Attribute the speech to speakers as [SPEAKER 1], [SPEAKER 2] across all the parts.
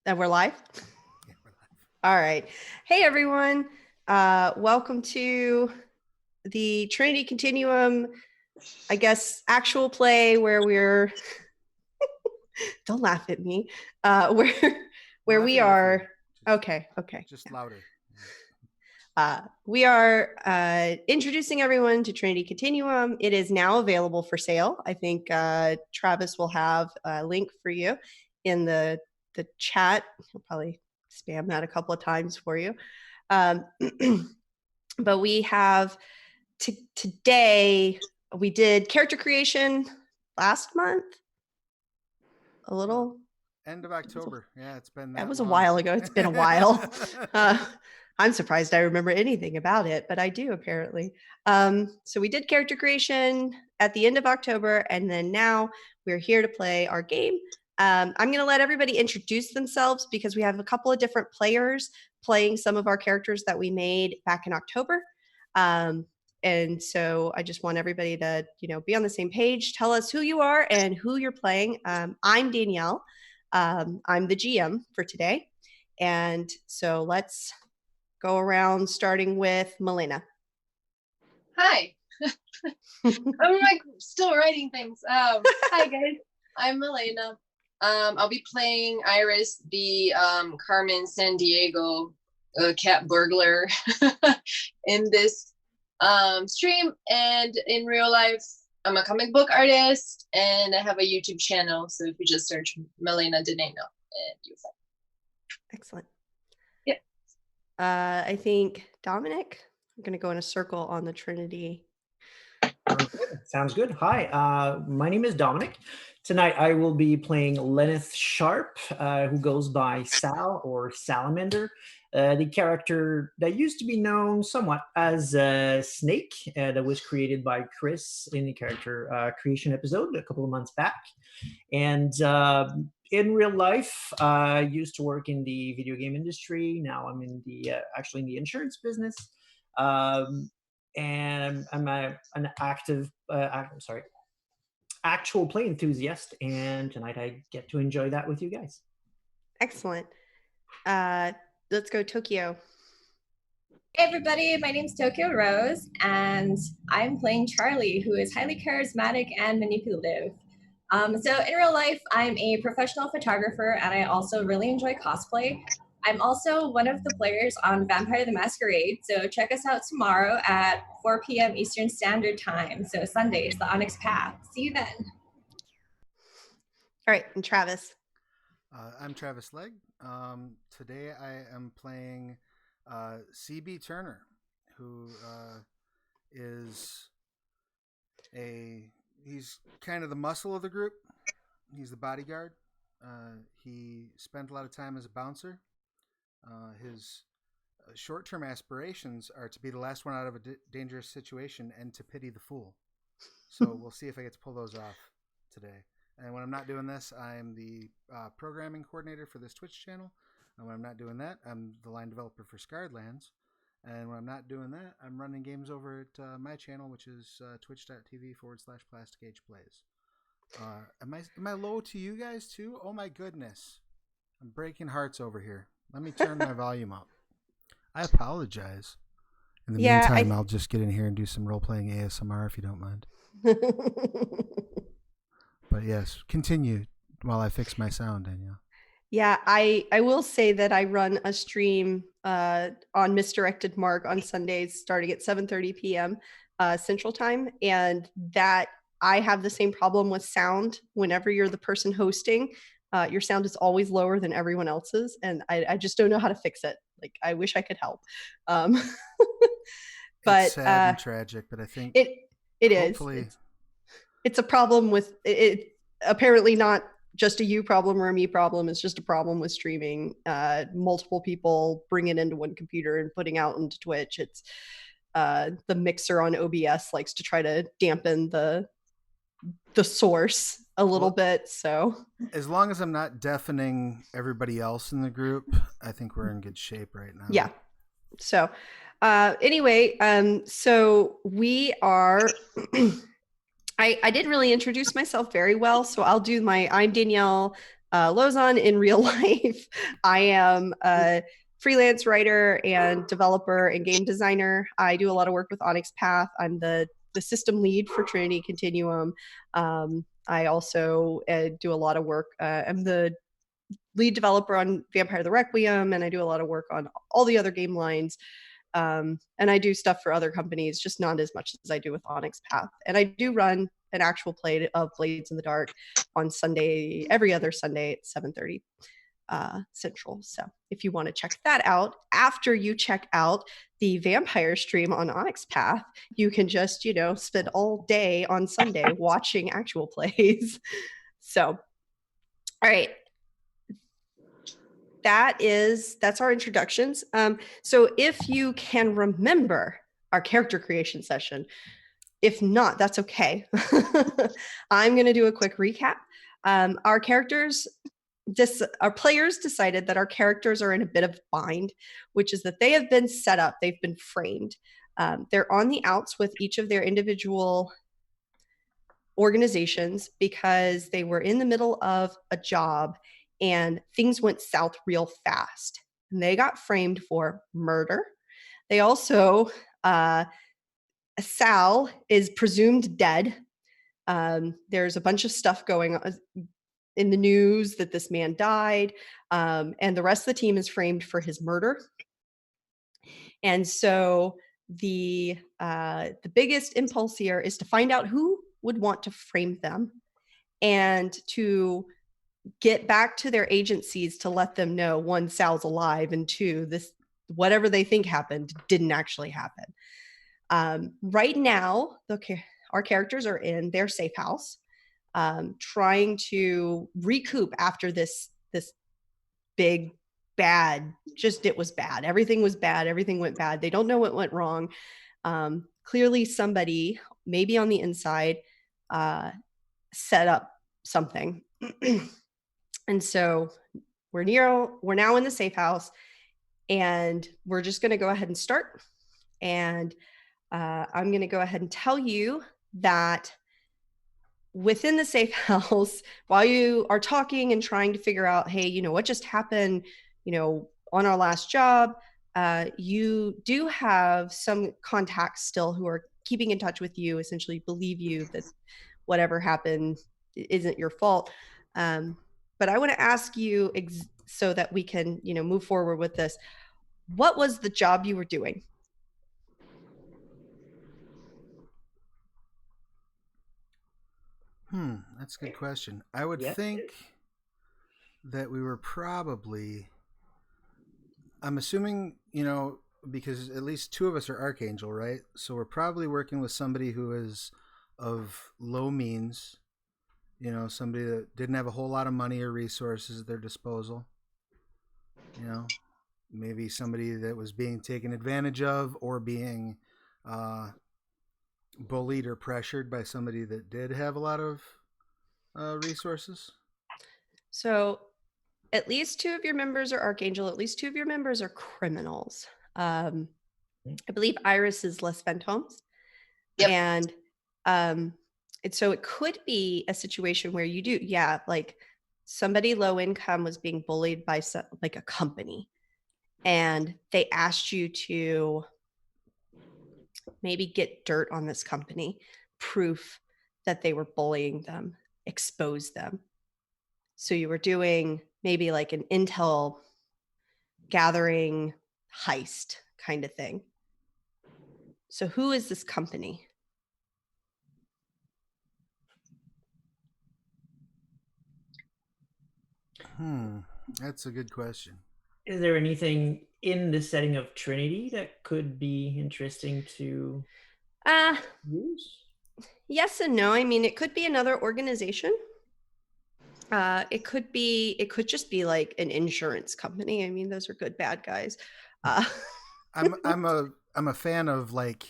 [SPEAKER 1] That we're live?
[SPEAKER 2] Yeah, we're live.
[SPEAKER 1] All right. Hey, everyone. Welcome to the Trinity Continuum, I guess, actual play where we're, don't laugh at me, where we are, okay.
[SPEAKER 2] Just louder.
[SPEAKER 1] We are introducing everyone to Trinity Continuum. It is now available for sale. I think Travis will have a link for you in the chat. He'll probably spam that a couple of times for you. But we have today, we did character creation last month. A little
[SPEAKER 2] end of October. Yeah, it's been
[SPEAKER 1] that was
[SPEAKER 2] long.
[SPEAKER 1] A while ago. It's been a while. I'm surprised I remember anything about it, but I do apparently. So we did character creation at the end of October, and then now we're here to play our game. I'm going to let everybody introduce themselves because we have a couple of different players playing some of our characters that we made back in October. And so I just want everybody to, be on the same page. Tell us who you are and who you're playing. I'm Danielle. I'm the GM for today. And so let's go around starting with Milena.
[SPEAKER 3] Hi. I'm still writing things. Hi guys, I'm Milena. I'll be playing Iris, the Carmen Sandiego cat burglar in this stream, and in real life I'm a comic book artist and I have a YouTube channel, so if you just search Milena Deneno and you'll find it.
[SPEAKER 1] Excellent.
[SPEAKER 3] Yeah.
[SPEAKER 1] I think Dominic, we're going to go in a circle on the Trinity.
[SPEAKER 4] Sounds good. Hi, my name is Dominic. Tonight I will be playing Lenneth Sharp, who goes by Sal or Salamander, the character that used to be known somewhat as Snake, that was created by Chris in the character creation episode a couple of months back. And in real life, I used to work in the video game industry. Now I'm in the actually in the insurance business. And I'm an actual play enthusiast, and tonight I get to enjoy that with you guys.
[SPEAKER 1] Excellent. Let's go Tokyo.
[SPEAKER 5] Hey everybody, my name's Tokyo Rose, and I'm playing Charlie, who is highly charismatic and manipulative. So in real life, I'm a professional photographer, and I also really enjoy cosplay. I'm also one of the players on Vampire the Masquerade, so check us out tomorrow at 4 p.m. Eastern Standard Time, so Sundays, the Onyx Path. See you then.
[SPEAKER 1] All right, and Travis.
[SPEAKER 2] I'm Travis Legg. Today I am playing CB Turner, who is he's kind of the muscle of the group. He's the bodyguard. He spent a lot of time as a bouncer. His short-term aspirations are to be the last one out of a dangerous situation and to pity the fool. So we'll see if I get to pull those off today. And when I'm not doing this, I'm the programming coordinator for this Twitch channel. And when I'm not doing that, I'm the line developer for Scarred Lands. And when I'm not doing that, I'm running games over at my channel, which is twitch.tv/Plastic Age Plays. Am I low to you guys too? Oh my goodness. I'm breaking hearts over here. Let me turn my volume up. I apologize. In the meantime, I'll just get in here and do some role-playing ASMR if you don't mind. But yes, continue while I fix my sound, Danielle.
[SPEAKER 1] Yeah, I will say that I run a stream on Misdirected Mark on Sundays starting at 7:30 p.m. Central Time, and that I have the same problem with sound whenever you're the person hosting. Your sound is always lower than everyone else's, and I just don't know how to fix it. Like, I wish I could help. But
[SPEAKER 2] it's sad and tragic, but I think
[SPEAKER 1] it is. It's a problem with it. Apparently not just a you problem or a me problem. It's just a problem with streaming. Multiple people bring it into one computer and putting out into Twitch. It's the mixer on OBS likes to try to dampen the source a little bit. So
[SPEAKER 2] as long as I'm not deafening everybody else in the group, I think we're in good shape right now.
[SPEAKER 1] Yeah. So anyway, so we are I didn't really introduce myself very well, so I'll do I'm Danielle. Lauzon in real life. I am a freelance writer and developer and game designer. I do a lot of work with Onyx Path. I'm the system lead for Trinity Continuum. I also do a lot of work. I'm the lead developer on Vampire the Requiem, and I do a lot of work on all the other game lines. And I do stuff for other companies, just not as much as I do with Onyx Path. And I do run an actual play of Blades in the Dark on Sunday, every other Sunday at 7:30 Central. So if you want to check that out, after you check out the vampire stream on Onyx Path, you can just, spend all day on Sunday watching actual plays. So, all right. That's our introductions. So if you can remember our character creation session, if not, that's okay. I'm going to do a quick recap. Our players decided that our characters are in a bit of a bind, which is that they have been set up, they've been framed. They're on the outs with each of their individual organizations because they were in the middle of a job and things went south real fast. And they got framed for murder. They also, Sal is presumed dead. There's a bunch of stuff going on in the news that this man died. And the rest of the team is framed for his murder. And so the biggest impulse here is to find out who would want to frame them and to get back to their agencies to let them know, one, Sal's alive, and two, this whatever they think happened didn't actually happen. Right now, our characters are in their safe house, trying to recoup after this big bad. It was bad. Everything was bad. Everything went bad. They don't know what went wrong. Clearly, somebody, maybe on the inside, set up something. And so we're now in the safe house, and we're just going to go ahead and start. And I'm going to go ahead and tell you that within the safe house, while you are talking and trying to figure out, hey, what just happened, on our last job, you do have some contacts still who are keeping in touch with you, essentially believe you that whatever happened isn't your fault. But I want to ask you so that we can, move forward with this. What was the job you were doing?
[SPEAKER 2] That's a good question. I would think that we were probably, I'm assuming, because at least two of us are Archangel, right? So we're probably working with somebody who is of low means, somebody that didn't have a whole lot of money or resources at their disposal. Maybe somebody that was being taken advantage of or being bullied or pressured by somebody that did have a lot of resources.
[SPEAKER 1] So at least two of your members are Archangel. At least two of your members are criminals. I believe Iris is Les Phantoms. Yep. And so it could be a situation where you do, like somebody low income was being bullied by like a company, and they asked you to maybe get dirt on this company, proof that they were bullying them, expose them. So you were doing maybe like an intel gathering heist kind of thing. So who is this company?
[SPEAKER 2] That's a good question.
[SPEAKER 4] Is there anything in the setting of Trinity that could be interesting to use?
[SPEAKER 1] Yes and no. I mean, it could be another organization. It could just be like an insurance company. I mean, those are good bad guys.
[SPEAKER 2] I'm a fan of like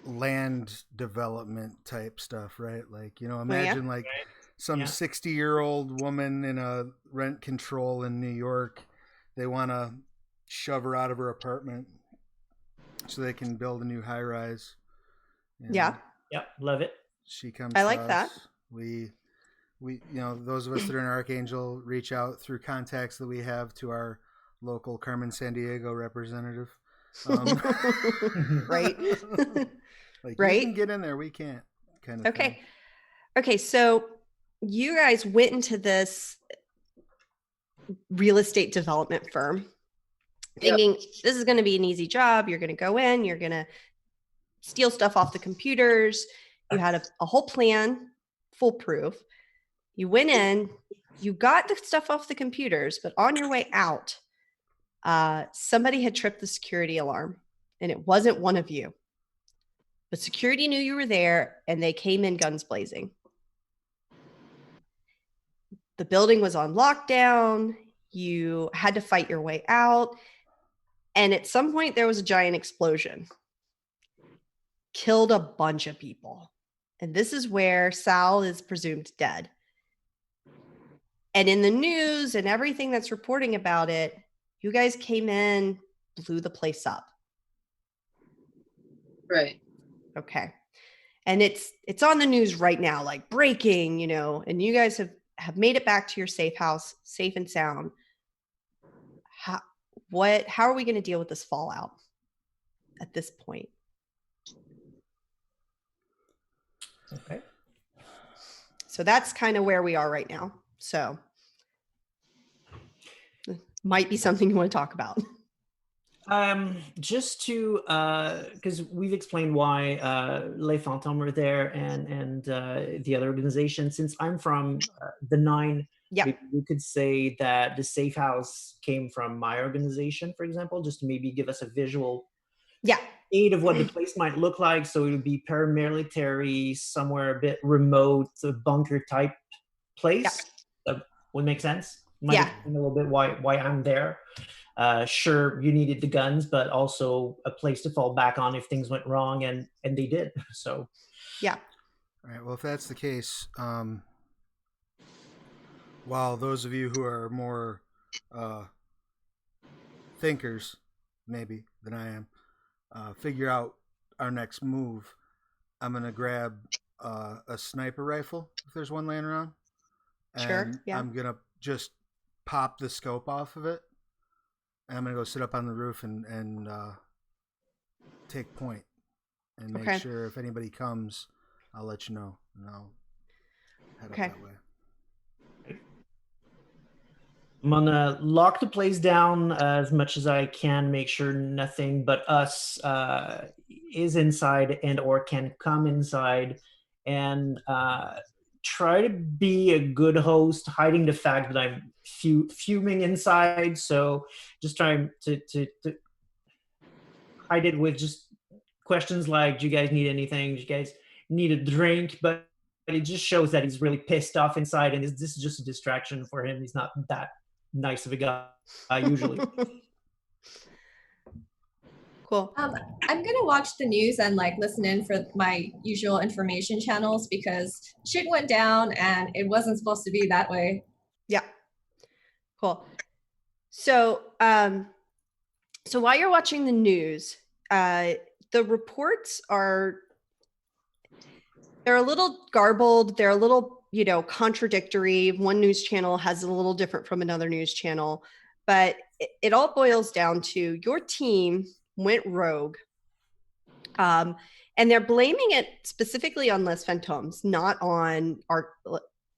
[SPEAKER 2] land development type stuff, right? Like, imagine like some 60-year-old woman in a rent control in New York. They want to shove her out of her apartment so they can build a new high rise.
[SPEAKER 1] Yeah.
[SPEAKER 4] Yep. Love it.
[SPEAKER 2] She comes.
[SPEAKER 1] I like that.
[SPEAKER 2] We those of us that are in Archangel reach out through contacts that we have to our local Carmen San Diego representative.
[SPEAKER 1] Right.
[SPEAKER 2] Like,
[SPEAKER 1] right.
[SPEAKER 2] You can get in there, we can't, kind of thing.
[SPEAKER 1] Okay. So you guys went into this real estate development firm thinking this is going to be an easy job. You're going to go in, you're going to steal stuff off the computers. You had a whole plan, foolproof. You went in, you got the stuff off the computers, but on your way out, somebody had tripped the security alarm, and it wasn't one of you. But security knew you were there, and they came in guns blazing. The building was on lockdown. You had to fight your way out. And at some point, there was a giant explosion. Killed a bunch of people. And this is where Sal is presumed dead. And in the news and everything that's reporting about it, you guys came in, blew the place up.
[SPEAKER 3] Right.
[SPEAKER 1] Okay. And it's on the news right now, like breaking, and you guys have made it back to your safe house, safe and sound. How are we going to deal with this fallout at this point?
[SPEAKER 4] Okay.
[SPEAKER 1] So that's kind of where we are right now. So might be something you want to talk about.
[SPEAKER 4] Just to, because we've explained why Les Fantômes are there and the other organization. Since I'm from the 9, maybe we could say that the safe house came from my organization, for example, just to maybe give us a visual aid of what the place might look like. So it would be paramilitary, somewhere a bit remote, a bunker type place. That would make sense. Might explain a little bit why I'm there. Sure, you needed the guns, but also a place to fall back on if things went wrong, and they did. So
[SPEAKER 2] all right, well, if that's the case, while those of you who are more thinkers maybe than I am figure out our next move, I'm gonna grab a sniper rifle if there's one laying around, and I'm gonna just pop the scope off of it. I'm going to go sit up on the roof and take point and make sure if anybody comes, I'll let you know, and I'll head up that way.
[SPEAKER 4] I'm going to lock the place down as much as I can, make sure nothing but us is inside and or can come inside, and try to be a good host, hiding the fact that I'm fuming inside. So just trying to hide it with just questions like, do you guys need anything? Do you guys need a drink? But it just shows that he's really pissed off inside, and this is just a distraction for him. He's not that nice of a guy usually.
[SPEAKER 1] Cool.
[SPEAKER 5] I'm gonna watch the news and listen in for my usual information channels, because shit went down and it wasn't supposed to be that way.
[SPEAKER 1] Yeah. Cool. So, so while you're watching the news, the reports they're a little garbled. They're a little, contradictory. One news channel has a little different from another news channel, but it all boils down to your team went rogue. And they're blaming it specifically on Les Fantômes, not on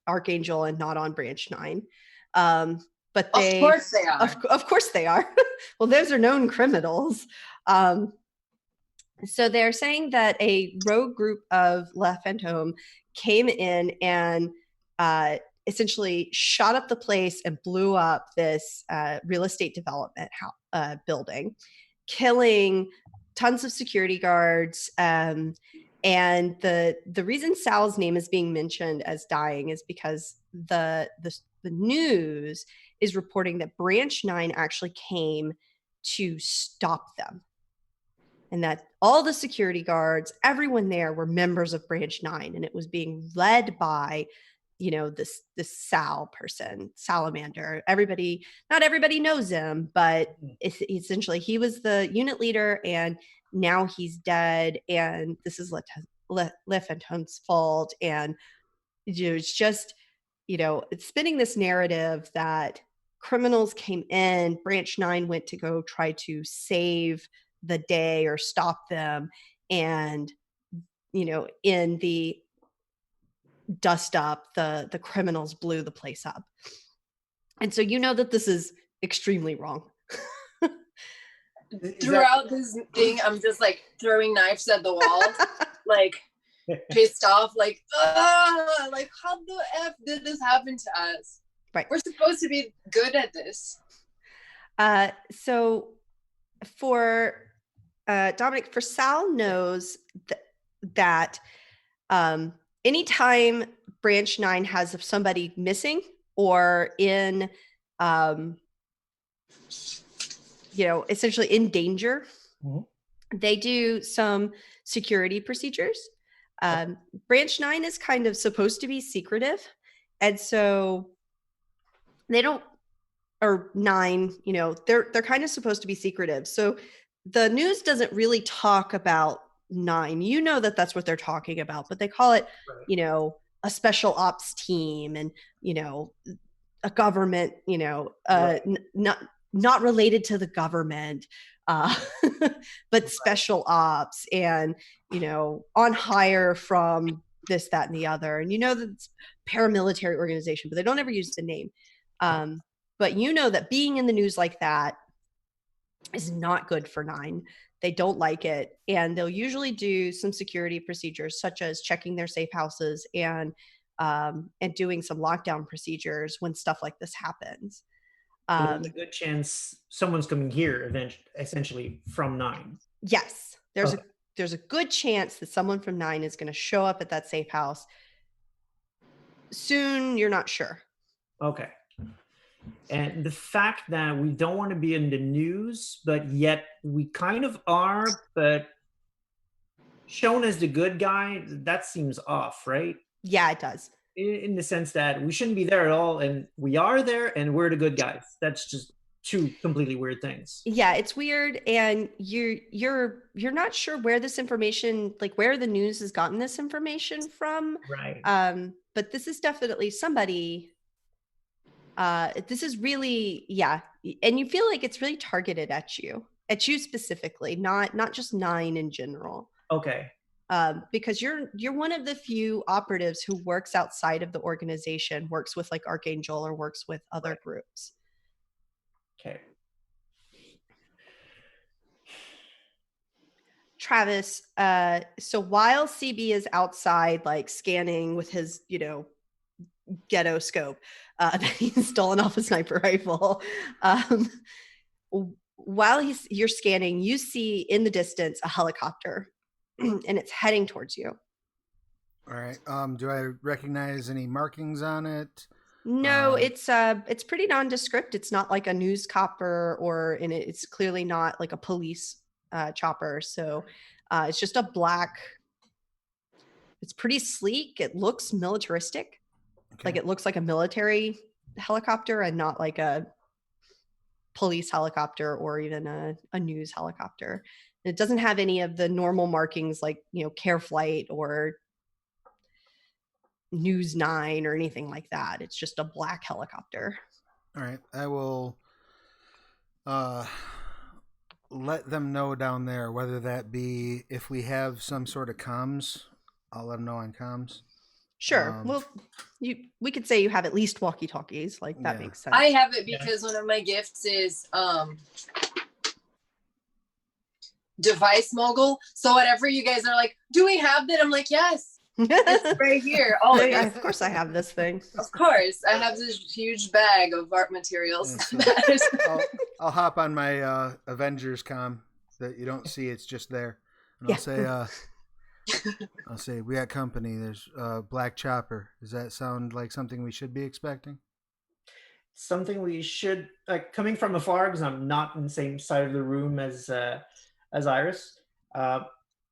[SPEAKER 1] Archangel and not on Branch 9. But
[SPEAKER 3] of course they are.
[SPEAKER 1] Of course they are. Well, those are known criminals. So they're saying that a rogue group of Les Fantômes came in and essentially shot up the place and blew up this real estate development building, killing tons of security guards. And the reason Sal's name is being mentioned as dying is because the news is reporting that Branch 9 actually came to stop them, and that all the security guards, everyone there, were members of Branch 9, and it was being led by, this Sal person, Salamander. Not everybody knows him, but essentially he was the unit leader, and now he's dead, and this is Le Fantôme's fault, and it's just it's spinning this narrative that criminals came in, Branch 9 went to go try to save the day or stop them. And, in the dust up, the criminals blew the place up. And so that this is extremely wrong.
[SPEAKER 3] Throughout this thing, I'm just like throwing knives at the wall, like pissed off, like how the F did this happen to us?
[SPEAKER 1] Right.
[SPEAKER 3] We're supposed to be good at this.
[SPEAKER 1] So for Dominic, for Sal knows that anytime Branch 9 has somebody missing or in, essentially in danger, they do some security procedures. Branch 9 is kind of supposed to be secretive. And so they don't, or 9, they're kind of supposed to be secretive. So the news doesn't really talk about 9. That's what they're talking about, but they call it, a special ops team and, a government, not related to the government, but special ops and, on hire from this, that, and the other. And that it's paramilitary organization, but they don't ever use the name. But that being in the news like that is not good for 9. They don't like it. And they'll usually do some security procedures, such as checking their safe houses and doing some lockdown procedures when stuff like this happens.
[SPEAKER 4] There's a good chance someone's coming here essentially from 9.
[SPEAKER 1] Yes. There's a good chance that someone from 9 is going to show up at that safe house soon. You're not sure.
[SPEAKER 4] Okay. And the fact that we don't want to be in the news, but yet we kind of are, but shown as the good guy, that seems off, right?
[SPEAKER 1] Yeah, it does.
[SPEAKER 4] In the sense that we shouldn't be there at all, and we are there, and we're the good guys. That's just two completely weird things.
[SPEAKER 1] Yeah, it's weird, and you're not sure where this information, like where the news has gotten this information from.
[SPEAKER 4] Right.
[SPEAKER 1] But this is definitely somebody. This is really, and you feel like it's really targeted at you specifically, not just 9 in general.
[SPEAKER 4] Okay.
[SPEAKER 1] Because you're one of the few operatives who works outside of the organization, works with like Archangel or works with other groups.
[SPEAKER 4] Okay.
[SPEAKER 1] Travis, so while CB is outside, like scanning with his, ghetto scope that he's stolen off a sniper rifle, while you're scanning, you see in the distance a helicopter and it's heading towards you.
[SPEAKER 2] All right. Do I recognize any markings on it?
[SPEAKER 1] No, it's pretty nondescript. It's not like a news copper it's clearly not like a police chopper. So it's just a black, it's pretty sleek. It looks militaristic. Okay. Like it looks like a military helicopter and not like a police helicopter or even a news helicopter. And it doesn't have any of the normal markings like, Care Flight or News 9 or anything like that. It's just a black helicopter.
[SPEAKER 2] All right. I will let them know down there, whether that be if we have some sort of comms, I'll let them know on comms.
[SPEAKER 1] Sure. Well, we could say you have at least walkie-talkies. Like that makes sense.
[SPEAKER 3] I have it because one of my gifts is device mogul. So whatever you guys are like, do we have that? I'm like, yes, it's right here. Oh,
[SPEAKER 1] yeah, of course I have this thing.
[SPEAKER 3] Of course, I have this huge bag of art materials.
[SPEAKER 2] Yeah, so I'll hop on my Avengers comm that you don't see. It's just there, and I'll say we got company. There's Black Chopper. Does that sound like something we should be expecting?
[SPEAKER 4] Something we should, like, coming from afar, because I'm not in the same side of the room as Iris.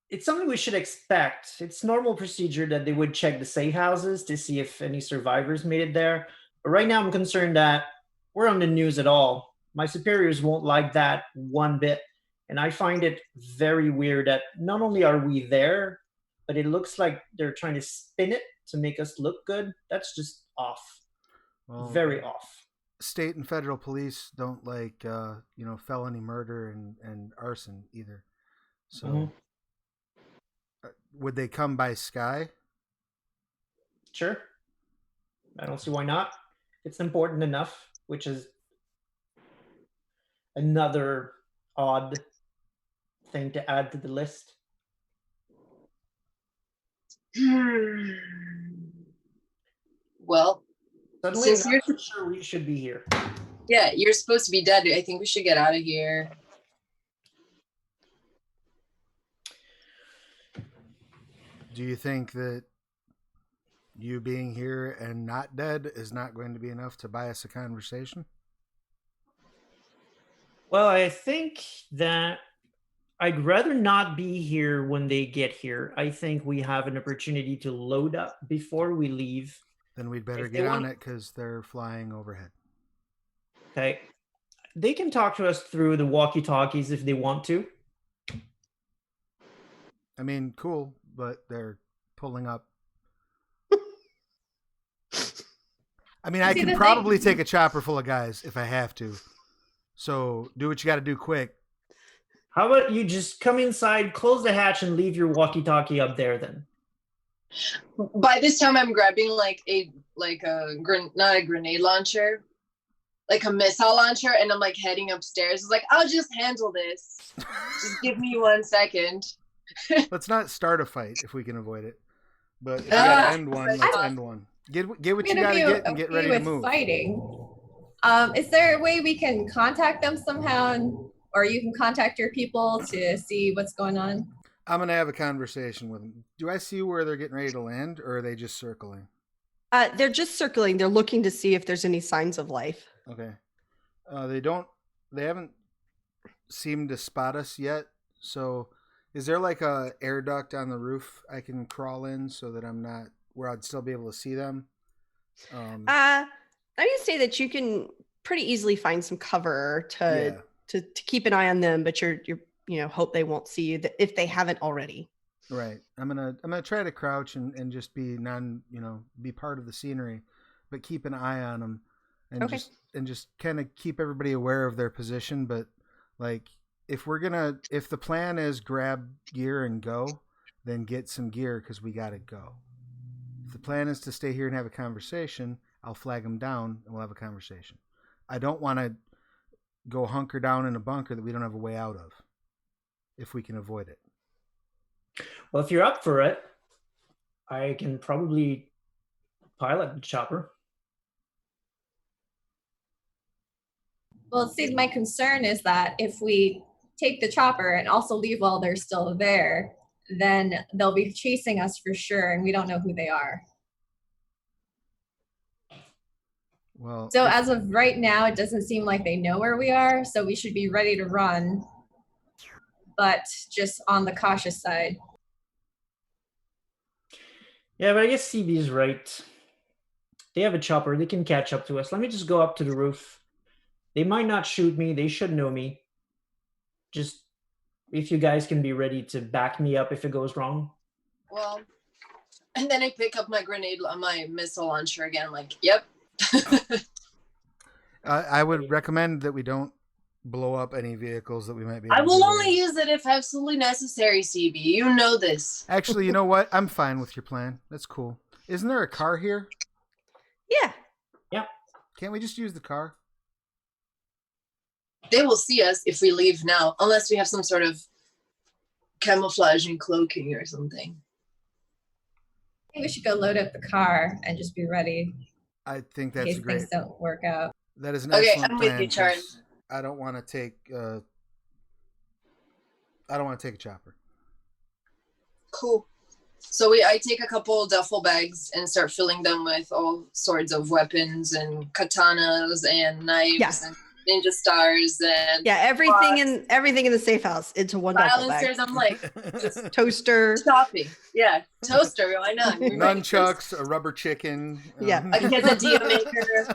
[SPEAKER 4] It's something we should expect. It's normal procedure that they would check the safe houses to see if any survivors made it there. But right now I'm concerned that we're on the news at all. My superiors won't like that one bit. And I find it very weird that not only are we there, but it looks like they're trying to spin it to make us look good. That's just off.
[SPEAKER 2] Well,
[SPEAKER 4] very off.
[SPEAKER 2] state and federal police don't like felony murder and arson either. So would they come by sky?
[SPEAKER 4] Sure. I don't see why not. It's important enough, which is another odd thing to add to the list.
[SPEAKER 3] Well,
[SPEAKER 4] Suddenly,
[SPEAKER 3] since
[SPEAKER 4] I'm
[SPEAKER 3] you're
[SPEAKER 4] not sure we should be here.
[SPEAKER 3] yeah, you're supposed to be dead. I think we should get out of here.
[SPEAKER 2] Do you think that you being here and not dead is not going to be enough to buy us a conversation?
[SPEAKER 4] Well, I think that I'd rather not be here when they get here. I think we have an opportunity to load up before we leave.
[SPEAKER 2] Then we'd better
[SPEAKER 4] If they
[SPEAKER 2] get on
[SPEAKER 4] want-
[SPEAKER 2] it because they're flying overhead.
[SPEAKER 4] Okay. They can talk to us through the walkie-talkies if they want to.
[SPEAKER 2] I mean, cool, but they're pulling up. I mean, I
[SPEAKER 5] See,
[SPEAKER 2] can
[SPEAKER 5] the
[SPEAKER 2] probably
[SPEAKER 5] thing-
[SPEAKER 2] take a chopper full of guys if I have to. So do what you got to do quick.
[SPEAKER 4] How about you just come inside, close the hatch, and leave your walkie-talkie up there then?
[SPEAKER 3] By this time, I'm grabbing not a grenade launcher, like a missile launcher, and I'm like heading upstairs. It's like, I'll just handle this. Just give me 1 second.
[SPEAKER 2] Let's not start a fight if we can avoid it. But if we gotta end one, let's
[SPEAKER 3] I-
[SPEAKER 2] end one. Get what you
[SPEAKER 5] We're
[SPEAKER 2] gotta
[SPEAKER 5] gonna
[SPEAKER 2] get and
[SPEAKER 5] be
[SPEAKER 2] get
[SPEAKER 5] okay
[SPEAKER 2] ready to
[SPEAKER 5] with
[SPEAKER 2] move.
[SPEAKER 5] fighting. Is there a way we can contact them somehow, or you can contact your people to see what's going on?
[SPEAKER 2] I'm gonna have a conversation with them. Do I see where they're getting ready to land, or are they just circling?
[SPEAKER 1] They're just circling. They're looking to see if there's any signs of life.
[SPEAKER 2] Okay. They haven't seemed to spot us yet. So is there like a air duct on the roof I can crawl in so that I'm not where I'd still be able to see them?
[SPEAKER 1] I would say that you can pretty easily find some cover to keep an eye on them, but you're hope they won't see you if they haven't already.
[SPEAKER 2] Right. I'm gonna try to crouch and just be be part of the scenery, but keep an eye on them and
[SPEAKER 1] Okay.
[SPEAKER 2] just kind of keep everybody aware of their position. But like if the plan is grab gear and go, then get some gear because we gotta go. If the plan is to stay here and have a conversation, I'll flag them down and we'll have a conversation. I don't want to go hunker down in a bunker that we don't have a way out of if we can avoid it.
[SPEAKER 4] Well, if you're up for it, I can probably pilot the chopper.
[SPEAKER 5] Well, see, my concern is that if we take the chopper and also leave while they're still there, then they'll be chasing us for sure, and we don't know who they are.
[SPEAKER 2] Well,
[SPEAKER 5] So as of right now, it doesn't seem like they know where we are, so we should be ready to run, but just on the cautious side.
[SPEAKER 4] Yeah, but I guess CB's right. They have a chopper. They can catch up to us. Let me just go up to the roof. They might not shoot me. They should know me. Just if you guys can be ready to back me up if it goes wrong.
[SPEAKER 3] Well, and then I pick up my my missile launcher again. I'm like, yep.
[SPEAKER 2] I would recommend that we don't blow up any vehicles that we might be able
[SPEAKER 3] I
[SPEAKER 2] to
[SPEAKER 3] will
[SPEAKER 2] do
[SPEAKER 3] only
[SPEAKER 2] later.
[SPEAKER 3] use it if absolutely necessary, CB. You know this.
[SPEAKER 2] Actually, you know what? I'm fine with your plan. That's cool. Isn't there a car here?
[SPEAKER 1] Yeah.
[SPEAKER 2] Can't we just use the car?
[SPEAKER 3] They will see us if we leave now, unless we have some sort of camouflage and cloaking or something.
[SPEAKER 5] I think we should go load up the car and just be ready
[SPEAKER 2] I think
[SPEAKER 5] in
[SPEAKER 2] that's
[SPEAKER 5] case
[SPEAKER 2] great.
[SPEAKER 5] things don't work out.
[SPEAKER 2] That is an
[SPEAKER 3] Okay,
[SPEAKER 2] excellent
[SPEAKER 3] I'm with
[SPEAKER 2] plan.
[SPEAKER 3] you, Char.
[SPEAKER 2] 'Cause I don't want to take. I don't want to take a chopper.
[SPEAKER 3] Cool. So I take a couple duffel bags and start filling them with all sorts of weapons and katanas and knives
[SPEAKER 1] Yeah.
[SPEAKER 3] and ninja stars and
[SPEAKER 1] Yeah, everything in the safe house into one duffel bag.
[SPEAKER 3] silencers. I'm like
[SPEAKER 1] Toaster.
[SPEAKER 3] shopping. Yeah, toaster. Why not? You're right.
[SPEAKER 2] Nunchucks, a rubber chicken.
[SPEAKER 1] Yeah.
[SPEAKER 3] A quesadilla maker.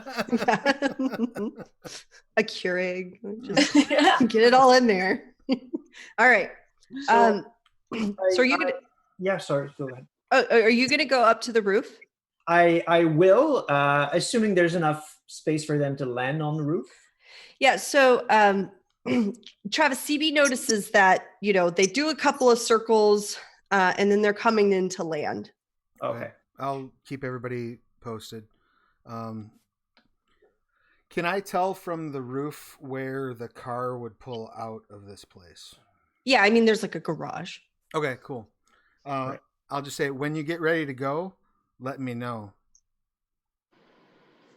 [SPEAKER 1] A Keurig. Just
[SPEAKER 3] Yeah.
[SPEAKER 1] get it all in there. All right. So are you gonna
[SPEAKER 4] Yeah, sorry. Go ahead.
[SPEAKER 1] are you gonna go up to the roof?
[SPEAKER 4] I will, assuming there's enough space for them to land on the roof.
[SPEAKER 1] Yeah, so Travis, CB notices that, they do a couple of circles and then they're coming in to land.
[SPEAKER 4] Okay.
[SPEAKER 2] I'll keep everybody posted. Can I tell from the roof where the car would pull out of this place?
[SPEAKER 1] Yeah, I mean, there's like a garage.
[SPEAKER 2] Okay, cool.
[SPEAKER 4] Right.
[SPEAKER 2] I'll just say, when you get ready to go, let me know.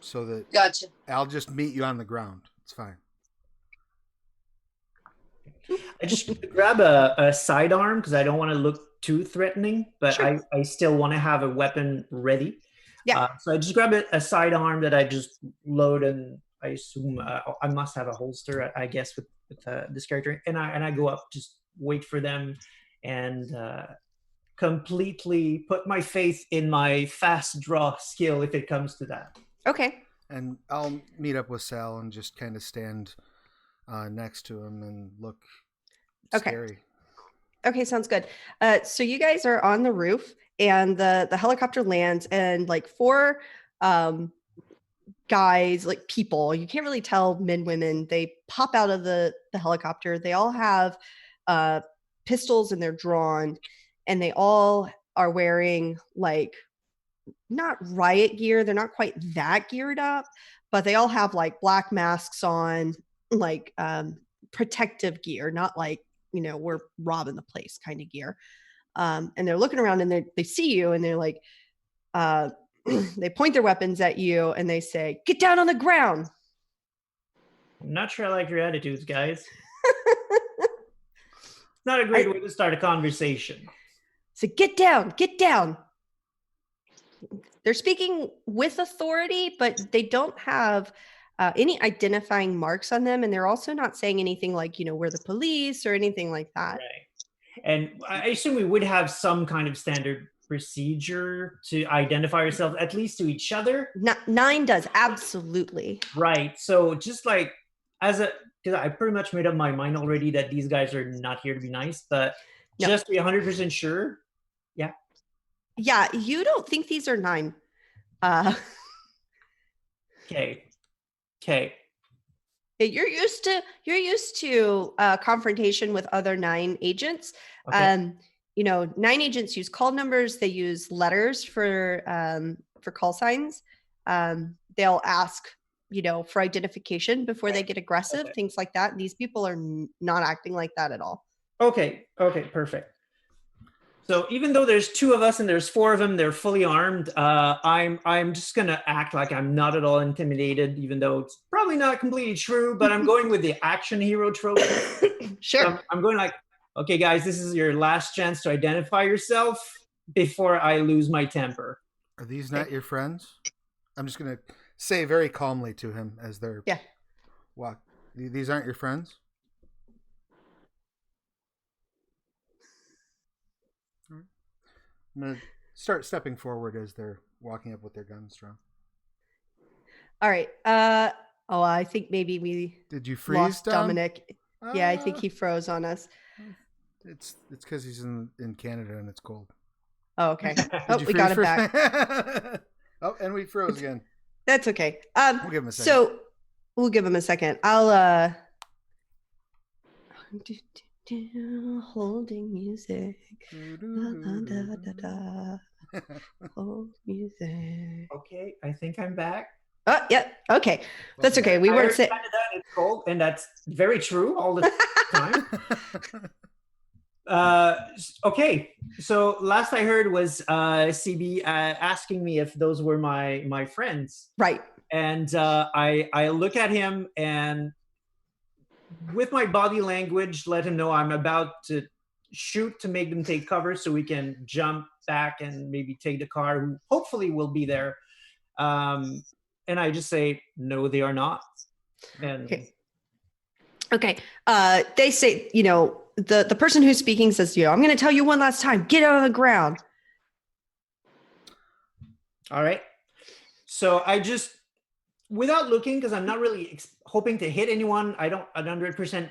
[SPEAKER 2] So that
[SPEAKER 3] Gotcha.
[SPEAKER 2] I'll just meet you on the ground. It's fine.
[SPEAKER 4] I just grab a sidearm because I don't want to look too threatening, but
[SPEAKER 1] Sure.
[SPEAKER 4] I still want to have a weapon ready.
[SPEAKER 1] Yeah.
[SPEAKER 4] So I just grab a sidearm that I just load, and I assume I must have a holster, I guess, with this character. And I go up, just wait for them, and completely put my faith in my fast draw skill if it comes to that.
[SPEAKER 1] Okay.
[SPEAKER 2] And I'll meet up with Sal and just kind of stand next to him and look scary.
[SPEAKER 1] Okay, sounds good. So you guys are on the roof, and the helicopter lands, and like four guys, like people, you can't really tell, men, women, they pop out of the helicopter. They all have pistols, and they're drawn, and they all are wearing like not riot gear. They're not quite that geared up, but they all have like black masks on, like protective gear, not like, we're robbing the place kind of gear. And they're looking around, and they see you, and they're like, they point their weapons at you, and they say, "Get down on the ground."
[SPEAKER 4] I'm not sure I like your attitudes, guys. It's not a great way to start a conversation.
[SPEAKER 1] So get down, get down. They're speaking with authority, but they don't have any identifying marks on them. And they're also not saying anything like, we're the police or anything like that.
[SPEAKER 4] Right. And I assume we would have some kind of standard procedure to identify ourselves, at least to each other.
[SPEAKER 1] 9 does, absolutely.
[SPEAKER 4] Right. So just like because I pretty much made up my mind already that these guys are not here to be nice, but just to be 100% sure. Yeah.
[SPEAKER 1] Yeah, you don't think these are 9.
[SPEAKER 4] Okay.
[SPEAKER 1] You're used to confrontation with other 9 agents.
[SPEAKER 4] Okay.
[SPEAKER 1] 9 agents use call numbers. They use letters for call signs. They'll ask, for identification before they get aggressive, things like that. These people are not acting like that at all.
[SPEAKER 4] Okay, perfect. So even though there's 2 of us and there's 4 of them, they're fully armed. I'm just gonna act like I'm not at all intimidated, even though it's probably not completely true. But I'm going with the action hero trope.
[SPEAKER 1] Sure.
[SPEAKER 4] So I'm going like, okay, guys, this is your last chance to identify yourself before I lose my temper.
[SPEAKER 2] Are these not your friends? I'm just gonna say very calmly to him as they're walk. These aren't your friends? I'm going to start stepping forward as they're walking up with their guns drawn.
[SPEAKER 1] All right. I think maybe we
[SPEAKER 2] Did you freeze,
[SPEAKER 1] lost
[SPEAKER 2] Dom?
[SPEAKER 1] Dominic. Yeah, I think he froze on us.
[SPEAKER 2] It's because he's in Canada and it's cold.
[SPEAKER 1] Oh, okay. We got him back.
[SPEAKER 2] Oh, and we froze again.
[SPEAKER 1] That's okay.
[SPEAKER 2] We'll give him a second.
[SPEAKER 1] So we'll give him a second. I'll holding music. Hold music.
[SPEAKER 4] Okay, I think I'm back.
[SPEAKER 1] Oh, yeah. Okay. That's okay. We weren't saying
[SPEAKER 4] it's cold, and that's very true all the time. Okay. So last I heard was CB asking me if those were my friends.
[SPEAKER 1] Right.
[SPEAKER 4] And I look at him and with my body language, let him know I'm about to shoot to make them take cover so we can jump back and maybe take the car, who hopefully will be there. And I just say, no, they are not. And
[SPEAKER 1] Okay. They say, the person who's speaking says, I'm going to tell you one last time, get out of the ground.
[SPEAKER 4] All right. So I just, without looking, because I'm not really hoping to hit anyone, I don't 100%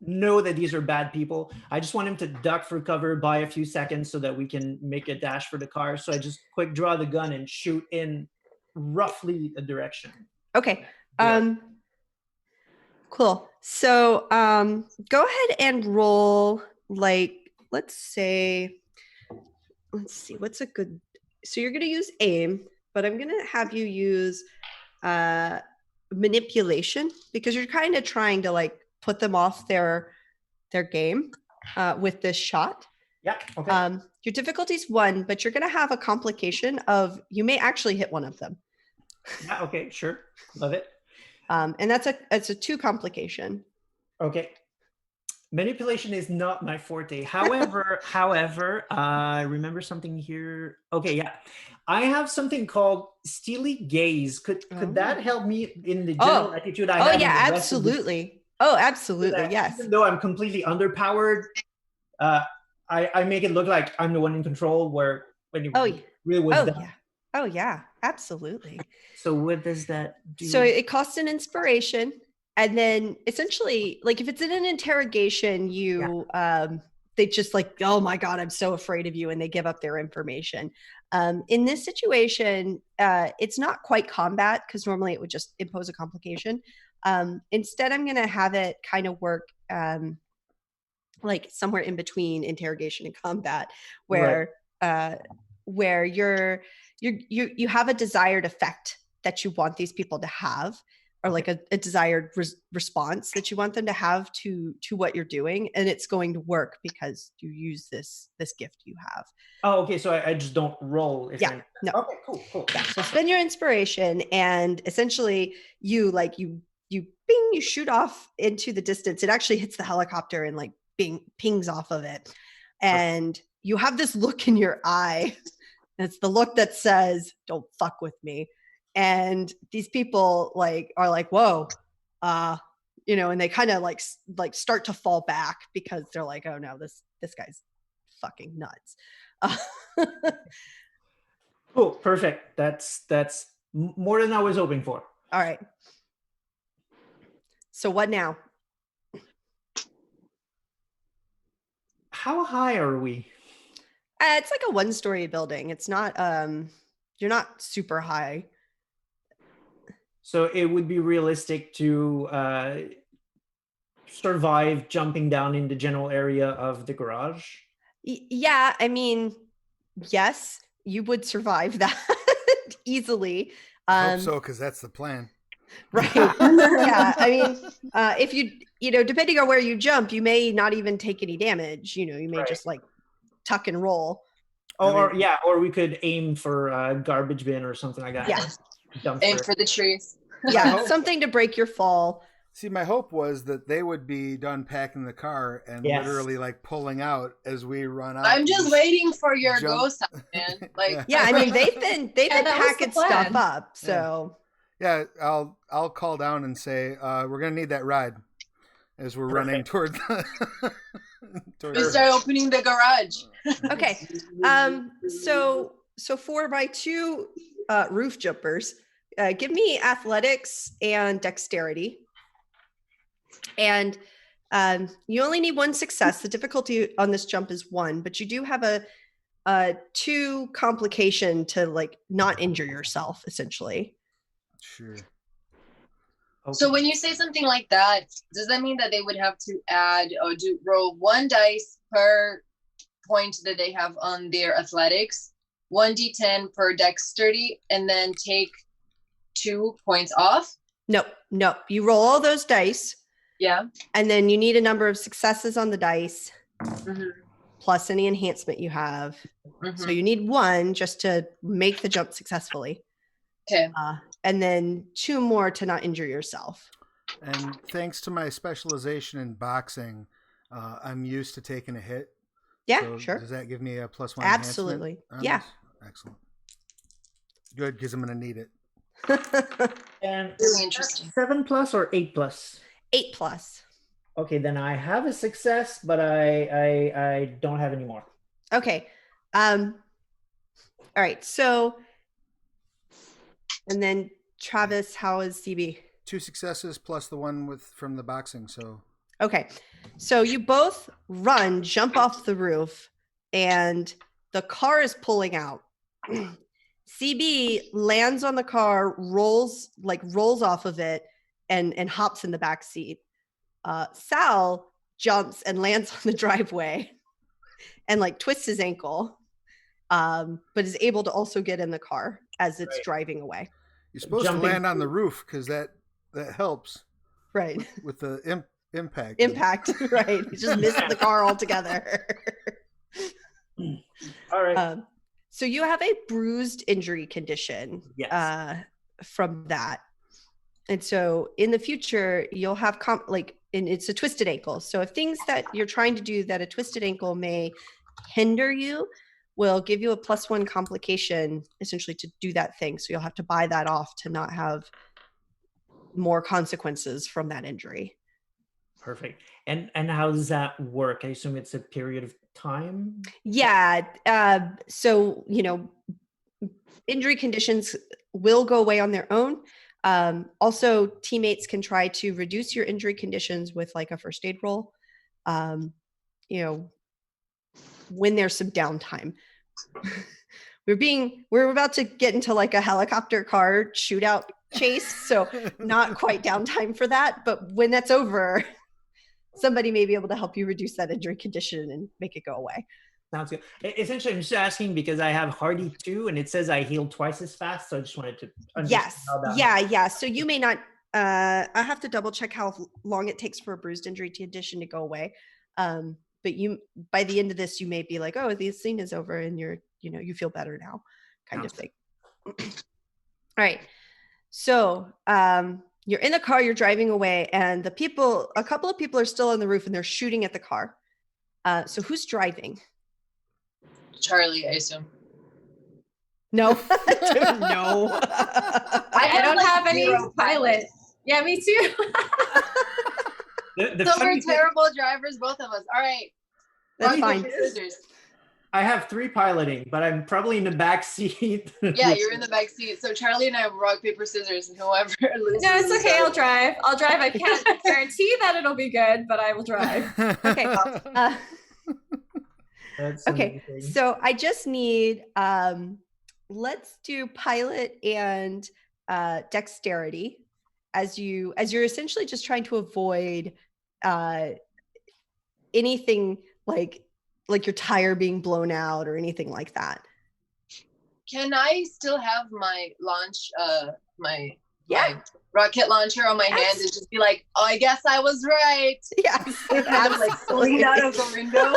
[SPEAKER 4] know that these are bad people. I just want him to duck for cover, buy a few seconds so that we can make a dash for the car. So I just quick draw the gun and shoot in roughly a direction.
[SPEAKER 1] Okay. Cool. So go ahead and roll, like, let's see, what's a good, so you're going to use aim, but I'm going to have you use manipulation, because you're kind of trying to like put them off their game with this shot.
[SPEAKER 4] Yeah. Okay.
[SPEAKER 1] Your difficulty's 1, but you're going to have a complication of you may actually hit one of them.
[SPEAKER 4] Yeah. Okay. Sure. Love it.
[SPEAKER 1] And it's a 2 complication.
[SPEAKER 4] Okay. Manipulation is not my forte. However, remember something here. Okay, yeah. I have something called steely gaze. Could that help me in the general attitude I have?
[SPEAKER 1] Oh yeah, absolutely. Absolutely, yes.
[SPEAKER 4] Even though I'm completely underpowered, I make it look like I'm the one in control, where when it really was that.
[SPEAKER 1] Yeah. Oh yeah, absolutely.
[SPEAKER 4] So what does that do?
[SPEAKER 1] So it costs an inspiration. And then essentially, like if it's in an interrogation, they just like, oh my God, I'm so afraid of you. And they give up their information. In this situation, it's not quite combat, because normally it would just impose a complication. Instead, I'm going to have it kind of work like somewhere in between interrogation and combat, where where you have a desired effect that you want these people to have, or like a desired response that you want them to have to what you're doing, and it's going to work because you use this gift you have.
[SPEAKER 4] Oh, okay. So I just don't roll.
[SPEAKER 1] No.
[SPEAKER 4] Okay, cool.
[SPEAKER 1] Yeah. So spend your inspiration, and essentially you bing, you shoot off into the distance. It actually hits the helicopter and like pings off of it, and you have this look in your eye. It's the look that says, "Don't fuck with me." And these people are like, whoa, and they kind of like start to fall back, because they're like, oh no, this guy's fucking nuts.
[SPEAKER 4] Cool, perfect. That's more than I was hoping for.
[SPEAKER 1] All right. So what now?
[SPEAKER 4] How high are we?
[SPEAKER 1] It's like a 1-story building. It's not, you're not super high.
[SPEAKER 4] So it would be realistic to survive jumping down in the general area of the garage?
[SPEAKER 1] Yeah, I mean, yes, you would survive that easily.
[SPEAKER 2] I hope so, because that's the plan.
[SPEAKER 1] Right. Yeah, I mean, if you depending on where you jump, you may not even take any damage. You may just like tuck and roll.
[SPEAKER 4] Or we could aim for a garbage bin or something like that.
[SPEAKER 1] Yeah.
[SPEAKER 3] Aim for the trees.
[SPEAKER 1] Yeah, something to break your fall.
[SPEAKER 2] See, my hope was that they would be done packing the car and literally like pulling out as we run out.
[SPEAKER 3] I'm just waiting for your ghost, man. Like,
[SPEAKER 1] yeah, I mean they've been packing stuff up. So
[SPEAKER 2] yeah, I'll call down and say we're gonna need that ride as we're running toward the.
[SPEAKER 3] We start opening the garage.
[SPEAKER 1] Okay, so for my 2 roof jumpers, give me athletics and dexterity. And you only need 1 success. The difficulty on this jump is 1, but you do have a 2 complication to like not injure yourself, essentially.
[SPEAKER 2] Sure.
[SPEAKER 4] Okay.
[SPEAKER 3] So when you say something like that, does that mean that they would have to add or roll 1 dice per point that they have on their athletics, 1d10 per dexterity, and then take 2 points off?
[SPEAKER 1] No. You roll all those dice.
[SPEAKER 3] Yeah.
[SPEAKER 1] And then you need a number of successes on the dice, plus any enhancement you have. So you need 1 just to make the jump successfully.
[SPEAKER 3] Okay.
[SPEAKER 1] And then 2 more to not injure yourself.
[SPEAKER 2] And thanks to my specialization in boxing, I'm used to taking a hit.
[SPEAKER 1] Yeah,
[SPEAKER 2] so
[SPEAKER 1] sure.
[SPEAKER 2] Does that give me a +1?
[SPEAKER 1] Absolutely. Yeah.
[SPEAKER 2] Excellent. Good, because I'm going to need it.
[SPEAKER 4] And
[SPEAKER 3] Really interesting.
[SPEAKER 4] 7+ or 8+?
[SPEAKER 1] 8+.
[SPEAKER 4] Okay, then I have a success, but I don't have any more.
[SPEAKER 1] Okay. All right. So, and then Travis, how is CB?
[SPEAKER 2] 2 successes plus the one from the boxing. So
[SPEAKER 1] Okay. So you both jump off the roof, and the car is pulling out. CB lands on the car, rolls off of it, and hops in the back seat. Sal jumps and lands on the driveway and like twists his ankle, but is able to also get in the car as it's driving away.
[SPEAKER 2] You're supposed to land on the roof because that helps.
[SPEAKER 1] Right.
[SPEAKER 2] With the impact.
[SPEAKER 1] Impact, right. You just missed the car altogether.
[SPEAKER 4] All right.
[SPEAKER 1] So you have a bruised injury condition from that. And so in the future, you'll have and it's a twisted ankle. So if things that you're trying to do that a twisted ankle may hinder you, will give you a +1 complication essentially to do that thing. So you'll have to buy that off to not have more consequences from that injury.
[SPEAKER 4] Perfect. And how does that work? I assume it's a period of time?
[SPEAKER 1] Yeah. So, injury conditions will go away on their own. Also, teammates can try to reduce your injury conditions with like a first aid roll, when there's some downtime. We're about to get into like a helicopter car shootout chase, so not quite downtime for that, but when that's over, somebody may be able to help you reduce that injury condition and make it go away.
[SPEAKER 4] Sounds good. Essentially, I'm just asking because I have Hardy 2 and it says I heal twice as fast, so I just wanted to understand how that
[SPEAKER 1] Yes. So you may not, I have to double check how long it takes for a bruised injury condition to go away. But by the end of this, you may be like, oh, this scene is over and you feel better now, kind of thing. All right. So you're in the car, you're driving away, and a couple of people are still on the roof and they're shooting at the car. So who's driving?
[SPEAKER 3] Charlie, I assume.
[SPEAKER 1] No.
[SPEAKER 5] No. I don't have any pilot. Yeah, me too.
[SPEAKER 3] So we're terrible drivers, both of us. All right.
[SPEAKER 1] That's fine.
[SPEAKER 4] I have 3 piloting, but I'm probably in the back seat.
[SPEAKER 3] Yeah, you're in the back seat. So Charlie and I have rock, paper, scissors, and whoever loses.
[SPEAKER 5] No, it's okay. I'll drive. I can't guarantee that it'll be good, but I will drive.
[SPEAKER 1] Okay. Okay.
[SPEAKER 4] Amazing.
[SPEAKER 1] So I just need, let's do pilot and dexterity as you're essentially just trying to avoid anything like your tire being blown out or anything like that.
[SPEAKER 3] Can I still have my launch, my rocket launcher on my hand and just be like, oh, I guess I was right.
[SPEAKER 1] Yes.
[SPEAKER 3] Kind of like pulling out of the window.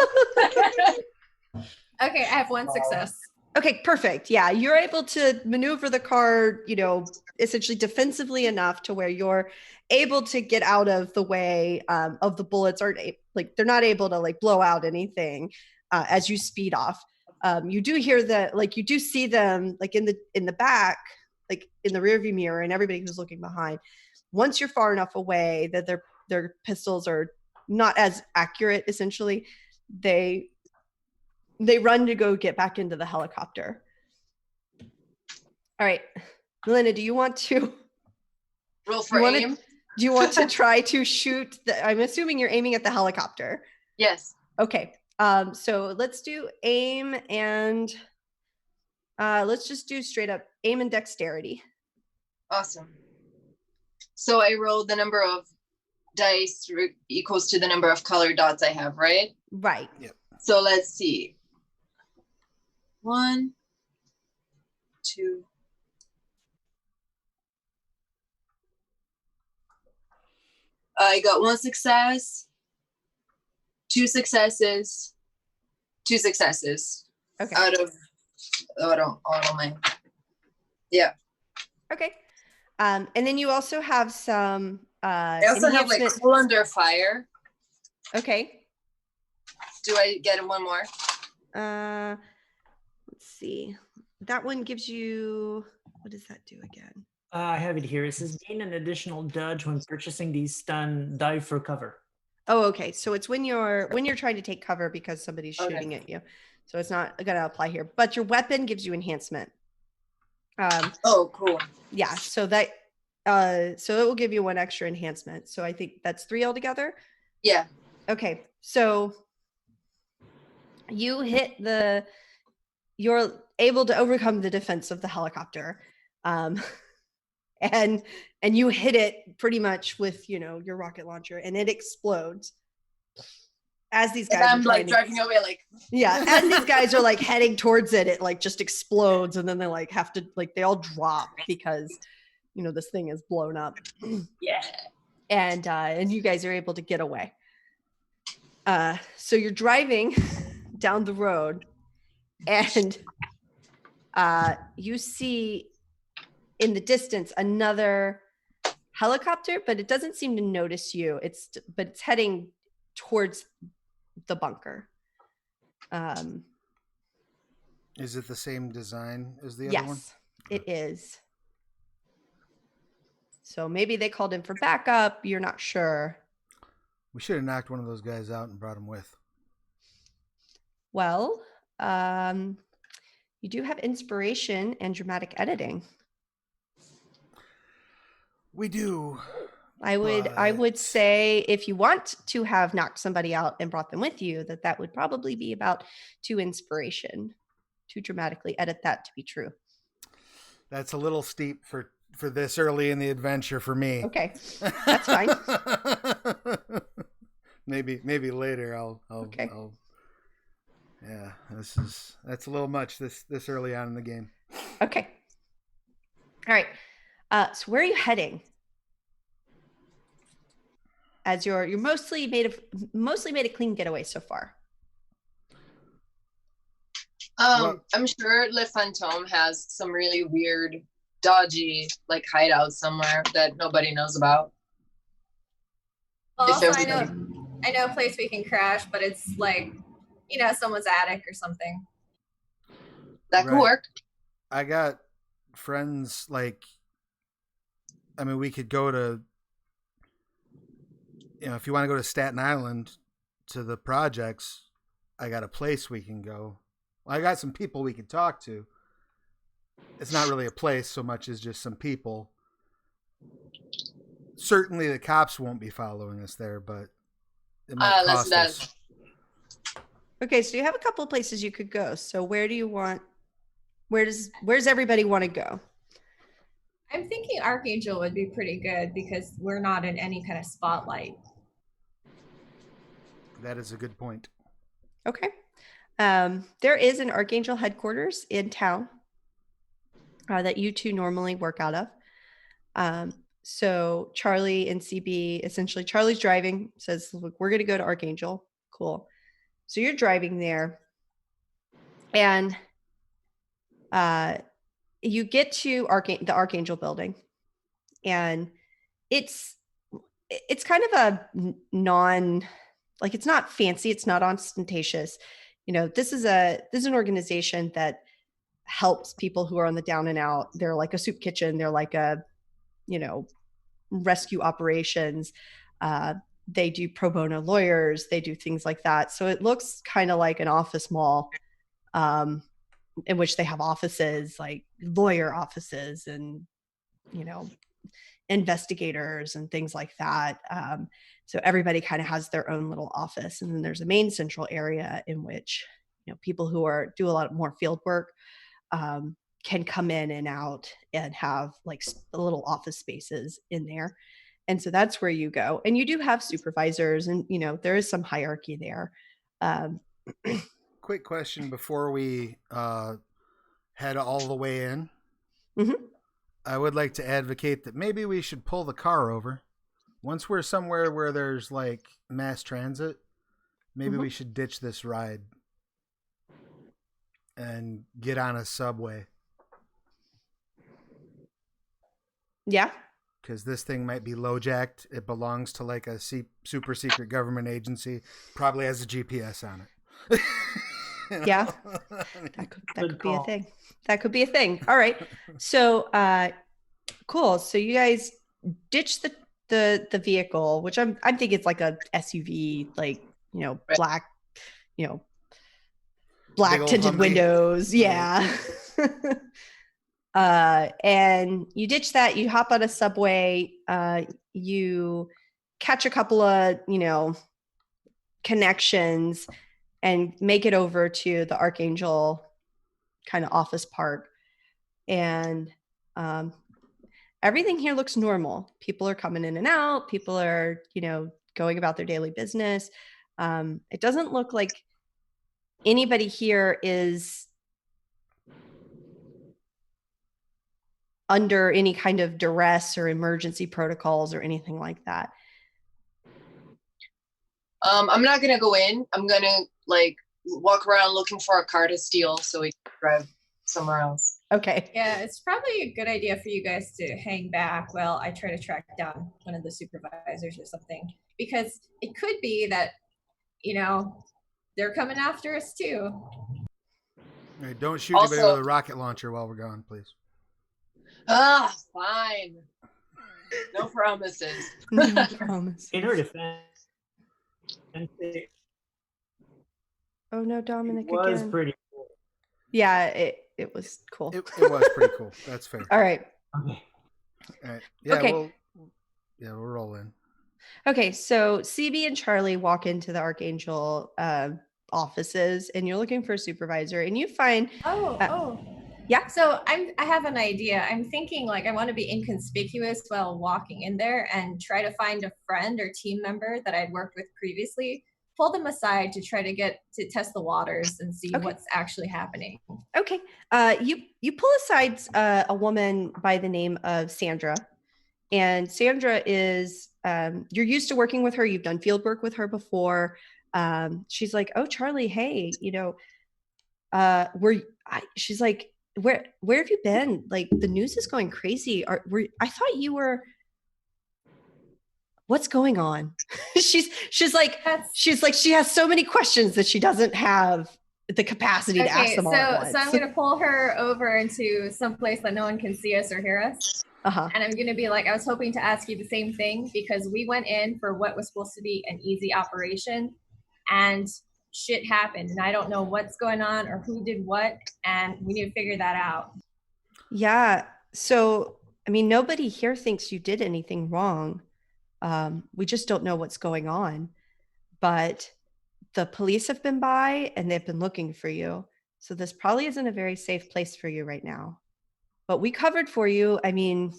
[SPEAKER 5] Okay, I have 1 success.
[SPEAKER 1] Okay, perfect. Yeah, you're able to maneuver the car, essentially defensively enough to where you're able to get out of the way of the bullets, or they're not able to blow out anything as you speed off. You do hear you do see them in the back, in the rearview mirror, and everybody who's looking behind. Once you're far enough away that their pistols are not as accurate, essentially, they run to go get back into the helicopter. All right, Melinda, do you want to
[SPEAKER 3] roll for aim?
[SPEAKER 1] Do you want to try to shoot? I'm assuming you're aiming at the helicopter.
[SPEAKER 3] Yes.
[SPEAKER 1] Okay. So let's do aim and let's just do straight up aim and dexterity.
[SPEAKER 3] Awesome. So I rolled the number of dice equals to the number of colored dots I have, right?
[SPEAKER 1] Right.
[SPEAKER 2] Yep.
[SPEAKER 3] So let's see. 1, 2. I got 1 success, 2 successes, 2 successes.
[SPEAKER 1] Okay.
[SPEAKER 3] Out of my. Yeah.
[SPEAKER 1] Okay. And then you also have some.
[SPEAKER 3] I also have cool under fire.
[SPEAKER 1] Okay.
[SPEAKER 3] Do I get 1 more?
[SPEAKER 1] Let's see. That one gives you. What does that do again?
[SPEAKER 4] I have it here. It says gain an additional dodge when purchasing these stun, dive for cover.
[SPEAKER 1] Oh, okay. So it's when you're trying to take cover because somebody's shooting at you. So it's not going to apply here. But your weapon gives you enhancement.
[SPEAKER 3] Oh, cool.
[SPEAKER 1] Yeah. So that so it will give you 1 extra enhancement. So I think that's 3 altogether.
[SPEAKER 3] Yeah.
[SPEAKER 1] Okay, so you're able to overcome the defense of the helicopter, and you hit it pretty much with your rocket launcher, and it explodes. As these guys
[SPEAKER 3] I'm like driving away, like
[SPEAKER 1] as these guys are like heading towards it, it like just explodes, and then they like have to they all drop because this thing is blown up.
[SPEAKER 3] Yeah.
[SPEAKER 1] And you guys are able to get away. So you're driving down the road, and you see in the distance another helicopter, but it doesn't seem to notice you. It's heading towards the bunker.
[SPEAKER 2] Is it the same design as the
[SPEAKER 1] yes,
[SPEAKER 2] other one?
[SPEAKER 1] It is. So maybe they called in for backup. You're not sure.
[SPEAKER 2] We should have knocked one of those guys out and brought him with.
[SPEAKER 1] Well, you do have inspiration and dramatic editing.
[SPEAKER 2] We do.
[SPEAKER 1] I would say if you want to have knocked somebody out and brought them with you, that would probably be about 2 inspiration to dramatically edit that to be true.
[SPEAKER 2] That's a little steep for this early in the adventure for me.
[SPEAKER 1] Okay, that's fine.
[SPEAKER 2] maybe later I'll yeah, that's a little much this early on in the game.
[SPEAKER 1] Okay. All right. So where are you heading? As you're mostly made a clean getaway so far.
[SPEAKER 3] I'm sure Le Fantôme has some really weird, dodgy like hideout somewhere that nobody knows about.
[SPEAKER 5] Also, I know a place we can crash, but it's like, someone's attic or something.
[SPEAKER 3] That could work.
[SPEAKER 2] I got friends we could go to, if you want to go to Staten Island to the projects, I got a place we can go. I got some people we can talk to. It's not really a place so much as just some people. Certainly the cops won't be following us there, but it might cost us.
[SPEAKER 1] Okay, so you have a couple of places you could go. So where's everybody want to go?
[SPEAKER 5] I'm thinking Archangel would be pretty good because we're not in any kind of spotlight.
[SPEAKER 2] That is a good point.
[SPEAKER 1] Okay. There is an Archangel headquarters in town that you two normally work out of. So Charlie and CB, essentially Charlie's driving, says, look, we're going to go to Archangel. Cool. So you're driving there, and you get to the Archangel building, and it's kind of a it's not fancy. It's not ostentatious. This is an organization that helps people who are on the down and out. They're like a soup kitchen. They're like a, rescue operations. They do pro bono lawyers. They do things like that. So it looks kind of like an office mall, in which they have offices, like lawyer offices and, investigators and things like that. So everybody kind of has their own little office. And then there's a main central area in which, people who do a lot more field work can come in and out and have like little office spaces in there. And so that's where you go. And you do have supervisors, and, there is some hierarchy there.
[SPEAKER 2] Quick question before we head all the way in.
[SPEAKER 1] Mm-hmm.
[SPEAKER 2] I would like to advocate that maybe we should pull the car over. Once we're somewhere where there's like mass transit, maybe we should ditch this ride and get on a subway.
[SPEAKER 1] Yeah.
[SPEAKER 2] Because this thing might be low-jacked. It belongs to like a super secret government agency. Probably has a GPS on it.
[SPEAKER 1] Yeah. That could be a thing. That could be a thing. All right. So cool. So you guys ditch the vehicle, which I'm thinking it's like a SUV, like, black, black tinted windows. Yeah. And you ditch that, you hop on a subway, you catch a couple of, connections and make it over to the Archangel kind of office park. And everything here looks normal. People are coming in and out. People are, going about their daily business. It doesn't look like anybody here is under any kind of duress or emergency protocols or anything like that.
[SPEAKER 3] I'm not gonna go in. I'm gonna walk around looking for a car to steal so we can drive somewhere else.
[SPEAKER 1] Okay.
[SPEAKER 5] Yeah, it's probably a good idea for you guys to hang back while I try to track down one of the supervisors or something. Because it could be that, they're coming after us too.
[SPEAKER 2] Hey, don't shoot anybody
[SPEAKER 3] Also-
[SPEAKER 2] with a rocket launcher while we're gone, please.
[SPEAKER 3] Fine. No promises.
[SPEAKER 1] No promise.
[SPEAKER 4] In her defense, it
[SPEAKER 1] Oh no, Dominic
[SPEAKER 4] was
[SPEAKER 1] again.
[SPEAKER 4] pretty cool.
[SPEAKER 1] Yeah, it was cool.
[SPEAKER 2] It was pretty cool. That's fair.
[SPEAKER 1] All right.
[SPEAKER 4] Okay.
[SPEAKER 2] All right. Yeah,
[SPEAKER 1] Okay.
[SPEAKER 2] we'll roll in.
[SPEAKER 1] Okay, so CB and Charlie walk into the Archangel offices, and you're looking for a supervisor, and you find yeah.
[SPEAKER 5] So I have an idea. I'm thinking I want to be inconspicuous while walking in there and try to find a friend or team member that I'd worked with previously, pull them aside to try to get to test the waters and see what's actually happening.
[SPEAKER 1] Okay. You pull aside a woman by the name of Sandra, and Sandra is you're used to working with her. You've done field work with her before. She's like, "Oh, Charlie, hey, she's like, where have you been? Like, the news is going crazy. I thought you were. What's going on?" she's like she has so many questions that she doesn't have the capacity to ask them all at once.
[SPEAKER 5] So I'm going to pull her over into some place that no one can see us or hear us.
[SPEAKER 1] Uh-huh.
[SPEAKER 5] And I'm going to be like, I was hoping to ask you the same thing because we went in for what was supposed to be an easy operation and shit happened. And I don't know what's going on or who did what. And we need to figure that out.
[SPEAKER 1] Yeah. So, I mean, nobody here thinks you did anything wrong. We just don't know what's going on. But the police have been by and they've been looking for you. So this probably isn't a very safe place for you right now. But we covered for you, I mean,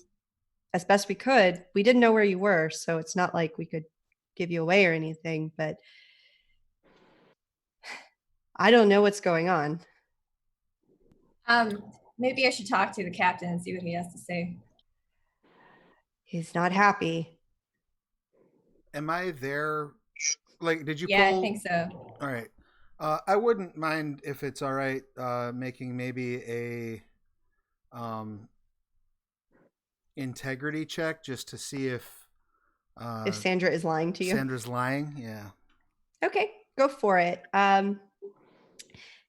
[SPEAKER 1] as best we could. We didn't know where you were, so it's not like we could give you away or anything, but I don't know what's going on.
[SPEAKER 5] Maybe I should talk to the captain and see what he has to say.
[SPEAKER 1] He's not happy.
[SPEAKER 2] Am I there? Did you
[SPEAKER 5] Yeah,
[SPEAKER 2] pull?
[SPEAKER 5] I think so.
[SPEAKER 2] All right. I wouldn't mind if it's all right making maybe a integrity check just to see if
[SPEAKER 1] Sandra is lying to you.
[SPEAKER 2] Sandra's lying. Yeah.
[SPEAKER 1] Okay, go for it. And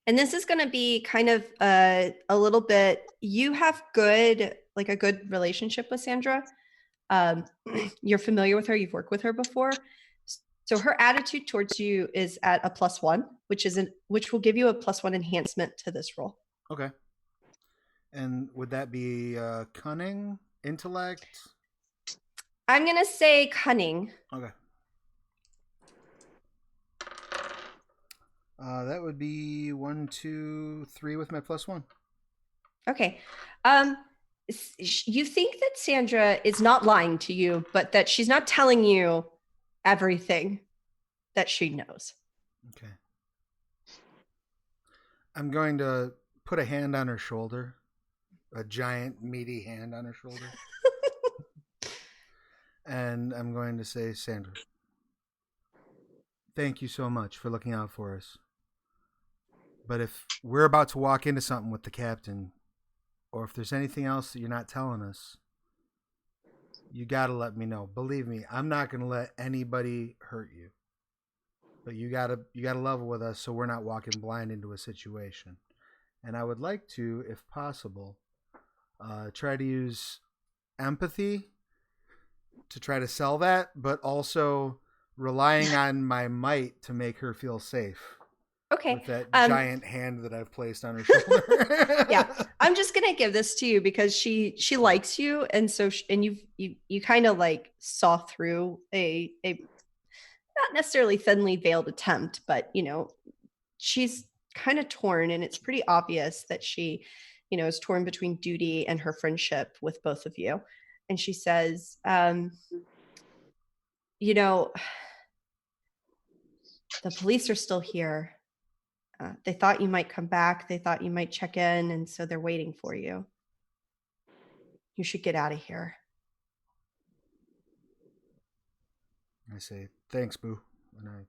[SPEAKER 1] this is going to be kind of a little bit, you have a good relationship with Sandra. You're familiar with her. You've worked with her before. So her attitude towards you is at a +1, which will give you a +1 enhancement to this roll.
[SPEAKER 2] Okay. And would that be cunning, intellect?
[SPEAKER 1] I'm going to say cunning.
[SPEAKER 2] Okay. That would be 1, 2, 3 with my +1.
[SPEAKER 1] Okay. You think that Sandra is not lying to you, but that she's not telling you everything that she knows.
[SPEAKER 2] Okay. I'm going to put a hand on her shoulder, a giant meaty hand on her shoulder. And I'm going to say, Sandra, thank you so much for looking out for us. But if we're about to walk into something with the captain, or if there's anything else that you're not telling us, you got to let me know. Believe me, I'm not going to let anybody hurt you. But you got to level with us so we're not walking blind into a situation. And I would like to, if possible, try to use empathy to try to sell that, but also relying on my might to make her feel safe.
[SPEAKER 1] Okay.
[SPEAKER 2] with that giant hand that I've placed on her shoulder.
[SPEAKER 1] Yeah, I'm just gonna give this to you because she likes you, and so and you kind of like saw through a not necessarily thinly veiled attempt, but she's kind of torn, and it's pretty obvious that she is torn between duty and her friendship with both of you. And she says, the police are still here. They thought you might come back. They thought you might check in, and so they're waiting for you. You should get out of here.
[SPEAKER 2] I say, thanks, Boo. And I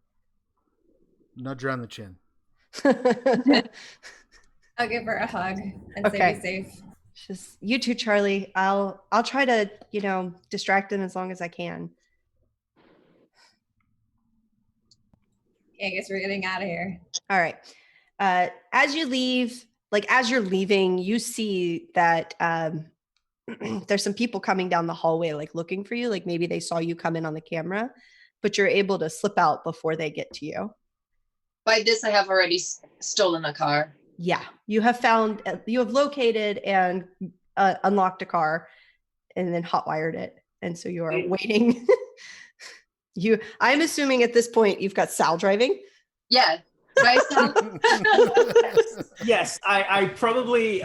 [SPEAKER 2] nudge her on the chin.
[SPEAKER 5] I'll give her a hug and say be safe.
[SPEAKER 1] Just you too, Charlie. I'll try to, distract them as long as I can.
[SPEAKER 5] Okay, I guess we're getting out of here.
[SPEAKER 1] All right. As you leave, as you're leaving, you see that there's some people coming down the hallway, looking for you. Maybe they saw you come in on the camera, but you're able to slip out before they get to you.
[SPEAKER 3] By this, I have already stolen a car.
[SPEAKER 1] Yeah, you have located and unlocked a car and then hotwired it. And so you are waiting. I'm assuming at this point you've got Sal driving.
[SPEAKER 3] Yeah. Right, Sal?
[SPEAKER 4] Yes, I probably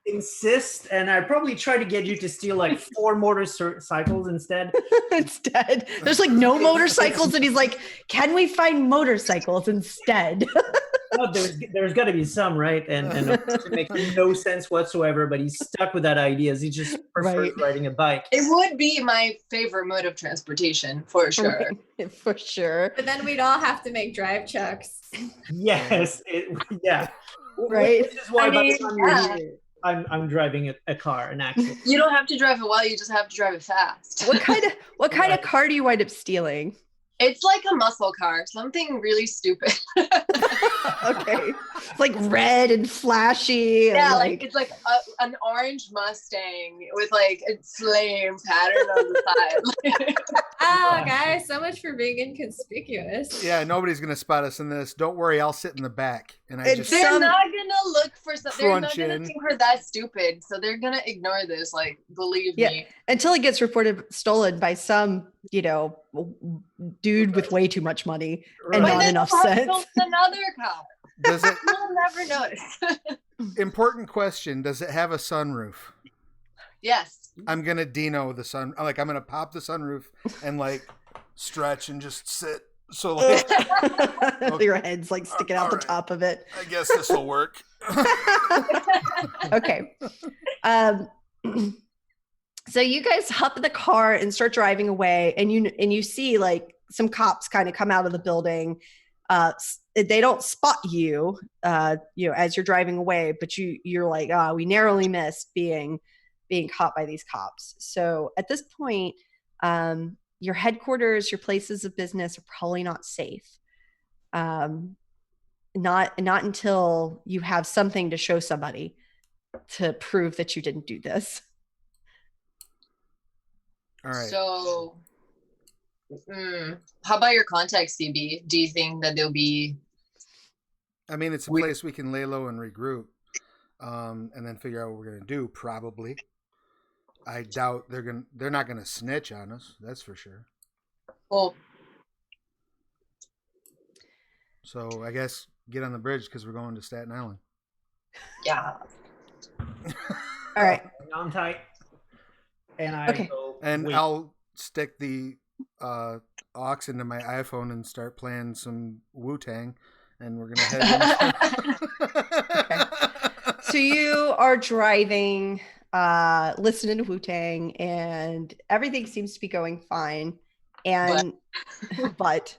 [SPEAKER 4] insist, and I probably try to get you to steal 4 motorcycles instead.
[SPEAKER 1] Instead, there's no motorcycles, and he's like, "Can we find motorcycles instead?"
[SPEAKER 4] No, there's got to be some, right? And it makes no sense whatsoever. But he's stuck with that idea. He just prefers riding a bike.
[SPEAKER 3] It would be my favorite mode of transportation for sure.
[SPEAKER 1] Right, for sure.
[SPEAKER 5] But then we'd all have to make drive checks.
[SPEAKER 4] Yes, yeah.
[SPEAKER 1] Right.
[SPEAKER 4] Which is why by the time you're here, I'm driving a car, an actual.
[SPEAKER 3] You don't have to drive it well. You just have to drive it fast.
[SPEAKER 1] What kind of car do you wind up stealing?
[SPEAKER 3] It's like a muscle car, something really stupid.
[SPEAKER 1] Okay. It's red and flashy.
[SPEAKER 3] Yeah,
[SPEAKER 1] and
[SPEAKER 3] it's an orange Mustang with a flame pattern on the side.
[SPEAKER 5] Oh, guys, so much for being inconspicuous.
[SPEAKER 2] Yeah, nobody's gonna spot us in this. Don't worry, I'll sit in the back, and
[SPEAKER 3] they're not gonna look for something. They're not gonna think we're that stupid, so they're gonna ignore this. Believe me.
[SPEAKER 1] Until it gets reported stolen by some, dude with way too much money and not enough sense.
[SPEAKER 3] Another car.
[SPEAKER 2] Does it?
[SPEAKER 3] You'll never notice.
[SPEAKER 2] Important question: does it have a sunroof?
[SPEAKER 3] Yes.
[SPEAKER 2] I'm gonna Dino the sun. I'm gonna pop the sunroof and stretch and just sit. So
[SPEAKER 1] your head's sticking out the top of it.
[SPEAKER 2] I guess this will work.
[SPEAKER 1] Okay. So you guys hop in the car and start driving away, and you see some cops kind of come out of the building. They don't spot you, as you're driving away, but you're we narrowly missed being caught by these cops. So at this point, your headquarters, your places of business are probably not safe. Not until you have something to show somebody to prove that you didn't do this.
[SPEAKER 2] All right.
[SPEAKER 3] So, how about your contacts, CB? Do you think that they'll be?
[SPEAKER 2] I mean, it's a place we can lay low and regroup, and then figure out what we're gonna do. Probably. I doubt they're not gonna snitch on us. That's for sure.
[SPEAKER 3] Well.
[SPEAKER 2] So I guess get on the bridge because we're going to Staten Island.
[SPEAKER 3] Yeah.
[SPEAKER 1] All right.
[SPEAKER 4] On tight. And
[SPEAKER 2] I'll stick the aux into my iPhone and start playing some Wu-Tang, and we're gonna head.
[SPEAKER 1] Okay. So you are driving, listening to Wu-Tang, and everything seems to be going fine. And but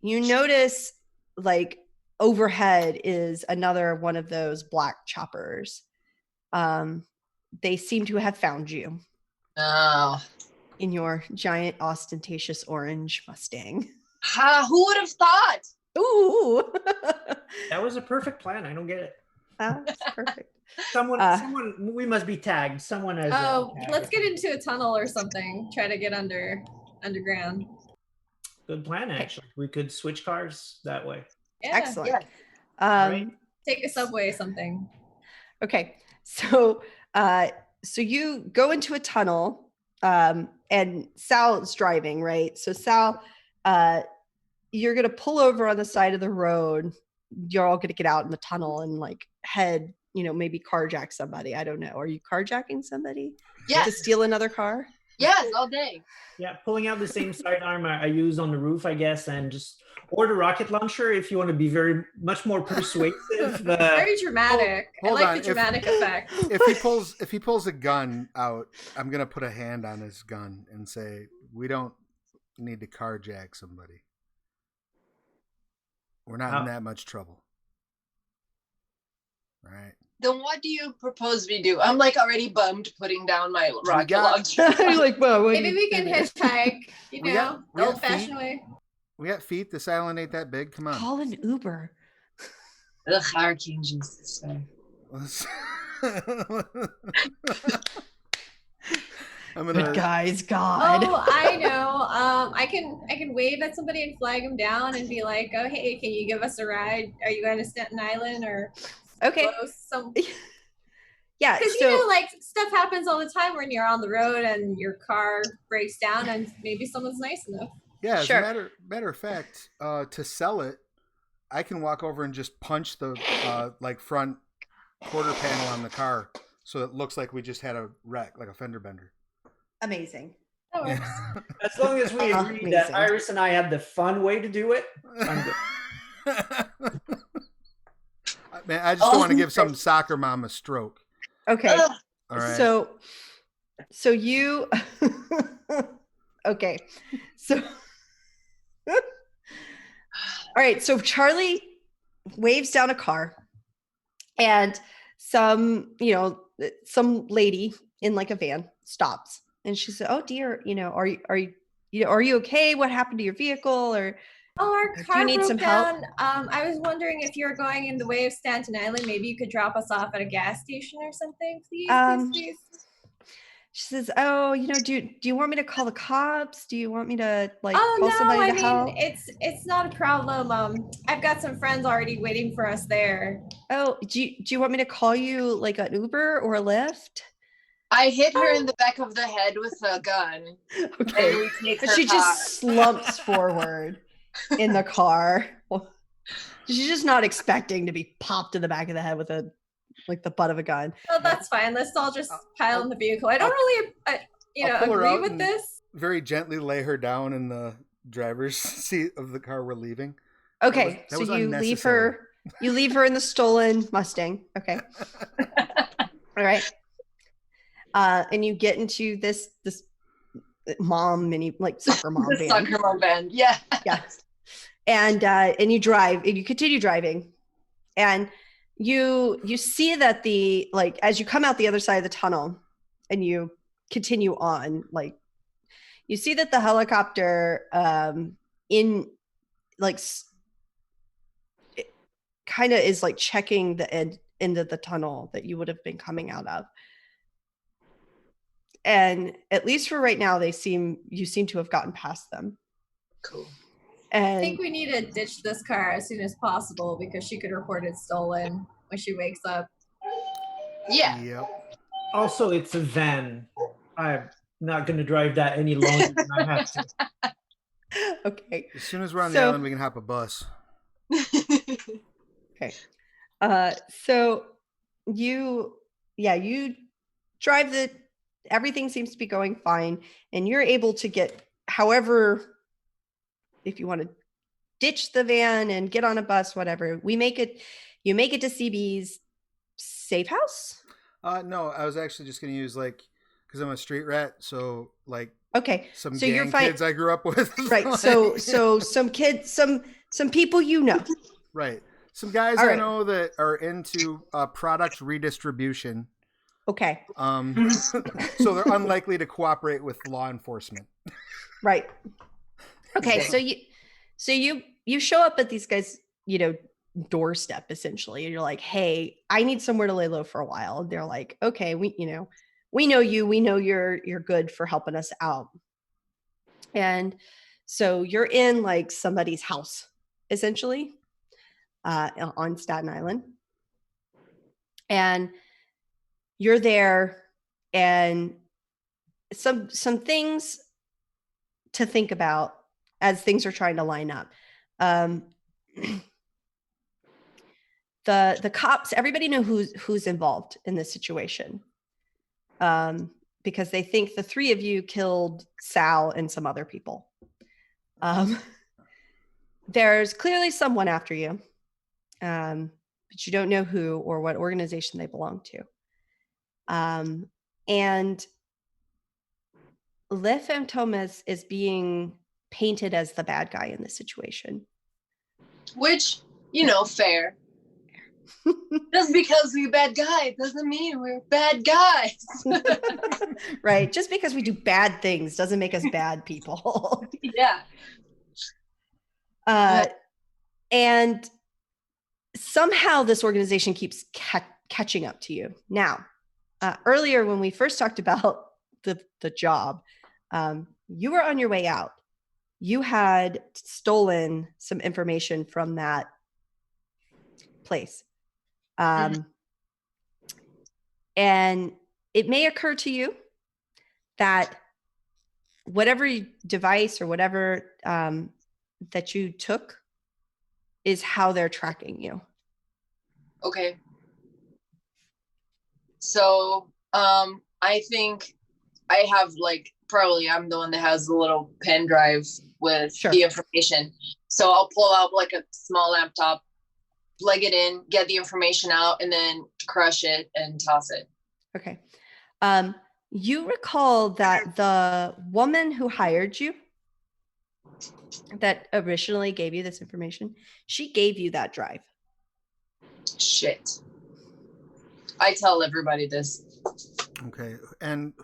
[SPEAKER 1] you notice overhead is another one of those black choppers. They seem to have found you.
[SPEAKER 3] Oh.
[SPEAKER 1] In your giant, ostentatious orange Mustang.
[SPEAKER 3] Who would have thought?
[SPEAKER 1] Ooh.
[SPEAKER 4] That was a perfect plan. I don't get it.
[SPEAKER 1] That's perfect.
[SPEAKER 4] Someone, we must be tagged. Someone has.
[SPEAKER 5] Let's get into a tunnel or something. Try to get underground.
[SPEAKER 4] Good plan, actually. We could switch cars that way.
[SPEAKER 5] Yeah.
[SPEAKER 1] Excellent.
[SPEAKER 3] Yeah.
[SPEAKER 4] Right.
[SPEAKER 5] Take a subway or something.
[SPEAKER 1] Okay. So so you go into a tunnel, and Sal's driving, right? So Sal, you're gonna pull over on the side of the road. You're all gonna get out in the tunnel and like head, maybe carjack somebody. I don't know. Are you carjacking somebody to
[SPEAKER 3] Yes.
[SPEAKER 1] steal another car?
[SPEAKER 3] Yes, all day.
[SPEAKER 4] Yeah, pulling out the same sidearm I use on the roof, I guess, and just or the rocket launcher if you want to be very much more persuasive.
[SPEAKER 5] Very dramatic.
[SPEAKER 2] hold
[SPEAKER 5] I like
[SPEAKER 2] on.
[SPEAKER 5] the dramatic effect.
[SPEAKER 2] If he pulls a gun out, I'm gonna put a hand on his gun and say, "We don't need to carjack somebody. We're not in that much trouble." All right.
[SPEAKER 3] Then what do you propose we do? I'm like already bummed putting down my rocket
[SPEAKER 2] got-
[SPEAKER 3] launcher.
[SPEAKER 1] You're like, well, what
[SPEAKER 5] Maybe
[SPEAKER 1] do
[SPEAKER 5] we
[SPEAKER 1] you
[SPEAKER 5] can
[SPEAKER 1] do?
[SPEAKER 5] hitchhike,
[SPEAKER 2] We
[SPEAKER 5] the
[SPEAKER 2] got
[SPEAKER 5] old-fashioned
[SPEAKER 2] feet.
[SPEAKER 5] way.
[SPEAKER 2] We got feet. This island ain't that big. Come on.
[SPEAKER 1] Call an Uber.
[SPEAKER 3] Ugh, Archangels.
[SPEAKER 2] I'm gonna.
[SPEAKER 1] Good guys, God.
[SPEAKER 5] Oh, I know. I can wave at somebody and flag them down and be like, "Oh, hey, can you give us a ride? Are you going to Staten Island or
[SPEAKER 1] Okay.
[SPEAKER 5] close?"
[SPEAKER 1] Yeah.
[SPEAKER 5] Because
[SPEAKER 1] So
[SPEAKER 5] like stuff happens all the time when you're on the road and your car breaks down, and maybe someone's nice enough.
[SPEAKER 2] Yeah. As
[SPEAKER 1] Sure.
[SPEAKER 2] a matter of fact, to sell it, I can walk over and just punch the like front quarter panel on the car, so it looks like we just had a wreck, like a fender bender.
[SPEAKER 1] amazing.
[SPEAKER 5] That works.
[SPEAKER 4] As long as we agree that
[SPEAKER 1] Amazing.
[SPEAKER 4] Iris and I had the fun way to do it, I'm good.
[SPEAKER 2] Man, I just don't want to give some soccer mom a stroke.
[SPEAKER 1] Okay.
[SPEAKER 3] Ugh.
[SPEAKER 2] All right.
[SPEAKER 1] So you okay. So all right, so Charlie waves down a car and some lady in like a van stops and she said, "Oh dear, are you okay? What happened to your vehicle?" Or
[SPEAKER 5] Oh, our
[SPEAKER 1] do you
[SPEAKER 5] car
[SPEAKER 1] need
[SPEAKER 5] broke
[SPEAKER 1] some help?
[SPEAKER 5] down. I was wondering if you're going in the way of Staten Island, maybe you could drop us off at a gas station or something, please, please.
[SPEAKER 1] She says, "Oh, do you want me to call the cops? Do you want me to like
[SPEAKER 5] Oh
[SPEAKER 1] call
[SPEAKER 5] no,
[SPEAKER 1] somebody
[SPEAKER 5] I
[SPEAKER 1] to
[SPEAKER 5] mean
[SPEAKER 1] help?"
[SPEAKER 5] it's not a problem. I've got some friends already waiting for us there.
[SPEAKER 1] Oh, do you want me to call you like an Uber or a Lyft?
[SPEAKER 3] I hit her in the back of the head with a gun.
[SPEAKER 1] Okay.
[SPEAKER 3] And we take
[SPEAKER 1] But
[SPEAKER 3] her
[SPEAKER 1] she
[SPEAKER 3] car.
[SPEAKER 1] just slumps forward in the car. She's just not expecting to be popped in the back of the head with the butt of a gun.
[SPEAKER 5] Oh, that's fine. Let's all just pile in the vehicle. I don't really,
[SPEAKER 2] I'll pull her
[SPEAKER 5] agree
[SPEAKER 2] out
[SPEAKER 5] with
[SPEAKER 2] and
[SPEAKER 5] this.
[SPEAKER 2] very gently lay her down in the driver's seat of the car we're leaving.
[SPEAKER 1] Okay,
[SPEAKER 2] That was
[SPEAKER 1] so you leave
[SPEAKER 2] unnecessary.
[SPEAKER 1] her. You leave her in the stolen Mustang. Okay. All right. And you get into this mom mini like soccer mom
[SPEAKER 3] The
[SPEAKER 1] van.
[SPEAKER 3] soccer mom van. Yeah.
[SPEAKER 1] Yeah. And you drive and you continue driving and you see that as you come out the other side of the tunnel and you continue on, like you see that the helicopter in like kind of is like checking the end of the tunnel that you would have been coming out of. And at least for right now, you seem to have gotten past them.
[SPEAKER 3] Cool.
[SPEAKER 1] And
[SPEAKER 5] I think we need to ditch this car as soon as possible because she could report it stolen when she wakes up.
[SPEAKER 3] Yeah.
[SPEAKER 2] Yep.
[SPEAKER 4] Also, it's a van. I'm not going to drive that any longer than I have to.
[SPEAKER 1] okay.
[SPEAKER 2] As soon as we're on the island, we can hop a bus.
[SPEAKER 1] Okay. So you drive everything seems to be going fine and you're able to get, however, if you want to ditch the van and get on a bus, whatever, you make it to CB's safe house.
[SPEAKER 2] No, I was actually just going to use because I'm a street rat. So
[SPEAKER 1] okay.
[SPEAKER 2] Some
[SPEAKER 1] so
[SPEAKER 2] gang
[SPEAKER 1] you're fine.
[SPEAKER 2] kids I grew up with.
[SPEAKER 1] Right. So some kids, some people,
[SPEAKER 2] right. Some guys I know that are into product redistribution.
[SPEAKER 1] Okay.
[SPEAKER 2] So they're unlikely to cooperate with law enforcement.
[SPEAKER 1] Right. Okay. So you show up at these guys, doorstep essentially, and you're like, "Hey, I need somewhere to lay low for a while." And they're like, "Okay, we know you. We know you're good for helping us out." And so you're in like somebody's house, essentially. on Staten Island. And you're there, and some things to think about as things are trying to line up. The cops, everybody knew who's involved in this situation, because they think the three of you killed Sal and some other people. There's clearly someone after you, but you don't know who or what organization they belong to. And Le Fantomas is being painted as the bad guy in this situation.
[SPEAKER 3] Which, fair. Just because we're bad guys doesn't mean we're bad guys.
[SPEAKER 1] Right. Just because we do bad things doesn't make us bad people.
[SPEAKER 3] Yeah.
[SPEAKER 1] And somehow this organization keeps catching up to you. Now, earlier when we first talked about the job, you were on your way out. You had stolen some information from that place. And it may occur to you that whatever device or whatever that you took is how they're tracking you.
[SPEAKER 3] Okay. So I think I have probably I'm the one that has the little pen drive with the information. So I'll pull out a small laptop, plug it in, get the information out, and then crush it and toss it.
[SPEAKER 1] Okay. You recall that the woman who hired you, that originally gave you this information, she gave you that drive.
[SPEAKER 3] Shit. I tell everybody this.
[SPEAKER 2] Okay. And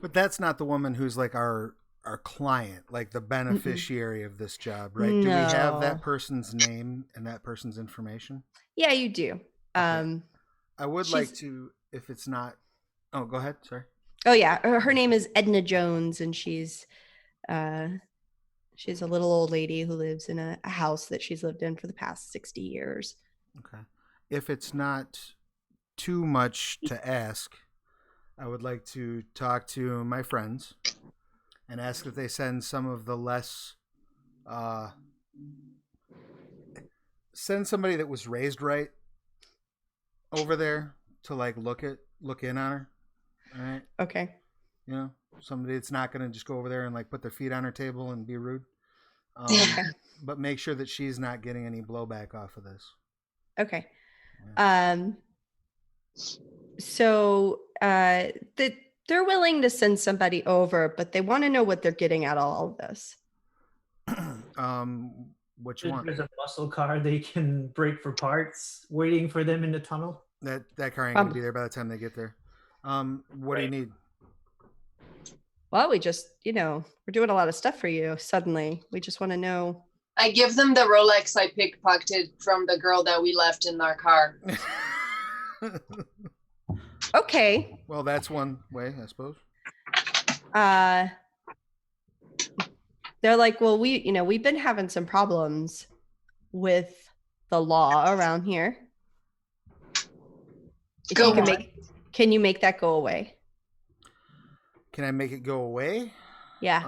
[SPEAKER 2] but that's not the woman who's our client, the beneficiary of this job, right? No. Do we have that person's name and that person's information?
[SPEAKER 1] Yeah, you do.
[SPEAKER 2] Okay. I would like to, if it's not, oh, go ahead. Sorry.
[SPEAKER 1] Oh yeah. Her name is Edna Jones, and she's a little old lady who lives in a house that she's lived in for the past 60 years.
[SPEAKER 2] Okay. If it's not too much to ask, I would like to talk to my friends and ask if they send some of the less, send somebody that was raised right over there to look in on her. All right.
[SPEAKER 1] Okay.
[SPEAKER 2] Somebody that's not going to just go over there and put their feet on her table and be rude. But make sure that she's not getting any blowback off of this.
[SPEAKER 1] Okay. Yeah. So they're willing to send somebody over, but they want to know what they're getting out of all of this.
[SPEAKER 2] What you want?
[SPEAKER 4] There's a muscle car they can break for parts waiting for them in the tunnel.
[SPEAKER 2] That car ain't gonna be there by the time they get there. What do you need?
[SPEAKER 1] Well, we just, we're doing a lot of stuff for you. Suddenly, we just want to know.
[SPEAKER 3] I give them the Rolex I pickpocketed from the girl that we left in our car.
[SPEAKER 1] Okay.
[SPEAKER 2] Well, that's one way, I suppose.
[SPEAKER 1] They're like, well, we've been having some problems with the law around here. Can you make that go away?
[SPEAKER 2] Can I make it go away?
[SPEAKER 1] Yeah.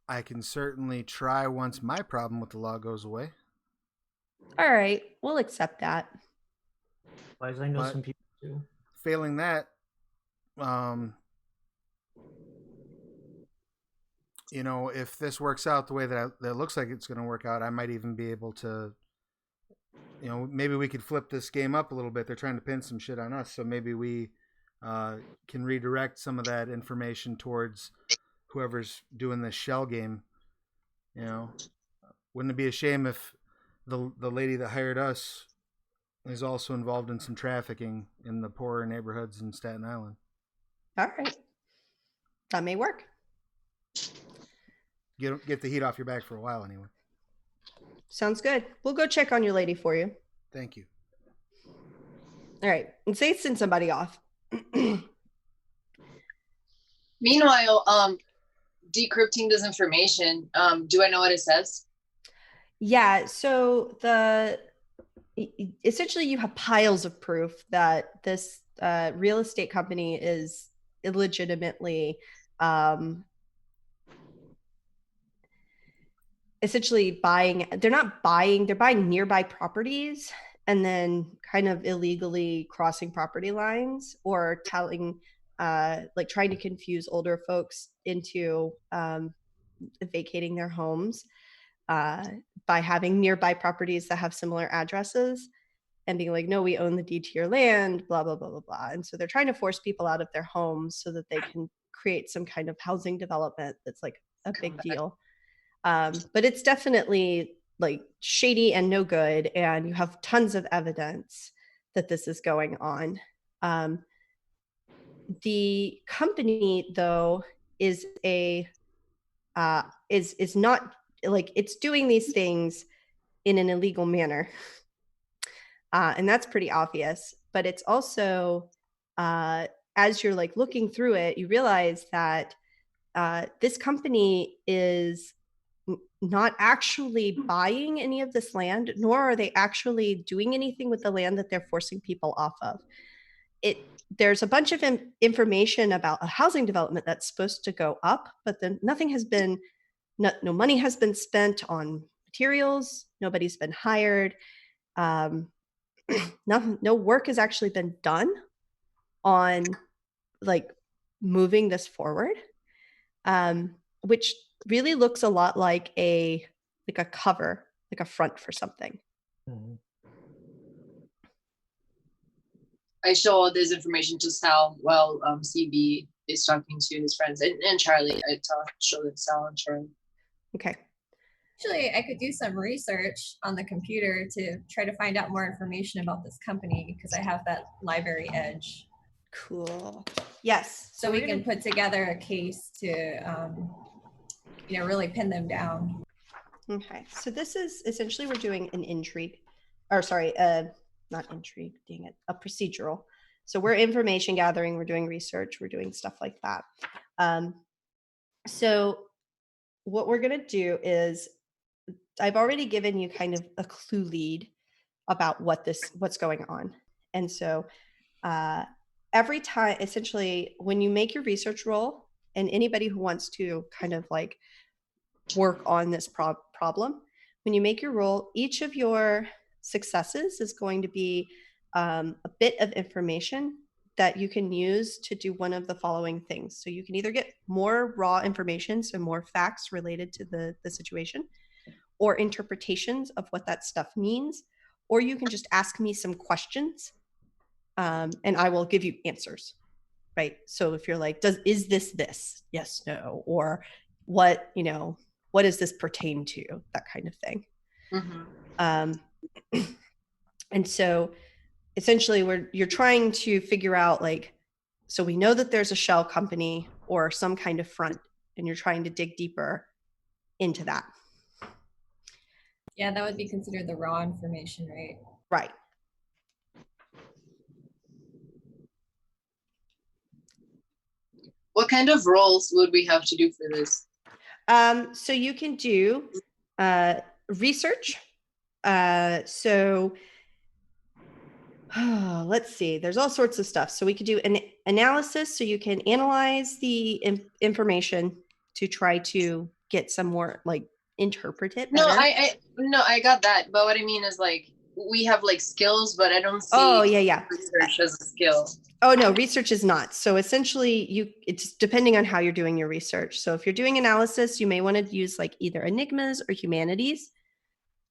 [SPEAKER 2] I can certainly try once my problem with the law goes away.
[SPEAKER 1] All right, we'll accept that.
[SPEAKER 4] As I know some people do.
[SPEAKER 2] Failing that, if this works out the way that looks like it's going to work out, I might even be able to, maybe we could flip this game up a little bit. They're trying to pin some shit on us, so maybe we can redirect some of that information towards whoever's doing this shell game. Wouldn't it be a shame if the lady that hired us is also involved in some trafficking in the poorer neighborhoods in Staten Island?
[SPEAKER 1] All right, that may work.
[SPEAKER 2] Get the heat off your back for a while anyway.
[SPEAKER 1] Sounds good. We'll go check on your lady for you.
[SPEAKER 2] Thank you.
[SPEAKER 1] All right, and say send somebody off.
[SPEAKER 3] Meanwhile, decrypting this information, do I know what it says?
[SPEAKER 1] Yeah, so essentially you have piles of proof that this real estate company is illegitimately essentially they're buying nearby properties and then kind of illegally crossing property lines or telling like trying to confuse older folks into vacating their homes by having nearby properties that have similar addresses and being like, no, we own the deed to your land, blah, blah, blah, blah, blah. And so they're trying to force people out of their homes so that they can create some kind of housing development that's like a big deal. But it's definitely like shady and no good. And you have tons of evidence that this is going on. The company, though, is not like, it's doing these things in an illegal manner. And that's pretty obvious, but it's also, as you're like looking through it, you realize that this company is not actually buying any of this land, nor are they actually doing anything with the land that they're forcing people off of. There's a bunch of information about a housing development that's supposed to go up, but then no money has been spent on materials. Nobody's been hired. No work has actually been done on like moving this forward, which really looks a lot like a cover, like a front for something.
[SPEAKER 4] Mhm.
[SPEAKER 3] I show all this information to Sal while CB is talking to his friends, and Charlie. I show it to Sal and Charlie.
[SPEAKER 1] Okay.
[SPEAKER 5] Actually, I could do some research on the computer to try to find out more information about this company because I have that library edge.
[SPEAKER 1] Cool. Yes.
[SPEAKER 5] So we can put together a case to, really pin them down.
[SPEAKER 1] Okay. So this is essentially, we're doing an intrigue, or sorry, not intrigue, dang it, a procedural. So we're information gathering, we're doing research, we're doing stuff like that. So what we're going to do is, I've already given you kind of a clue lead about what's going on. And so every time, essentially, when you make your research roll, and anybody who wants to kind of like work on this problem, when you make your roll, each of your successes is going to be a bit of information that you can use to do one of the following things. So you can either get more raw information, so more facts related to the situation, or interpretations of what that stuff means, or you can just ask me some questions and I will give you answers, right? So if you're like, is this? Yes, no, or what does this pertain to? That kind of thing. Mm-hmm. And so essentially you're trying to figure out like, so we know that there's a shell company or some kind of front, and you're trying to dig deeper into that.
[SPEAKER 5] Yeah, that would be considered the raw information, right?
[SPEAKER 1] Right.
[SPEAKER 3] What kind of roles would we have to do for this?
[SPEAKER 1] So you can do research. Let's see, there's all sorts of stuff. So we could do an analysis. So you can analyze the information to try to get some more like interpret it better.
[SPEAKER 3] No, I got that. But what I mean is like, we have like skills, but I don't see research as a skill.
[SPEAKER 1] Oh no, research is not. So essentially it's depending on how you're doing your research. So if you're doing analysis, you may want to use like either enigmas or humanities.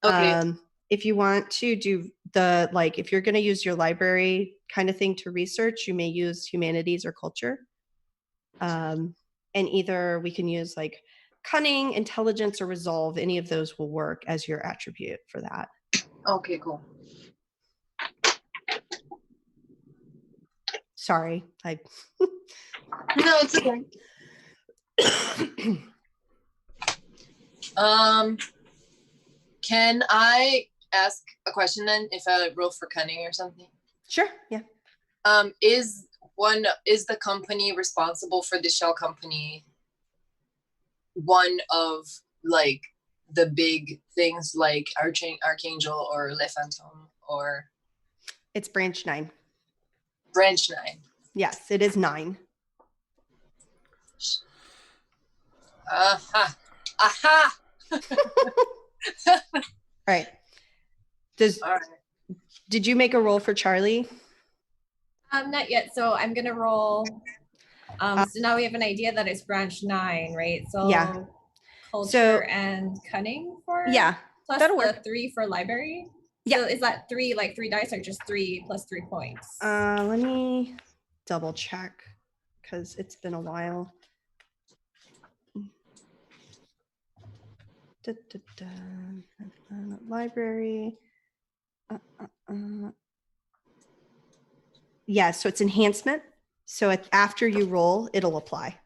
[SPEAKER 1] Okay. If you want to do if you're going to use your library kind of thing to research, you may use humanities or culture. And either we can use like cunning, intelligence, or resolve. Any of those will work as your attribute for that.
[SPEAKER 3] Okay, cool.
[SPEAKER 1] Sorry,
[SPEAKER 3] No, it's okay. Can I ask a question then if I roll for cunning or something?
[SPEAKER 1] Sure, yeah.
[SPEAKER 3] Is the company responsible for the shell company one of like the big things like Archangel or Le Fantôme or
[SPEAKER 1] It's branch 9.
[SPEAKER 3] branch 9?
[SPEAKER 1] Yes, it is 9.
[SPEAKER 3] Aha. Aha.
[SPEAKER 1] Right.
[SPEAKER 3] All right.
[SPEAKER 1] Did you make a roll for Charlie?
[SPEAKER 5] Not yet. So I'm gonna roll. So now we have an idea that it's branch 9, right? So
[SPEAKER 1] Yeah.
[SPEAKER 5] culture and cunning for
[SPEAKER 1] Yeah,
[SPEAKER 5] plus
[SPEAKER 1] that'll
[SPEAKER 5] the
[SPEAKER 1] work.
[SPEAKER 5] 3 for library.
[SPEAKER 1] Yeah.
[SPEAKER 5] So is that 3 like 3 dice or just 3 plus 3 points?
[SPEAKER 1] Let me double check because it's been a while. Library. Yeah, so it's enhancement. So after you roll, it'll apply.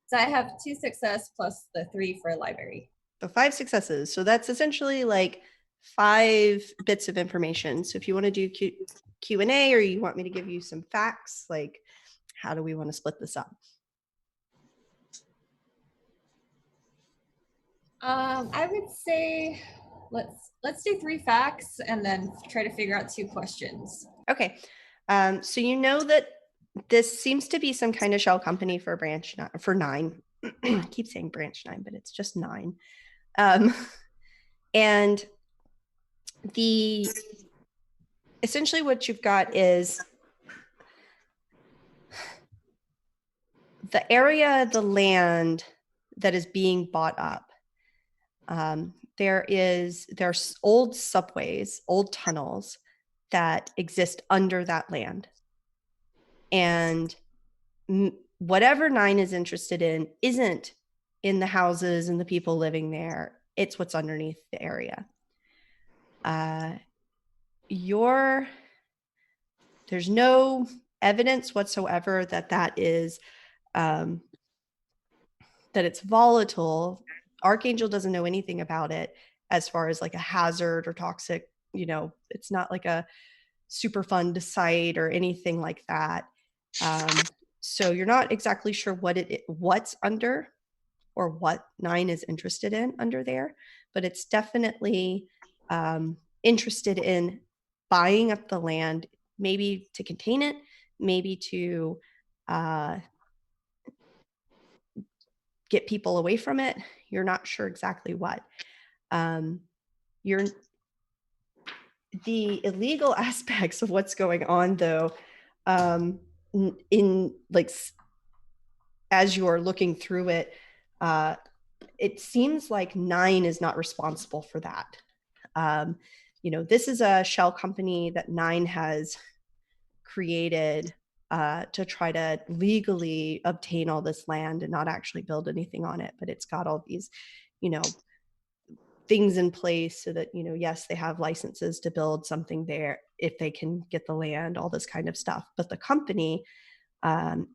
[SPEAKER 5] So I have 2 success plus the 3 for library.
[SPEAKER 1] So 5 successes. So that's essentially like 5 bits of information. So if you want to do Q&A or you want me to give you some facts, like how do we want to split this up?
[SPEAKER 5] I would say let's do 3 facts and then try to figure out 2 questions.
[SPEAKER 1] Okay. So you know that this seems to be some kind of shell company for branch 9, for 9. I keep saying branch 9, but it's just 9. And essentially what you've got is the area of the land that is being bought up. There's old subways, old tunnels that exist under that land. And whatever 9 is interested in isn't in the houses and the people living there. It's what's underneath the area. There's no evidence whatsoever that is that it's volatile. Archangel doesn't know anything about it as far as like a hazard or toxic, it's not like a super fun to site or anything like that. So you're not exactly sure what's under or what 9 is interested in under there, but it's definitely interested in buying up the land, maybe to contain it, maybe to get people away from it. You're not sure exactly what. The illegal aspects of what's going on, though, in like as you're looking through it, it seems like 9 is not responsible for that. This is a shell company that 9 has created to try to legally obtain all this land and not actually build anything on it. But it's got all these, things in place so that, yes, they have licenses to build something there if they can get the land, all this kind of stuff. But the company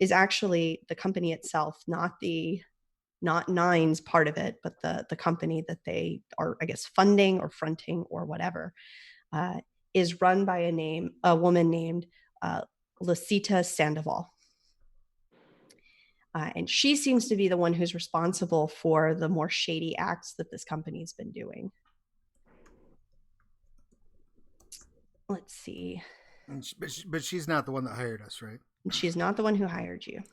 [SPEAKER 1] is actually the company itself, not 9's part of it, but the company that they are, I guess, funding or fronting or whatever, is run by a woman named Lucita Sandoval. And she seems to be the one who's responsible for the more shady acts that this company's been doing. Let's see.
[SPEAKER 2] But she's not the one that hired us, right?
[SPEAKER 1] She's not the one who hired you.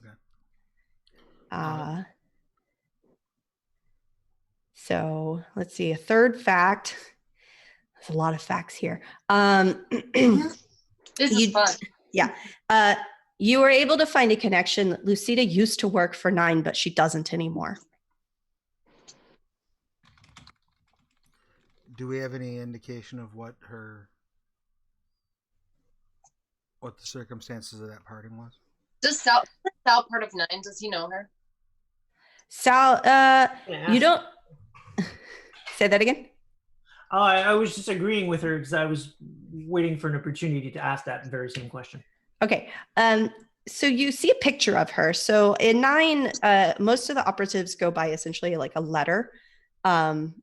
[SPEAKER 2] Okay.
[SPEAKER 1] So let's see. A third fact. There's a lot of facts here.
[SPEAKER 3] This is fun.
[SPEAKER 1] Yeah. You were able to find a connection. Lucita used to work for 9, but she doesn't anymore.
[SPEAKER 2] Do we have any indication of what the circumstances of that parting was?
[SPEAKER 3] Does Sal part of 9? Does he know her?
[SPEAKER 1] Sal, you don't say that again?
[SPEAKER 4] I was just agreeing with her because I was waiting for an opportunity to ask that very same question.
[SPEAKER 1] Okay. So you see a picture of her. So in 9, most of the operatives go by essentially like a letter, and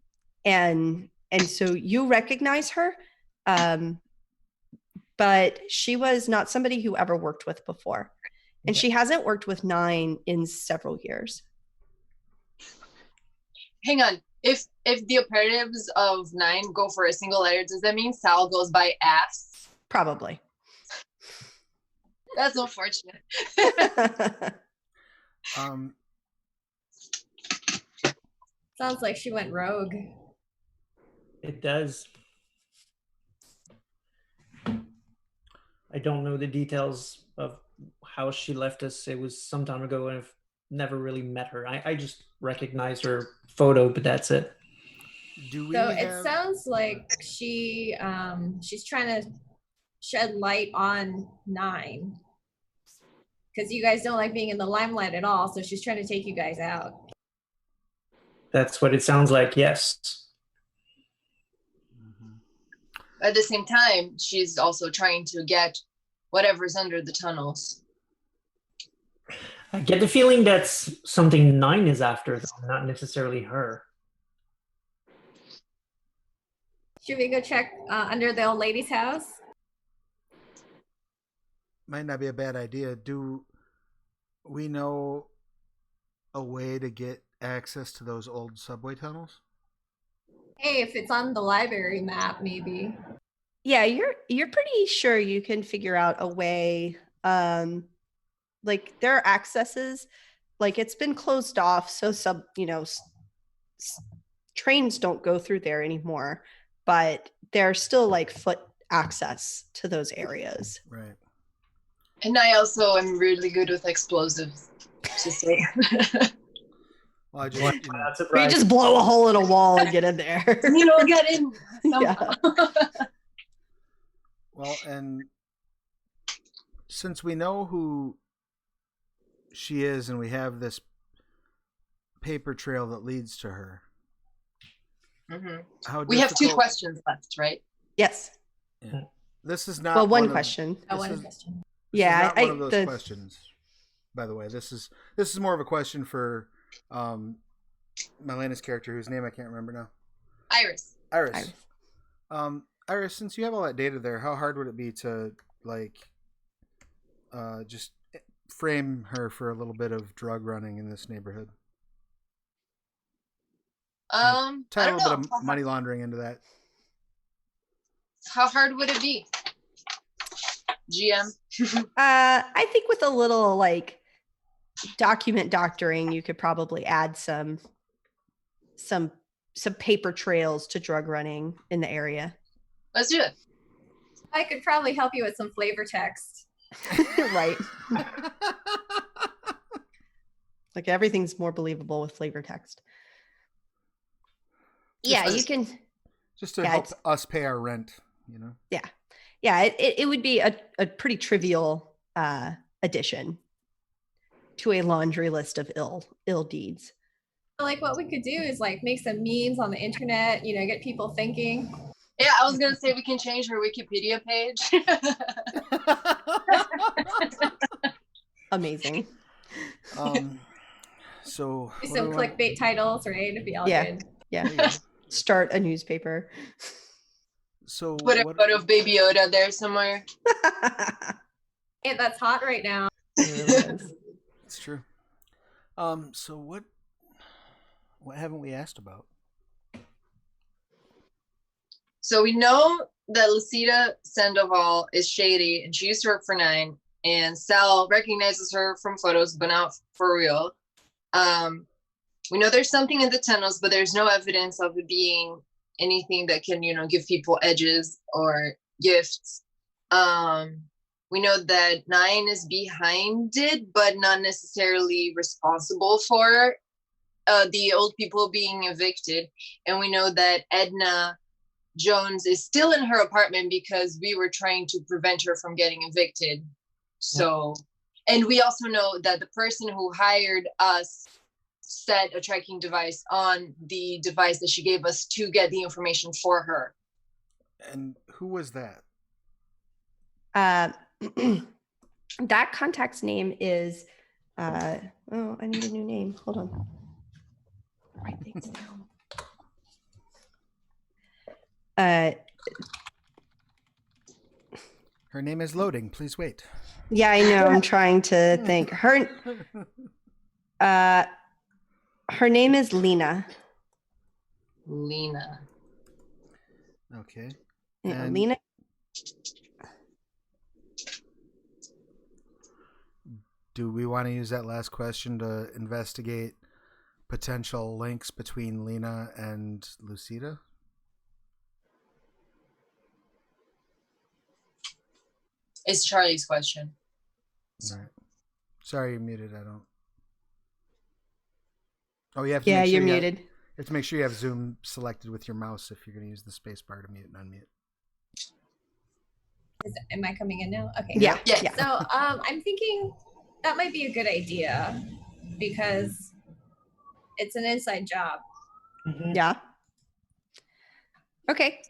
[SPEAKER 1] so you recognize her, but she was not somebody who ever worked with before, and she hasn't worked with 9 in several years.
[SPEAKER 3] Hang on. If the operatives of 9 go for a single letter, does that mean Sal goes by ass?
[SPEAKER 1] Probably.
[SPEAKER 3] That's unfortunate.
[SPEAKER 5] Sounds like she went rogue.
[SPEAKER 4] It does. I don't know the details of how she left us. It was some time ago, and I've never really met her. I just recognized her photo, but that's it.
[SPEAKER 5] It sounds like she's trying to shed light on 9, because you guys don't like being in the limelight at all. So she's trying to take you guys out.
[SPEAKER 4] That's what it sounds like. Yes.
[SPEAKER 3] At the same time, she's also trying to get whatever's under the tunnels.
[SPEAKER 4] I get the feeling that's something 9 is after, though, not necessarily her.
[SPEAKER 5] Should we go check under the old lady's house?
[SPEAKER 2] Might not be a bad idea. Do we know a way to get access to those old subway tunnels?
[SPEAKER 5] Hey, if it's on the library map, maybe.
[SPEAKER 1] Yeah, you're pretty sure you can figure out a way. Like there are accesses, like it's been closed off, so trains don't go through there anymore, but there's still like foot access to those areas.
[SPEAKER 2] Right.
[SPEAKER 3] And I also am really good with explosives, to say.
[SPEAKER 2] Well, I just,
[SPEAKER 1] you just blow a hole in a wall and get in there.
[SPEAKER 3] Get in somehow.
[SPEAKER 1] Yeah.
[SPEAKER 2] Well, and since we know who she is and we have this paper trail that leads to her,
[SPEAKER 3] we have 2 questions left, right?
[SPEAKER 1] Yes.
[SPEAKER 2] Yeah. This is not
[SPEAKER 1] one question.
[SPEAKER 5] One question.
[SPEAKER 1] Yeah,
[SPEAKER 2] not one of those questions. By the way, this is more of a question for Malena's character, whose name I can't remember now.
[SPEAKER 3] Iris.
[SPEAKER 2] Iris, since you have all that data there, how hard would it be to just frame her for a little bit of drug running in this neighborhood?
[SPEAKER 3] Tie
[SPEAKER 2] a little bit of money laundering into that.
[SPEAKER 3] How hard would it be, GM?
[SPEAKER 1] I think with a little like document doctoring, you could probably add some paper trails to drug running in the area.
[SPEAKER 3] Let's do it.
[SPEAKER 5] I could probably help you with some flavor text.
[SPEAKER 1] Right. Like everything's more believable with flavor text. You can
[SPEAKER 2] just to help us pay our rent,
[SPEAKER 1] Yeah, it would be a pretty trivial addition to a laundry list of ill deeds.
[SPEAKER 5] Like what we could do is like make some memes on the internet, get people thinking.
[SPEAKER 3] Yeah, I was gonna say we can change her Wikipedia page.
[SPEAKER 1] Amazing.
[SPEAKER 2] So
[SPEAKER 5] do some clickbait titles, right? It'd be all good.
[SPEAKER 1] Yeah. Start a newspaper.
[SPEAKER 3] So put a photo of Baby Yoda there somewhere.
[SPEAKER 5] Hey, that's hot right now.
[SPEAKER 2] It's true. So what haven't we asked about?
[SPEAKER 3] So we know that Lucida Sandoval is shady and she used to work for 9, and Sal recognizes her from photos, but not for real. We know there's something in the tunnels, but there's no evidence of it being anything that can, give people edges or gifts. We know that 9 is behind it, but not necessarily responsible for the old people being evicted. And we know that Edna Jones is still in her apartment because we were trying to prevent her from getting evicted. So, and we also know that the person who hired us set a tracking device on the device that she gave us to get the information for her.
[SPEAKER 2] And who was that?
[SPEAKER 1] That contact's name is, I need a new name. Hold on. Write things down.
[SPEAKER 2] Her name is loading. Please wait.
[SPEAKER 1] Yeah, I know. I'm trying to think. Her name is Lena.
[SPEAKER 3] Lena.
[SPEAKER 2] Okay.
[SPEAKER 1] Yeah,
[SPEAKER 2] And
[SPEAKER 1] Lena.
[SPEAKER 2] do we want to use that last question to investigate potential links between Lena and Lucida?
[SPEAKER 3] It's Charlie's question.
[SPEAKER 2] All right. Sorry, you're muted. I don't. Oh, you have to.
[SPEAKER 1] Yeah,
[SPEAKER 2] make sure
[SPEAKER 1] you're
[SPEAKER 2] you
[SPEAKER 1] muted.
[SPEAKER 2] You have to make sure you have Zoom selected with your mouse if you're going to use the space bar to mute and unmute.
[SPEAKER 5] Am I coming in now? Okay.
[SPEAKER 1] Yeah.
[SPEAKER 5] So I'm thinking that might be a good idea because it's an inside job.
[SPEAKER 4] Mhm.
[SPEAKER 1] Yeah. Okay.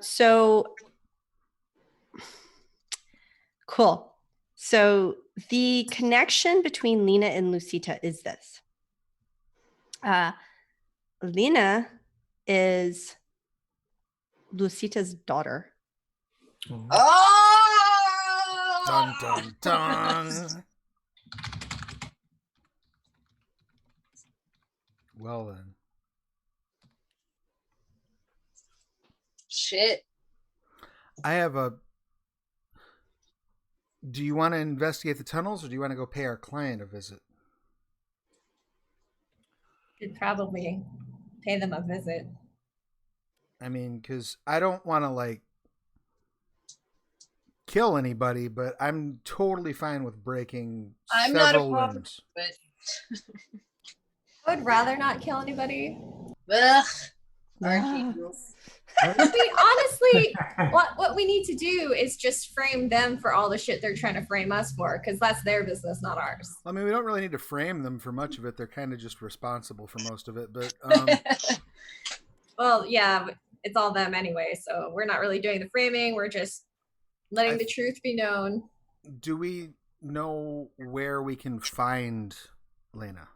[SPEAKER 1] So cool. So the connection between Lena and Lucita is this. Lena is Lucita's daughter.
[SPEAKER 4] Oh.
[SPEAKER 3] Oh!
[SPEAKER 2] Dun dun dun. Well then.
[SPEAKER 3] Shit.
[SPEAKER 2] I have a. Do you want to investigate the tunnels or do you want to go pay our client a visit?
[SPEAKER 5] Should probably pay them a visit.
[SPEAKER 2] I mean, because I don't want to like kill anybody, but I'm totally fine with breaking
[SPEAKER 3] I'm not
[SPEAKER 2] several
[SPEAKER 3] opposed.
[SPEAKER 2] limbs.
[SPEAKER 3] But
[SPEAKER 5] I would rather not kill anybody.
[SPEAKER 3] ugh.
[SPEAKER 1] Ah.
[SPEAKER 3] Archangels.
[SPEAKER 5] I mean, honestly, what we need to do is just frame them for all the shit they're trying to frame us for, because that's their business, not ours.
[SPEAKER 2] I mean, we don't really need to frame them for much of it. They're kind of just responsible for most of it. But
[SPEAKER 5] Well, yeah, but it's all them anyway, so we're not really doing the framing. We're just letting the truth be known.
[SPEAKER 2] do we know where we can find Lena?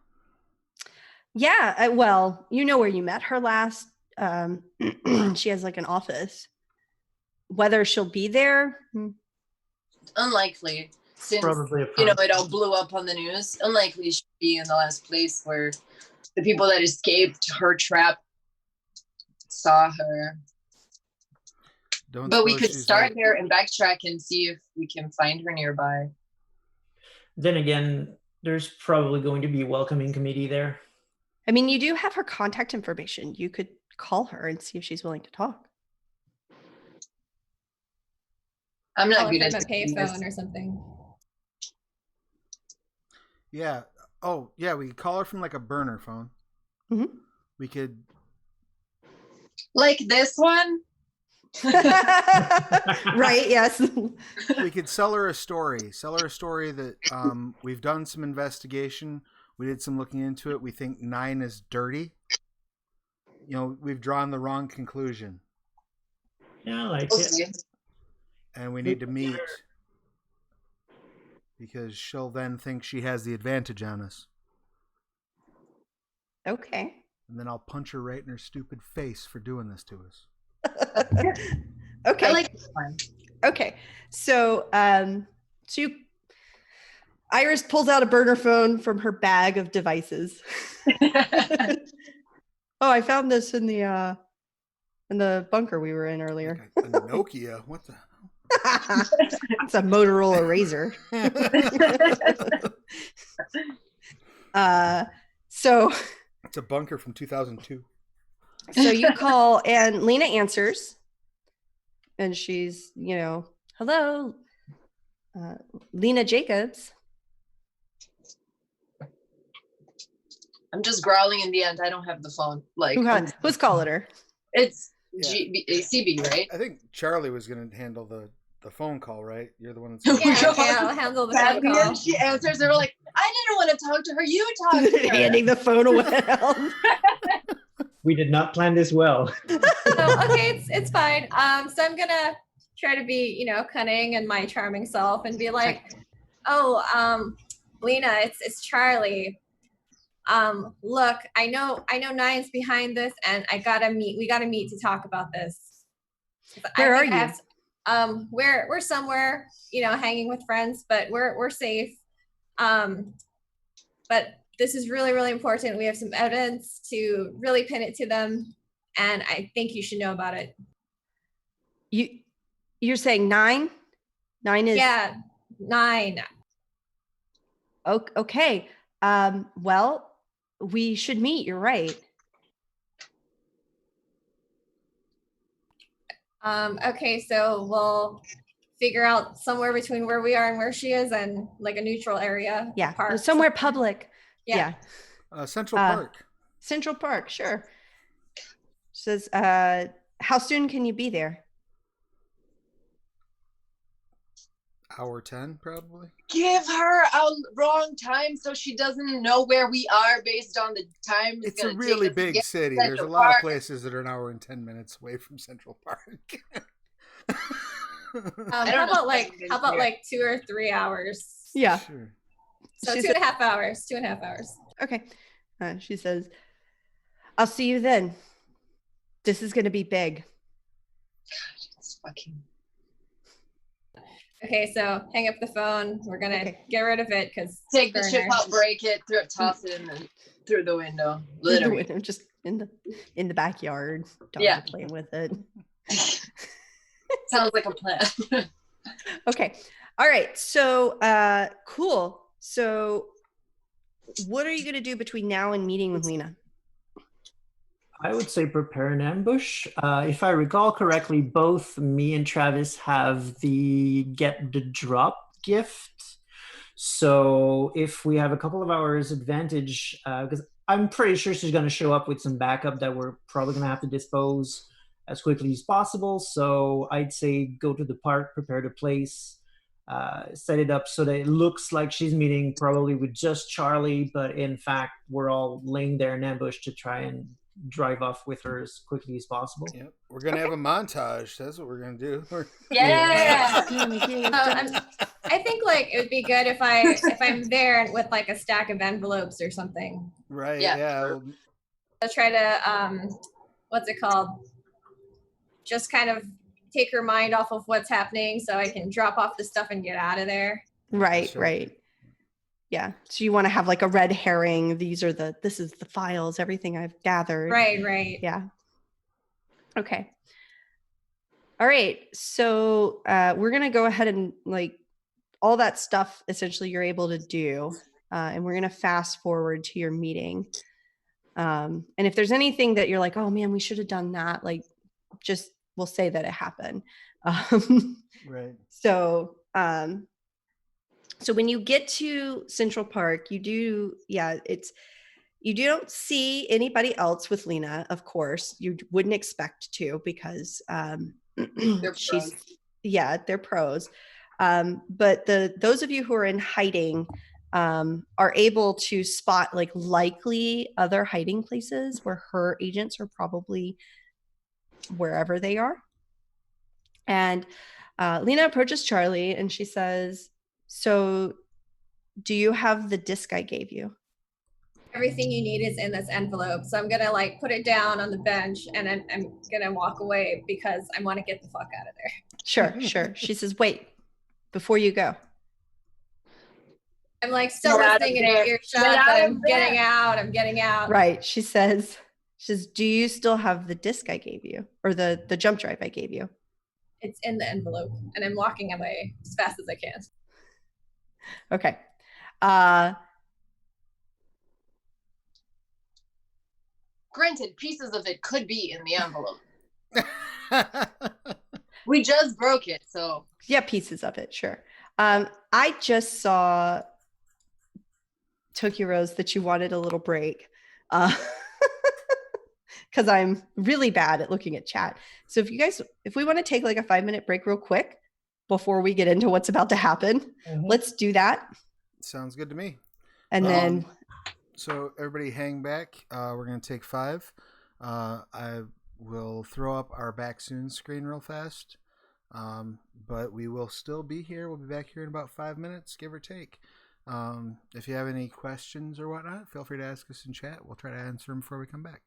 [SPEAKER 1] Yeah. Well, you know where you met her last. She has like an office. Whether she'll be there,
[SPEAKER 3] Unlikely. Since
[SPEAKER 4] Probably a
[SPEAKER 3] it all blew up on the news. Unlikely she'd be in the last place where the people that escaped her trap saw her. But we could start there and backtrack and see if we can find her nearby.
[SPEAKER 4] Then again, there's probably going to be a welcoming committee there.
[SPEAKER 1] I mean, you do have her contact information. You could call her and see if she's willing to talk.
[SPEAKER 3] I'm not good
[SPEAKER 5] From
[SPEAKER 3] at
[SPEAKER 5] a payphone or something.
[SPEAKER 2] Yeah. Oh, yeah. We could call her from like a burner phone.
[SPEAKER 1] Mhm.
[SPEAKER 2] We could.
[SPEAKER 3] Like this one?
[SPEAKER 1] Right. Yes.
[SPEAKER 2] We could sell her a story. Sell her a story that we've done some investigation. We did some looking into it. We think 9 is dirty. We've drawn the wrong conclusion.
[SPEAKER 4] Yeah, I like it.
[SPEAKER 3] Okay.
[SPEAKER 2] And we need to meet because she'll then think she has the advantage on us.
[SPEAKER 1] Okay.
[SPEAKER 2] And then I'll punch her right in her stupid face for doing this to us.
[SPEAKER 1] Okay.
[SPEAKER 3] I like this one.
[SPEAKER 1] Okay. So, Iris pulls out a burner phone from her bag of devices. Oh, I found this in the bunker we were in earlier.
[SPEAKER 2] Like a Nokia. What the?
[SPEAKER 1] It's a Motorola Razr. So
[SPEAKER 2] It's a bunker from 2002.
[SPEAKER 1] So you call and Lena answers, and she's, hello, Lena Jacobs.
[SPEAKER 3] I'm just growling in the end. I don't have the phone. Like
[SPEAKER 1] Who's calling her?
[SPEAKER 3] it's
[SPEAKER 2] Yeah.
[SPEAKER 3] CB, right?
[SPEAKER 2] I think Charlie was going to handle the phone call, right? You're the one that's.
[SPEAKER 5] Yeah, okay, I'll handle the phone call.
[SPEAKER 3] And she answers. They were like, I didn't want to talk to her. You talk to her.
[SPEAKER 1] Handing the phone around.
[SPEAKER 4] We did not plan this well.
[SPEAKER 5] So okay, it's fine. So I'm gonna try to be, cunning and my charming self and be like, Oh, Lena, it's Charlie. Look, I know Nine's behind this, and we gotta meet to talk about this.
[SPEAKER 1] Where are you?
[SPEAKER 5] We're somewhere, hanging with friends, but we're safe. But this is really, really important. We have some evidence to really pin it to them, and I think you should know about it.
[SPEAKER 1] You're saying 9? 9 is...
[SPEAKER 5] Yeah, 9.
[SPEAKER 1] Okay. Well, we should meet. You're right.
[SPEAKER 5] Okay, so we'll figure out somewhere between where we are and where she is, and like a neutral area.
[SPEAKER 1] Yeah,
[SPEAKER 5] park,
[SPEAKER 1] somewhere public. Yeah.
[SPEAKER 2] Central Park.
[SPEAKER 1] Central Park, sure. Says, how soon can you be there?
[SPEAKER 2] Hour 10, probably.
[SPEAKER 3] Give her a wrong time so she doesn't know where we are based on the time.
[SPEAKER 2] It's a really big city. There's a lot of places that are an hour and 10 minutes away from Central Park.
[SPEAKER 5] How about like 2 or 3 hours?
[SPEAKER 1] Yeah.
[SPEAKER 2] Sure.
[SPEAKER 5] So 2.5 hours. 2.5 hours.
[SPEAKER 1] Okay. She says, I'll see you then. This is going to be big.
[SPEAKER 3] God, it's fucking...
[SPEAKER 5] Okay, so hang up the phone. We're gonna get rid of it because
[SPEAKER 3] take the chip out, break it, toss it in through the window. Literally,
[SPEAKER 1] just in the backyard.
[SPEAKER 3] Yeah,
[SPEAKER 1] playing with it.
[SPEAKER 3] Sounds like a plan.
[SPEAKER 1] Okay, all right. So, cool. So, what are you gonna do between now and meeting with Lena?
[SPEAKER 4] I would say prepare an ambush. If I recall correctly, both me and Travis have the get the drop gift. So if we have a couple of hours advantage, because I'm pretty sure she's going to show up with some backup that we're probably going to have to dispose as quickly as possible. So I'd say go to the park, prepare the place, set it up so that it looks like she's meeting probably with just Charlie, but in fact, we're all laying there in ambush to try and drive off with her as quickly as possible.
[SPEAKER 2] Yep, we're gonna have a montage. That's what we're gonna do.
[SPEAKER 3] Yeah.
[SPEAKER 5] I think like it would be good if I'm there with like a stack of envelopes or something.
[SPEAKER 2] Right.
[SPEAKER 3] Yeah.
[SPEAKER 5] I'll try to what's it called? Just kind of take her mind off of what's happening, so I can drop off the stuff and get out of there.
[SPEAKER 1] Right.
[SPEAKER 2] Sure.
[SPEAKER 1] Right. Yeah. So you want to have like a red herring. This is the files, everything I've gathered.
[SPEAKER 5] Right.
[SPEAKER 1] Yeah. Okay. All right. So we're going to go ahead and like all that stuff essentially you're able to do. And we're going to fast forward to your meeting. And if there's anything that you're like, oh man, we should have done that. Like just, we'll say that it happened.
[SPEAKER 2] Right.
[SPEAKER 1] So when you get to Central Park, you don't see anybody else with Lena, of course. You wouldn't expect to because
[SPEAKER 3] They're pros.
[SPEAKER 1] They're pros. But those of you who are in hiding are able to spot like likely other hiding places where her agents are probably wherever they are. And Lena approaches Charlie and she says, so do you have the disc I gave you?
[SPEAKER 5] Everything you need is in this envelope. So I'm going to like put it down on the bench and I'm going to walk away because I want to get the fuck out of there.
[SPEAKER 1] Sure. She says, wait, before you go.
[SPEAKER 5] I'm like still listening in earshot, but I'm getting out.
[SPEAKER 1] Right. She says, do you still have the disc I gave you or the jump drive I gave you?
[SPEAKER 5] It's in the envelope and I'm walking away as fast as I can.
[SPEAKER 1] Okay.
[SPEAKER 3] Granted, pieces of it could be in the envelope. We just broke it, so.
[SPEAKER 1] Yeah, pieces of it, sure. I just saw, Tokyo Rose, that you wanted a little break. Because I'm really bad at looking at chat. So if we want to take like a 5-minute break real quick before we get into what's about to happen, let's do that.
[SPEAKER 2] Sounds good to me.
[SPEAKER 1] And then.
[SPEAKER 2] So everybody hang back. We're going to take 5. I will throw up our back soon screen real fast. But we will still be here. We'll be back here in about 5 minutes, give or take. If you have any questions or whatnot, feel free to ask us in chat. We'll try to answer them before we come back.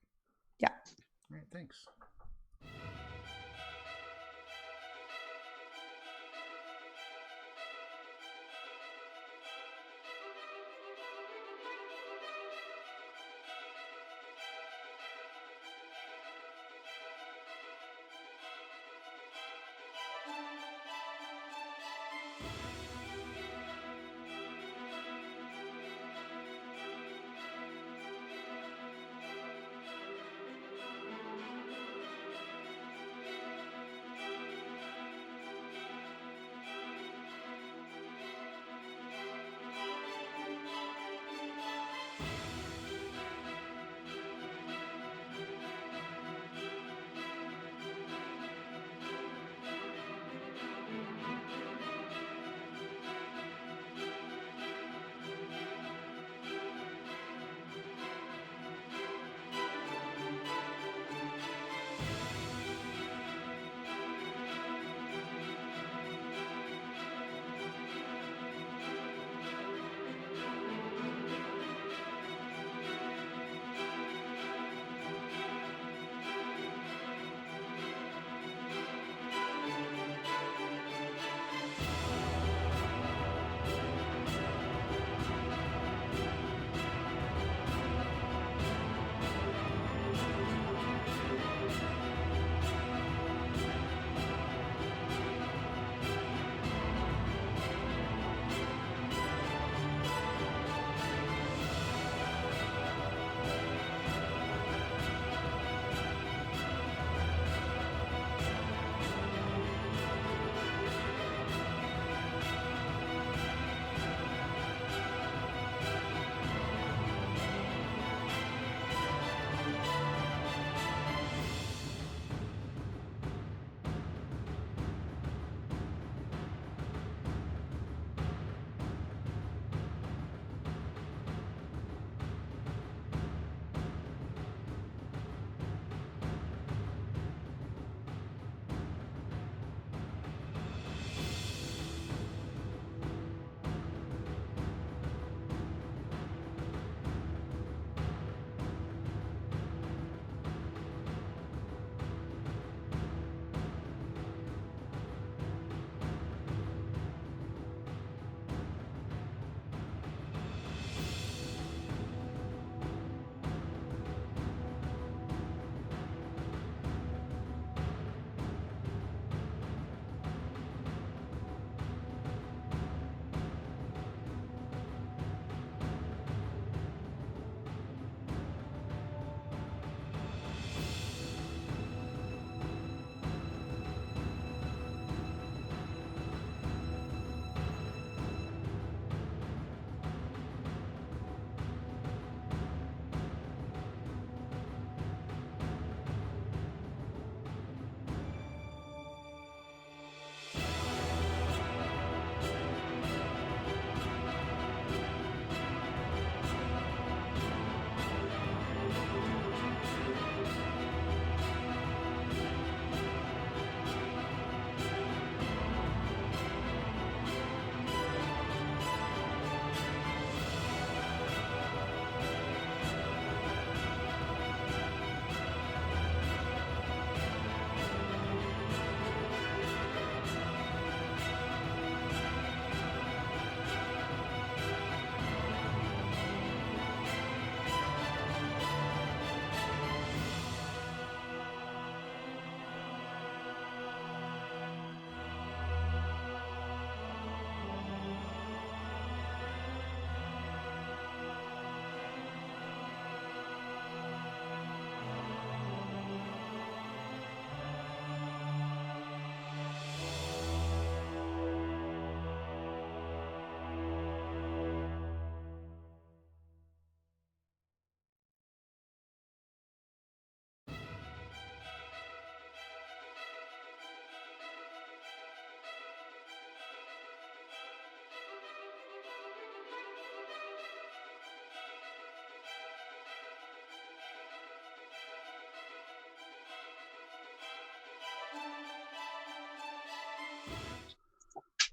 [SPEAKER 1] Yeah.
[SPEAKER 2] All right, thanks.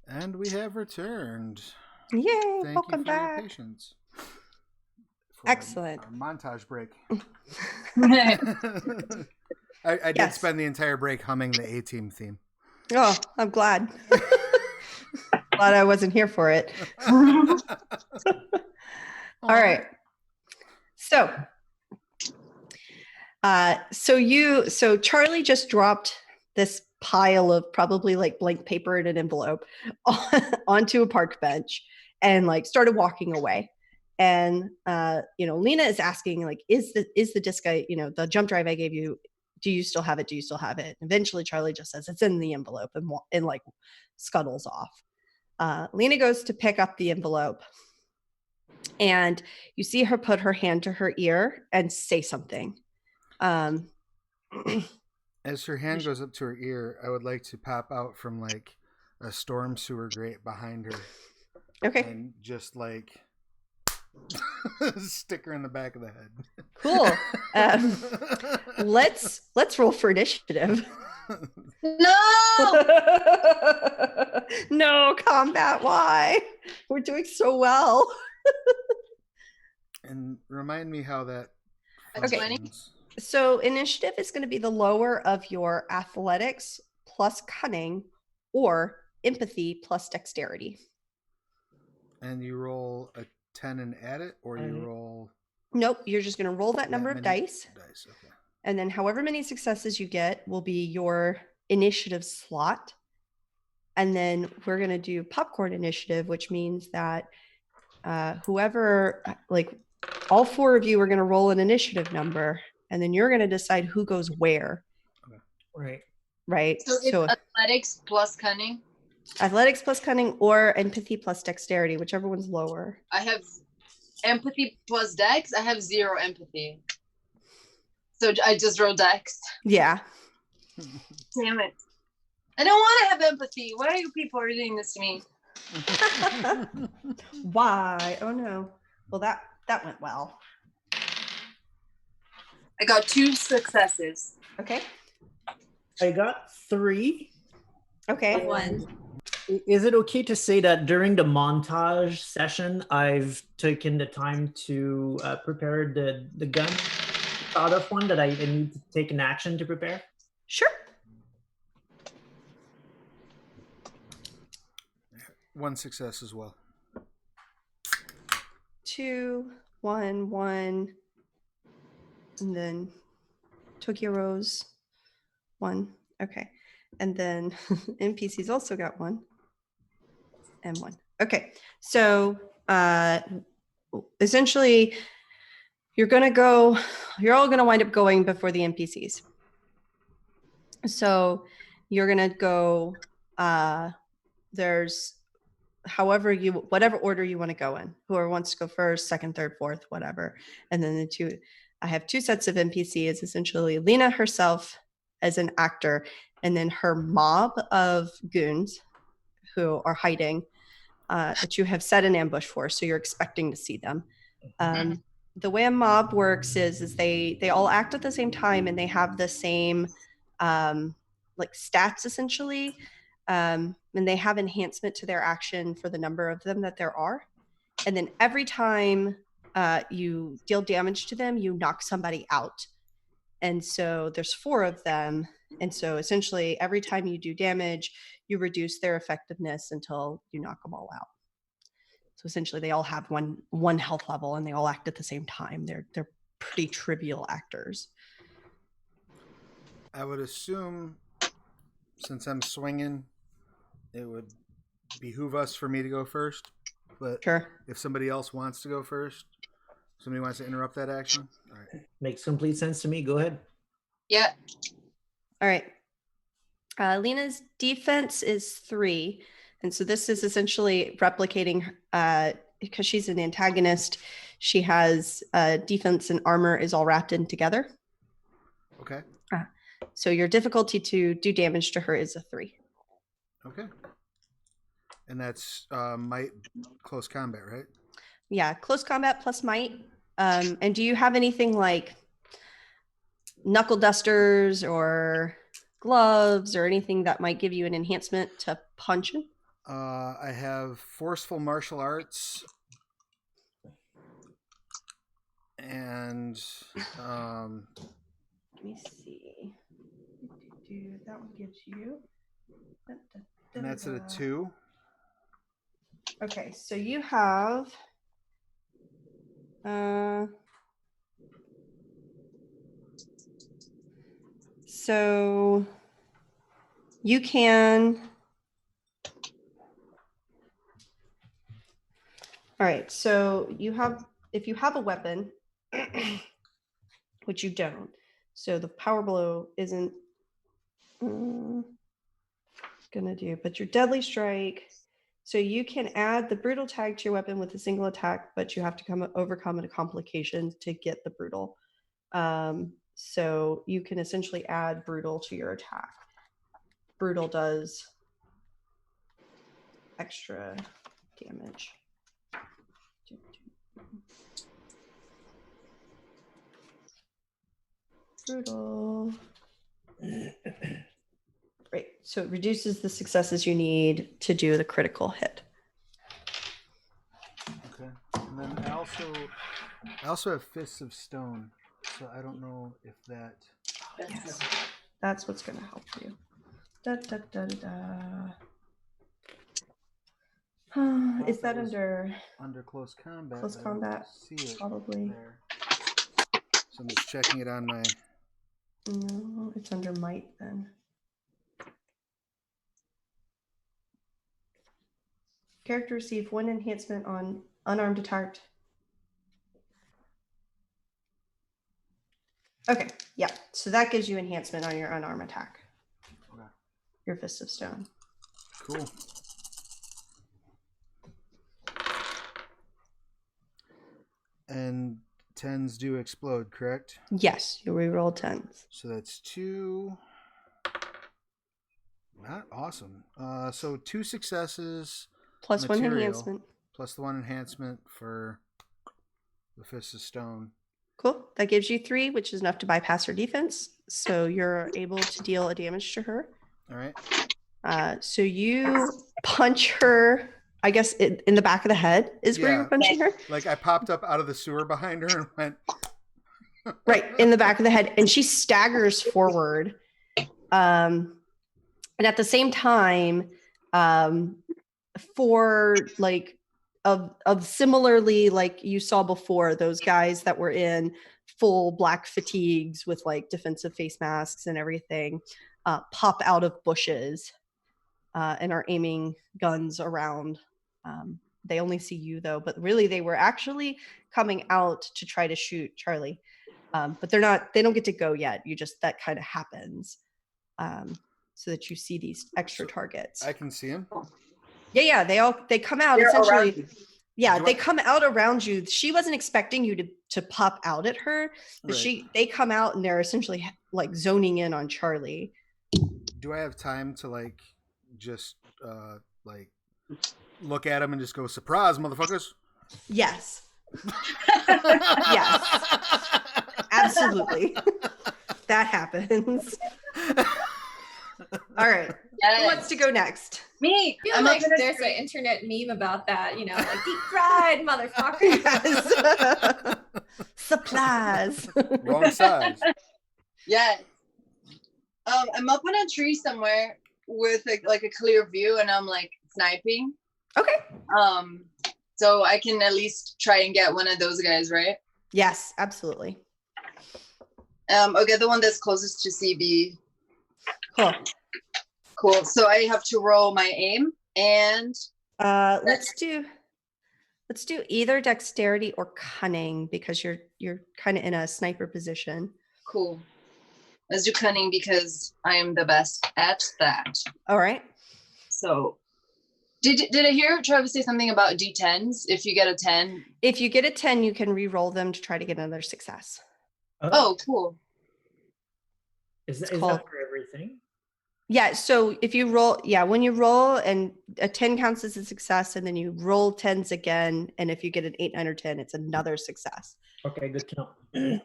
[SPEAKER 2] And we have returned.
[SPEAKER 1] Yay!
[SPEAKER 2] Thank
[SPEAKER 1] Welcome
[SPEAKER 2] you for your
[SPEAKER 1] back.
[SPEAKER 2] patience. For
[SPEAKER 1] Excellent.
[SPEAKER 2] our montage break.
[SPEAKER 3] Right.
[SPEAKER 2] I did
[SPEAKER 1] Yes.
[SPEAKER 2] spend the entire break humming the A-Team theme.
[SPEAKER 1] Oh, I'm glad. Glad I wasn't here for it. All right. So, so Charlie just dropped this pile of probably like blank paper in an envelope onto a park bench and like started walking away. And Lena is asking like, is the disc the jump drive I gave you, do you still have it? Do you still have it? And eventually Charlie just says it's in the envelope and like scuttles off. Lena goes to pick up the envelope and you see her put her hand to her ear and say something.
[SPEAKER 2] As her hand goes up to her ear, I would like to pop out from like a storm sewer grate behind her.
[SPEAKER 1] Okay.
[SPEAKER 2] And just like stick her in the back of the head.
[SPEAKER 1] Cool. Let's roll for initiative.
[SPEAKER 3] No!
[SPEAKER 1] No combat. Why? We're doing so well.
[SPEAKER 2] And remind me how that
[SPEAKER 3] Okay.
[SPEAKER 2] functions.
[SPEAKER 1] So initiative is going to be the lower of your athletics plus cunning or empathy plus dexterity.
[SPEAKER 2] And you roll a 10 and add it, or you roll...
[SPEAKER 1] Nope, you're just going to roll that number of dice.
[SPEAKER 2] Okay.
[SPEAKER 1] And then however many successes you get will be your initiative slot. And then we're going to do popcorn initiative, which means that whoever, like all four of you are going to roll an initiative number, and then you're going to decide who goes where.
[SPEAKER 4] Right.
[SPEAKER 1] Right.
[SPEAKER 3] So it's athletics plus cunning.
[SPEAKER 1] Athletics plus cunning or empathy plus dexterity, whichever one's lower.
[SPEAKER 3] I have empathy plus dex. I have 0 empathy. So I just roll dex.
[SPEAKER 1] Yeah.
[SPEAKER 3] Damn it. I don't want to have empathy. Why are you people doing this to me?
[SPEAKER 1] Why? Oh no. Well, that went well.
[SPEAKER 3] I got 2 successes.
[SPEAKER 1] Okay.
[SPEAKER 4] I got 3.
[SPEAKER 1] Okay.
[SPEAKER 5] 1.
[SPEAKER 4] Is it okay to say that during the montage session, I've taken the time to prepare the gun? Thought of one that I need to take an action to prepare?
[SPEAKER 1] Sure.
[SPEAKER 2] 1 success as well.
[SPEAKER 1] 2, 1, 1. And then Tokyo Rose, 1. Okay. And then NPC's also got 1 and 1. Okay. So essentially you're all going to wind up going before the NPCs. So you're going to go, there's whatever order you want to go in, whoever wants to go first, second, third, fourth, whatever. And then I have 2 sets of NPCs, essentially Lena herself as an actor, and then her mob of goons who are hiding that you have set an ambush for. So you're expecting to see them. The way a mob works is they all act at the same time and they have the same like stats essentially. And they have enhancement to their action for the number of them that there are. And then every time you deal damage to them, you knock somebody out. And so there's 4 of them. And so essentially every time you do damage, you reduce their effectiveness until you knock them all out. So essentially they all have one health level and they all act at the same time. They're pretty trivial actors.
[SPEAKER 2] I would assume, since I'm swinging, it would behoove us for me to go first. But
[SPEAKER 1] Sure.
[SPEAKER 2] if somebody else wants to go first, somebody wants to interrupt that action. All right.
[SPEAKER 4] Makes complete sense to me. Go ahead.
[SPEAKER 3] Yeah.
[SPEAKER 1] All right. Lena's defense is 3. And so this is essentially replicating, because she's an antagonist, she has defense and armor is all wrapped in together.
[SPEAKER 2] Okay.
[SPEAKER 1] So your difficulty to do damage to her is a 3.
[SPEAKER 2] Okay. And that's might close combat, right?
[SPEAKER 1] Yeah, close combat plus might. And do you have anything like knuckle dusters or gloves or anything that might give you an enhancement to punching?
[SPEAKER 2] I have forceful martial arts and
[SPEAKER 1] Let me see. That one gives you.
[SPEAKER 2] and that's at a 2.
[SPEAKER 1] Okay, so you have. So you can. All right, so you have, if you have a weapon, which you don't, so the power blow isn't gonna do, but your deadly strike, so you can add the brutal tag to your weapon with a single attack, but you have to overcome a complication to get the brutal. So you can essentially add brutal to your attack. Brutal does extra damage. Brutal. Right. So it reduces the successes you need to do the critical hit.
[SPEAKER 2] Okay. And then I also have Fists of Stone, so I don't know if that.
[SPEAKER 1] Yes. That's what's going to help you. Da, da, da, da, da. Is that
[SPEAKER 2] under close combat?
[SPEAKER 1] Close
[SPEAKER 2] I don't
[SPEAKER 1] combat?
[SPEAKER 2] see it
[SPEAKER 1] Probably.
[SPEAKER 2] there. So I'm just checking it on my.
[SPEAKER 1] No, it's under might then. Character receive 1 enhancement on unarmed attack. Okay, yeah. So that gives you enhancement on your unarmed attack.
[SPEAKER 2] Okay.
[SPEAKER 1] Your Fist of Stone.
[SPEAKER 2] Cool. And 10s do explode, correct?
[SPEAKER 1] Yes, you reroll 10s.
[SPEAKER 2] So that's 2. Not awesome. So 2 successes.
[SPEAKER 1] Plus
[SPEAKER 2] material,
[SPEAKER 1] 1 enhancement.
[SPEAKER 2] Plus the 1 enhancement for the Fist of Stone.
[SPEAKER 1] Cool. That gives you 3, which is enough to bypass her defense. So you're able to deal a damage to her.
[SPEAKER 2] All right.
[SPEAKER 1] So you punch her, I guess, in the back of the head is where you're punching her.
[SPEAKER 2] Like I popped up out of the sewer behind her and went.
[SPEAKER 1] Right, in the back of the head. And she staggers forward. And at the same time, for like of similarly like you saw before, those guys that were in full black fatigues with like defensive face masks and everything pop out of bushes and are aiming guns around. They only see you though, but really they were actually coming out to try to shoot Charlie, but they don't get to go yet. That kind of happens so that you see these extra targets.
[SPEAKER 2] I can see him.
[SPEAKER 1] Yeah, they come out
[SPEAKER 3] They're
[SPEAKER 1] essentially.
[SPEAKER 3] around you.
[SPEAKER 1] Yeah, they come out around you. She wasn't expecting you to pop out at her, but
[SPEAKER 2] Right.
[SPEAKER 1] they come out and they're essentially like zoning in on Charlie.
[SPEAKER 2] Do I have time to like just like look at him and just go, surprise, motherfuckers?
[SPEAKER 1] Yes. Yes. Absolutely. That happens. All right.
[SPEAKER 3] Yes.
[SPEAKER 1] Who wants to go next?
[SPEAKER 3] Me.
[SPEAKER 5] I feel
[SPEAKER 3] I'm
[SPEAKER 5] like
[SPEAKER 3] not gonna
[SPEAKER 5] there's
[SPEAKER 3] say-
[SPEAKER 5] an internet meme about that, like deep fried motherfucker.
[SPEAKER 1] Yes. Supplies.
[SPEAKER 2] Wrong size.
[SPEAKER 3] Yes. I'm up on a tree somewhere with like a clear view, and I'm like sniping.
[SPEAKER 1] Okay.
[SPEAKER 3] So I can at least try and get one of those guys, right?
[SPEAKER 1] Yes, absolutely.
[SPEAKER 3] I'll get the one that's closest to CB.
[SPEAKER 1] Cool.
[SPEAKER 3] Cool. So I have to roll my aim, and
[SPEAKER 1] Let's do either dexterity or cunning because you're kind of in a sniper position.
[SPEAKER 3] cool. Let's do cunning because I am the best at that.
[SPEAKER 1] All right.
[SPEAKER 3] So did I hear Travis say something about D10s? If you get a 10.
[SPEAKER 1] If you get a 10, you can re-roll them to try to get another success.
[SPEAKER 3] Oh, cool.
[SPEAKER 4] Is that
[SPEAKER 1] called-
[SPEAKER 4] for everything?
[SPEAKER 1] Yeah, so if you roll, when you roll and a 10 counts as a success and then you roll 10s again, and if you get an 8, 9, or 10, it's another success.
[SPEAKER 4] Okay, good to know.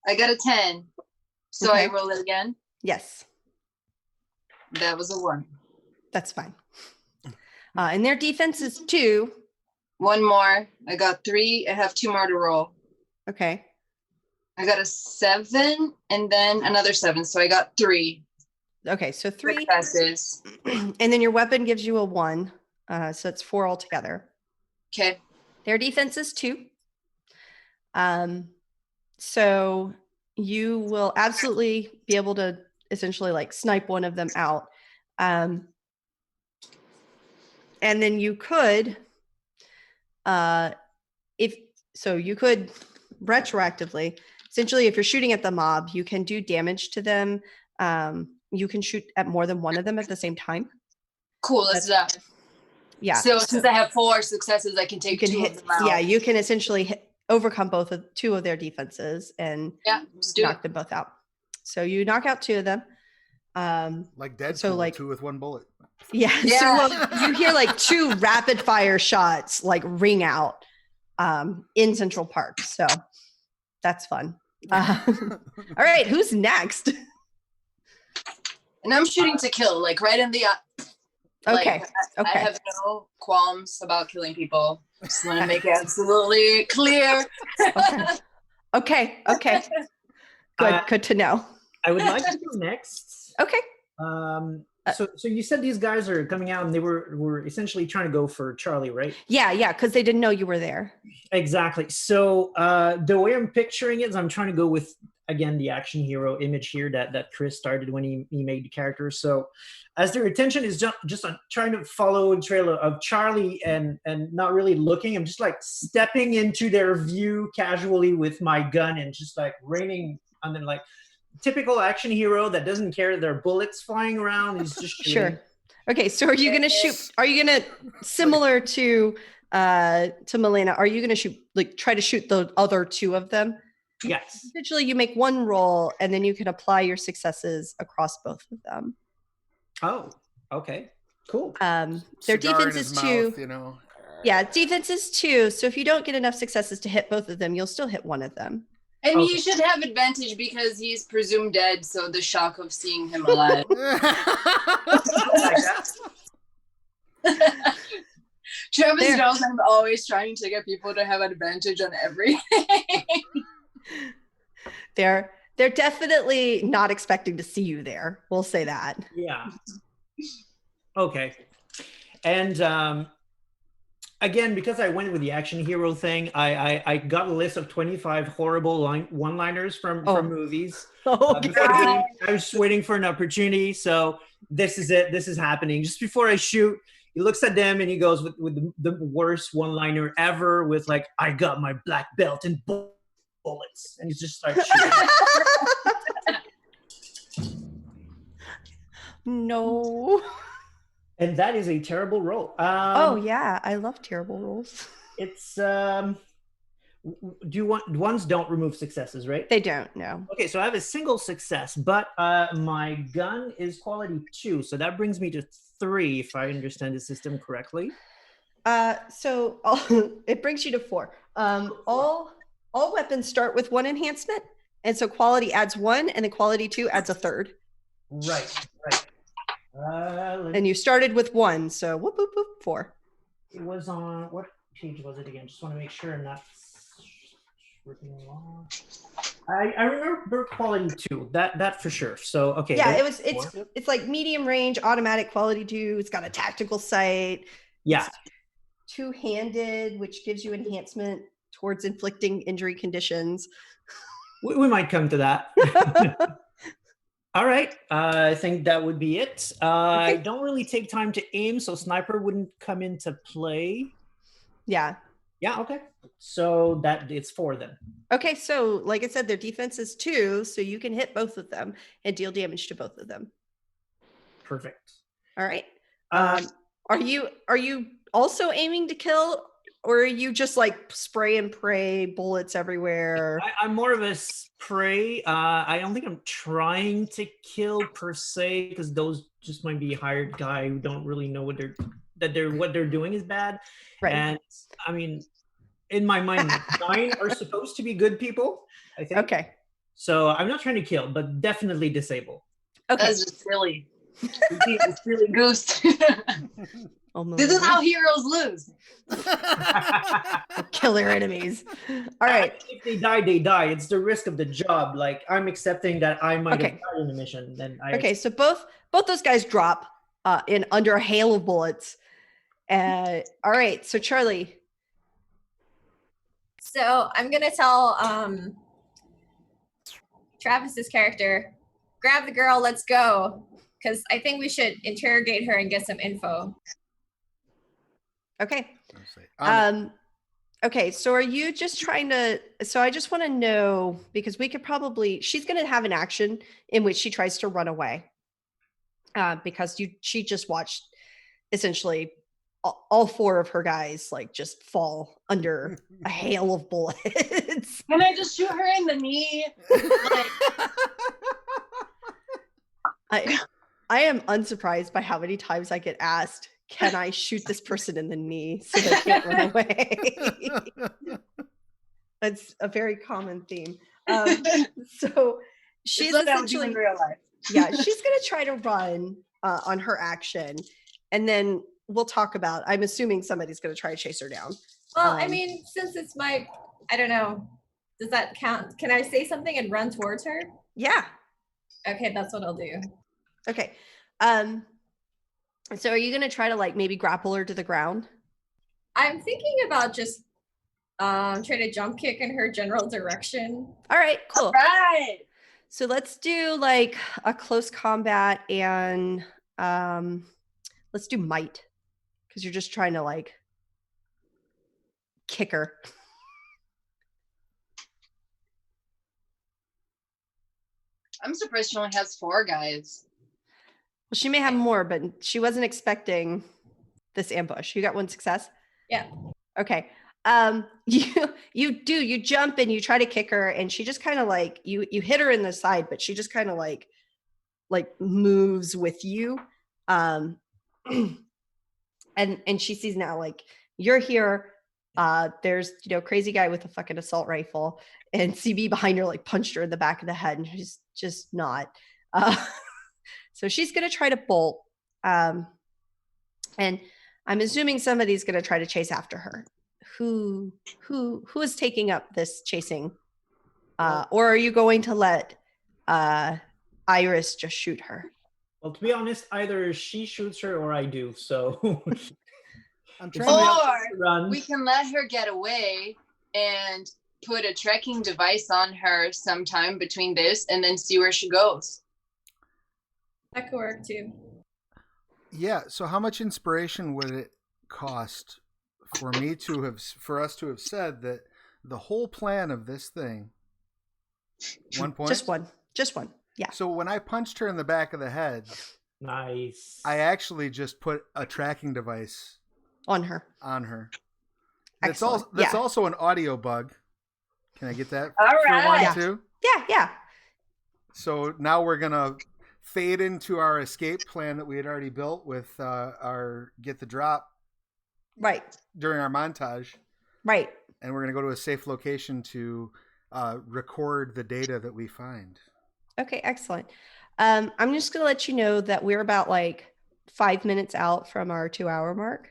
[SPEAKER 3] I got a 10. So
[SPEAKER 1] Okay.
[SPEAKER 3] I roll it again.
[SPEAKER 1] Yes.
[SPEAKER 3] That was a 1.
[SPEAKER 1] That's fine. And their defense is 2.
[SPEAKER 3] 1 more. I got 3. I have 2 more to roll.
[SPEAKER 1] Okay.
[SPEAKER 3] I got a 7 and then another 7. So I got 3
[SPEAKER 1] Okay, so 3.
[SPEAKER 3] successes.
[SPEAKER 1] And then your weapon gives you a 1. So it's 4 altogether.
[SPEAKER 3] Okay.
[SPEAKER 1] Their defense is 2. So you will absolutely be able to essentially like snipe one of them out. And then you could, you could retroactively, essentially, if you're shooting at the mob, you can do damage to them. You can shoot at more than one of them at the same time.
[SPEAKER 3] Cool. Let's do that.
[SPEAKER 1] Yeah.
[SPEAKER 3] So since I have 4 successes, I can take 2 of them out.
[SPEAKER 1] Yeah, you can essentially overcome 2 of their defenses and knock them both out. So you knock out 2 of them.
[SPEAKER 2] Like Deadpool,
[SPEAKER 1] so like
[SPEAKER 2] 2 with 1 bullet.
[SPEAKER 1] Yeah. So you hear like 2 rapid fire shots like ring out in Central Park. So that's fun. All right, who's next?
[SPEAKER 3] And I'm shooting to kill, like right in the.
[SPEAKER 1] Okay.
[SPEAKER 3] I have no qualms about killing people. Just want to make it absolutely clear.
[SPEAKER 1] Okay. Good to know.
[SPEAKER 4] I would like to go next.
[SPEAKER 1] Okay.
[SPEAKER 4] So you said these guys are coming out and they were essentially trying to go for Charlie, right?
[SPEAKER 1] Yeah, because they didn't know you were there.
[SPEAKER 4] Exactly. So the way I'm picturing it is I'm trying to go with, again, the action hero image here that Chris started when he made the character. So as their attention is just on trying to follow a trail of Charlie and not really looking, I'm just like stepping into their view casually with my gun and just like raining on them, like typical action hero that doesn't care that there are bullets flying around. He's just shooting.
[SPEAKER 1] Sure. Okay, so are you going to shoot? Are you going to, similar to Milena, are you going to try to shoot the other 2 of them?
[SPEAKER 4] Yes.
[SPEAKER 1] Essentially, you make 1 roll, and then you can apply your successes across both of them.
[SPEAKER 4] Oh, okay, cool.
[SPEAKER 1] Their defense is 2.
[SPEAKER 2] Mouth,
[SPEAKER 1] Yeah, defense is 2. So if you don't get enough successes to hit both of them, you'll still hit one of them.
[SPEAKER 3] And he should have advantage because he's presumed dead, so the shock of seeing him alive. Travis knows I'm always trying to get people to have advantage on everything.
[SPEAKER 1] They're definitely not expecting to see you there. We'll say that.
[SPEAKER 4] Yeah. Okay. And again, because I went with the action hero thing, I got a list of 25 horrible one-liners from movies. Before the game, I was waiting for an opportunity. So this is it. This is happening. Just before I shoot, he looks at them and he goes with the worst one-liner ever with like, I got my black belt and bullets. And he just starts shooting.
[SPEAKER 1] No.
[SPEAKER 4] And that is a terrible roll.
[SPEAKER 1] Oh yeah, I love terrible rolls.
[SPEAKER 4] It's ones don't remove successes, right?
[SPEAKER 1] They don't, no.
[SPEAKER 4] Okay, so I have a single success, but my gun is quality 2, so that brings me to 3 if I understand the system correctly.
[SPEAKER 1] So it brings you to 4. All weapons start with 1 enhancement, and so quality adds 1, and then quality 2 adds a 3rd.
[SPEAKER 4] Right.
[SPEAKER 1] And you started with 1, so whoop, whoop, whoop, 4.
[SPEAKER 4] It was on, what page was it again? Just want to make sure I'm not ripping along. I remember quality 2, that for sure. So okay.
[SPEAKER 1] Yeah, it's like medium range, automatic quality 2. It's got a tactical sight.
[SPEAKER 4] Yeah.
[SPEAKER 1] It's 2-handed, which gives you enhancement towards inflicting injury conditions.
[SPEAKER 4] We might come to that. All right, I think that would be it. I don't really take time to aim, so sniper wouldn't come into play.
[SPEAKER 1] Yeah.
[SPEAKER 4] Yeah, okay. So that it's 4 then.
[SPEAKER 1] Okay, so like I said, their defense is 2, so you can hit both of them and deal damage to both of them.
[SPEAKER 4] Perfect.
[SPEAKER 1] All right. Are you also aiming to kill, or are you just like spray and pray, bullets everywhere?
[SPEAKER 4] I'm more of a spray. I don't think I'm trying to kill per se, because those just might be hired guy who don't really know what they're doing is bad.
[SPEAKER 1] Right.
[SPEAKER 4] And I mean, in my mind, 9 are supposed to be good people, I think.
[SPEAKER 1] Okay.
[SPEAKER 4] So I'm not trying to kill, but definitely disable.
[SPEAKER 1] Okay.
[SPEAKER 3] That's just silly.
[SPEAKER 4] It's really
[SPEAKER 3] Ghost.
[SPEAKER 1] Oh,
[SPEAKER 3] This is how heroes lose.
[SPEAKER 1] kill their enemies. All right.
[SPEAKER 4] If they die, they die. It's the risk of the job. Like, I'm accepting that I might have
[SPEAKER 1] Okay.
[SPEAKER 4] died in the mission. Then I
[SPEAKER 1] Okay, so both those guys drop in under a hail of bullets. All right, so Charlie.
[SPEAKER 5] So I'm gonna tell Travis's character, grab the girl, let's go. Because I think we should interrogate her and get some info.
[SPEAKER 1] Okay.
[SPEAKER 2] I'll say,
[SPEAKER 1] Okay, so are you just trying to, so I just want to know, because we could probably, she's going to have an action in which she tries to run away. Because she just watched essentially all four of her guys like just fall under a hail of bullets.
[SPEAKER 3] Can I just shoot her in the knee?
[SPEAKER 1] I am unsurprised by how many times I get asked, can I shoot this person in the knee so they can't run away? That's a very common theme. So she's essentially,
[SPEAKER 3] real life.
[SPEAKER 1] yeah, she's going to try to run on her action. And then we'll talk about, I'm assuming somebody's going to try to chase her down.
[SPEAKER 5] Well, I mean, since it's I don't know, does that count? Can I say something and run towards her?
[SPEAKER 1] Yeah.
[SPEAKER 5] Okay, that's what I'll do.
[SPEAKER 1] Okay. So are you going to try to like maybe grapple her to the ground?
[SPEAKER 5] I'm thinking about just try to jump kick in her general direction.
[SPEAKER 1] All right, cool.
[SPEAKER 3] Right.
[SPEAKER 1] So let's do like a close combat and let's do might, because you're just trying to like kick her.
[SPEAKER 3] I'm surprised she only has 4 guys.
[SPEAKER 1] Well, she may have more, but she wasn't expecting this ambush. You got 1 success?
[SPEAKER 5] Yeah.
[SPEAKER 1] Okay. You jump and you try to kick her, and she just kind of like you hit her in the side, but she just kind of like moves with you. And she sees now like you're here. There's crazy guy with a fucking assault rifle, and CB behind her like punched her in the back of the head, and she's just not. So she's gonna try to bolt. And I'm assuming somebody's gonna try to chase after her. Who is taking up this chasing? Or are you going to let Iris just shoot her?
[SPEAKER 4] Well, to be honest, either she shoots her or I do. So
[SPEAKER 2] I'm
[SPEAKER 4] If
[SPEAKER 2] trying
[SPEAKER 4] somebody
[SPEAKER 2] to.
[SPEAKER 4] else
[SPEAKER 3] Or
[SPEAKER 4] wants to run.
[SPEAKER 3] we can let her get away and put a tracking device on her sometime between this and then see where she goes.
[SPEAKER 5] That could work too.
[SPEAKER 2] Yeah. So, how much inspiration would it cost for us to have said that the whole plan of this thing? 1 point.
[SPEAKER 1] Just one. Yeah.
[SPEAKER 2] So when I punched her in the back of the head,
[SPEAKER 4] Nice.
[SPEAKER 2] I actually just put a tracking device
[SPEAKER 1] On her.
[SPEAKER 2] That's
[SPEAKER 1] Excellent.
[SPEAKER 2] That's
[SPEAKER 1] Yeah.
[SPEAKER 2] also an audio bug. Can I get that?
[SPEAKER 3] All
[SPEAKER 2] for
[SPEAKER 3] right.
[SPEAKER 2] one too?
[SPEAKER 1] Yeah.
[SPEAKER 2] So now we're gonna fade into our escape plan that we had already built with our get the drop
[SPEAKER 1] Right.
[SPEAKER 2] during our montage,
[SPEAKER 1] Right.
[SPEAKER 2] and we're gonna go to a safe location to record the data that we find.
[SPEAKER 1] Okay, excellent. I'm just going to let you know that we're about like 5 minutes out from our 2-hour mark.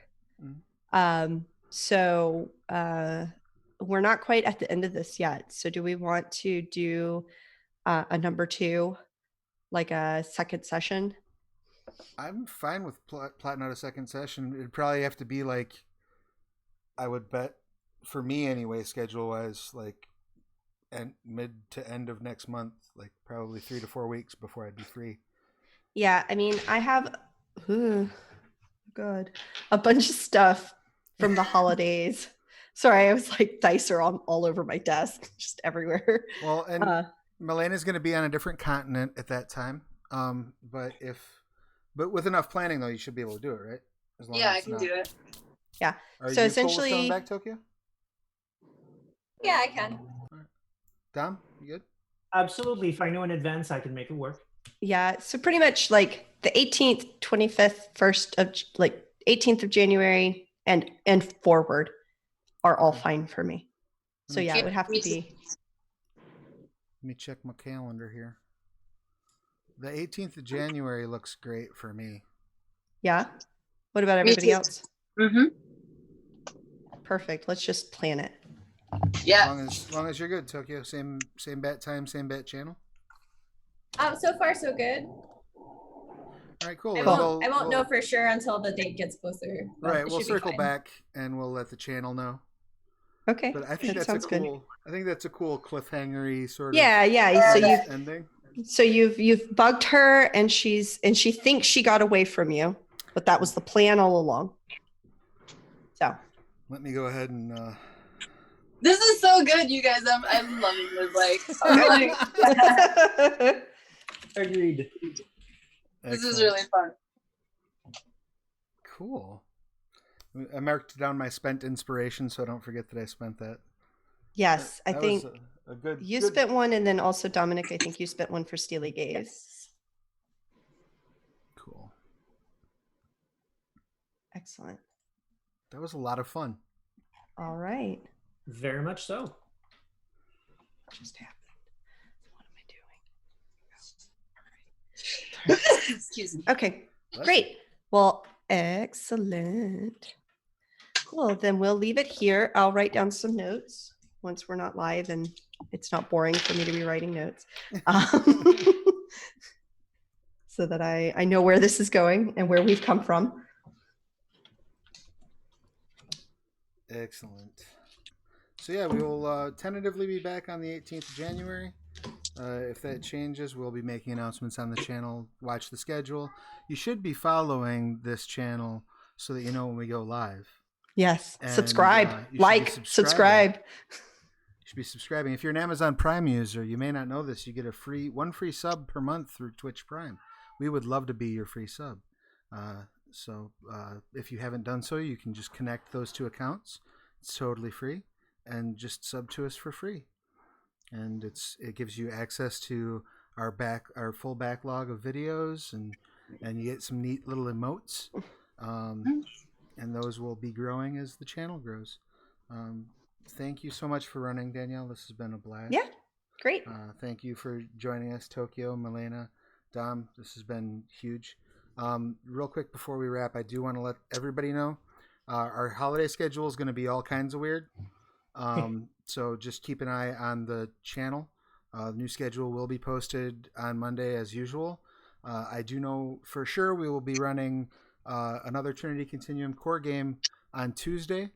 [SPEAKER 1] So we're not quite at the end of this yet. So do we want to do a number 2, like a second session?
[SPEAKER 2] I'm fine with plotting out a second session. It'd probably have to be like, I would bet, for me anyway, schedule wise, like and mid to end of next month, like probably 3 to 4 weeks before I'd be free.
[SPEAKER 1] Yeah, I mean, I have a bunch of stuff from the holidays. Sorry, I was like, dice are all over my desk, just everywhere.
[SPEAKER 2] Well, and Melena's going to be on a different continent at that time. But with enough planning though, you should be able to do it, right? As long
[SPEAKER 3] Yeah,
[SPEAKER 2] as
[SPEAKER 3] I
[SPEAKER 2] it's
[SPEAKER 3] can
[SPEAKER 2] not-
[SPEAKER 3] do it.
[SPEAKER 1] Yeah.
[SPEAKER 2] Are
[SPEAKER 1] So
[SPEAKER 2] you
[SPEAKER 1] essentially-
[SPEAKER 2] cool with coming back, Tokyo?
[SPEAKER 5] Yeah, I can.
[SPEAKER 2] Dom, you good?
[SPEAKER 4] Absolutely. If I know in advance, I can make it work.
[SPEAKER 1] Yeah, so pretty much like the 18th, 25th, 18th of January and forward are all fine for me. So yeah, it would have to be.
[SPEAKER 2] Let me check my calendar here. The 18th of January looks great for me.
[SPEAKER 1] Yeah. What about
[SPEAKER 3] Me
[SPEAKER 1] everybody
[SPEAKER 3] too.
[SPEAKER 1] else?
[SPEAKER 3] Mm-hmm.
[SPEAKER 1] Perfect. Let's just plan it.
[SPEAKER 3] Yeah.
[SPEAKER 2] As long as you're good, Tokyo. Same bat time, same bat channel.
[SPEAKER 5] So far so good.
[SPEAKER 2] All right, cool.
[SPEAKER 5] I
[SPEAKER 2] And
[SPEAKER 5] won't know for sure until the date gets closer. but
[SPEAKER 2] Right,
[SPEAKER 5] it
[SPEAKER 2] we'll
[SPEAKER 5] should be
[SPEAKER 2] circle
[SPEAKER 5] fine.
[SPEAKER 2] back and we'll let the channel know.
[SPEAKER 1] Okay.
[SPEAKER 2] But I think
[SPEAKER 1] that
[SPEAKER 2] that's a
[SPEAKER 1] sounds good.
[SPEAKER 2] cool. I think that's a cool cliffhangery sort of.
[SPEAKER 1] Yeah. So you've bugged her, and she thinks she got away from you, but that was the plan all along. So
[SPEAKER 2] Let me go ahead and.
[SPEAKER 3] This is so good, you guys. I'm loving this. Like, I'm like,
[SPEAKER 4] Agreed.
[SPEAKER 3] this is really fun.
[SPEAKER 2] Cool. I marked down my spent inspiration, so I don't forget that I spent that.
[SPEAKER 1] yes, I
[SPEAKER 2] That
[SPEAKER 1] think
[SPEAKER 2] was a good.
[SPEAKER 1] you
[SPEAKER 2] good-
[SPEAKER 1] spent one, and then also Dominic, I think you spent one for Steely Gaze.
[SPEAKER 2] Cool.
[SPEAKER 1] Excellent.
[SPEAKER 2] That was a lot of fun.
[SPEAKER 1] All right.
[SPEAKER 4] Very much so.
[SPEAKER 1] What just happened? What am I doing?
[SPEAKER 3] Excuse me.
[SPEAKER 1] Okay,
[SPEAKER 2] Bless
[SPEAKER 1] great. Well, excellent. Cool. Then we'll leave it here. I'll write down some notes once we're not live and it's not boring for me to be writing notes. So that I know where this is going and where we've come from.
[SPEAKER 2] Excellent. So yeah, we will tentatively be back on the 18th of January. If that changes, we'll be making announcements on the channel. Watch the schedule. You should be following this channel so that you know when we go live.
[SPEAKER 1] Yes.
[SPEAKER 2] And,
[SPEAKER 1] Subscribe,
[SPEAKER 2] you should
[SPEAKER 1] like,
[SPEAKER 2] be subscribing.
[SPEAKER 1] subscribe.
[SPEAKER 2] You should be subscribing. If you're an Amazon Prime user, you may not know this. You get one free sub per month through Twitch Prime. We would love to be your free sub. So if you haven't done so, you can just connect those two accounts. It's totally free, and just sub to us for free. And it gives you access to our full backlog of videos, and you get some neat little emotes. And those will be growing as the channel grows. Thank you so much for running, Danielle. This has been a blast.
[SPEAKER 1] Yeah, great.
[SPEAKER 2] Thank you for joining us, Tokyo, Milena, Dom. This has been huge. Real quick before we wrap, I do want to let everybody know our holiday schedule is going to be all kinds of weird. So just keep an eye on the channel. The new schedule will be posted on Monday as usual. I do know for sure we will be running another Trinity Continuum core game on Tuesday.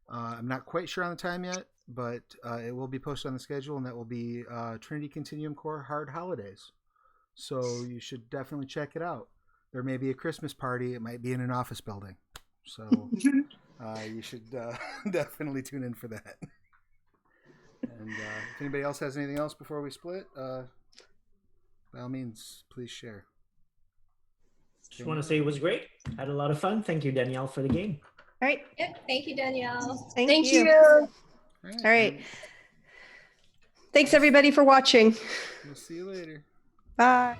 [SPEAKER 2] I'm not quite sure on the time yet, but it will be posted on the schedule, and that will be Trinity Continuum core Hard Holidays. So you should definitely check it out. There may be a Christmas party. It might be in an office building. So you should definitely tune in for that. And if anybody else has anything else before we split, by all means, please share.
[SPEAKER 4] Just want to say it was great. Had a lot of fun. Thank you, Danielle, for the game.
[SPEAKER 1] All right.
[SPEAKER 5] Yep. Thank you, Danielle.
[SPEAKER 1] Thank you.
[SPEAKER 2] All
[SPEAKER 1] All right. Thanks everybody for watching.
[SPEAKER 2] We'll see you later.
[SPEAKER 1] Bye.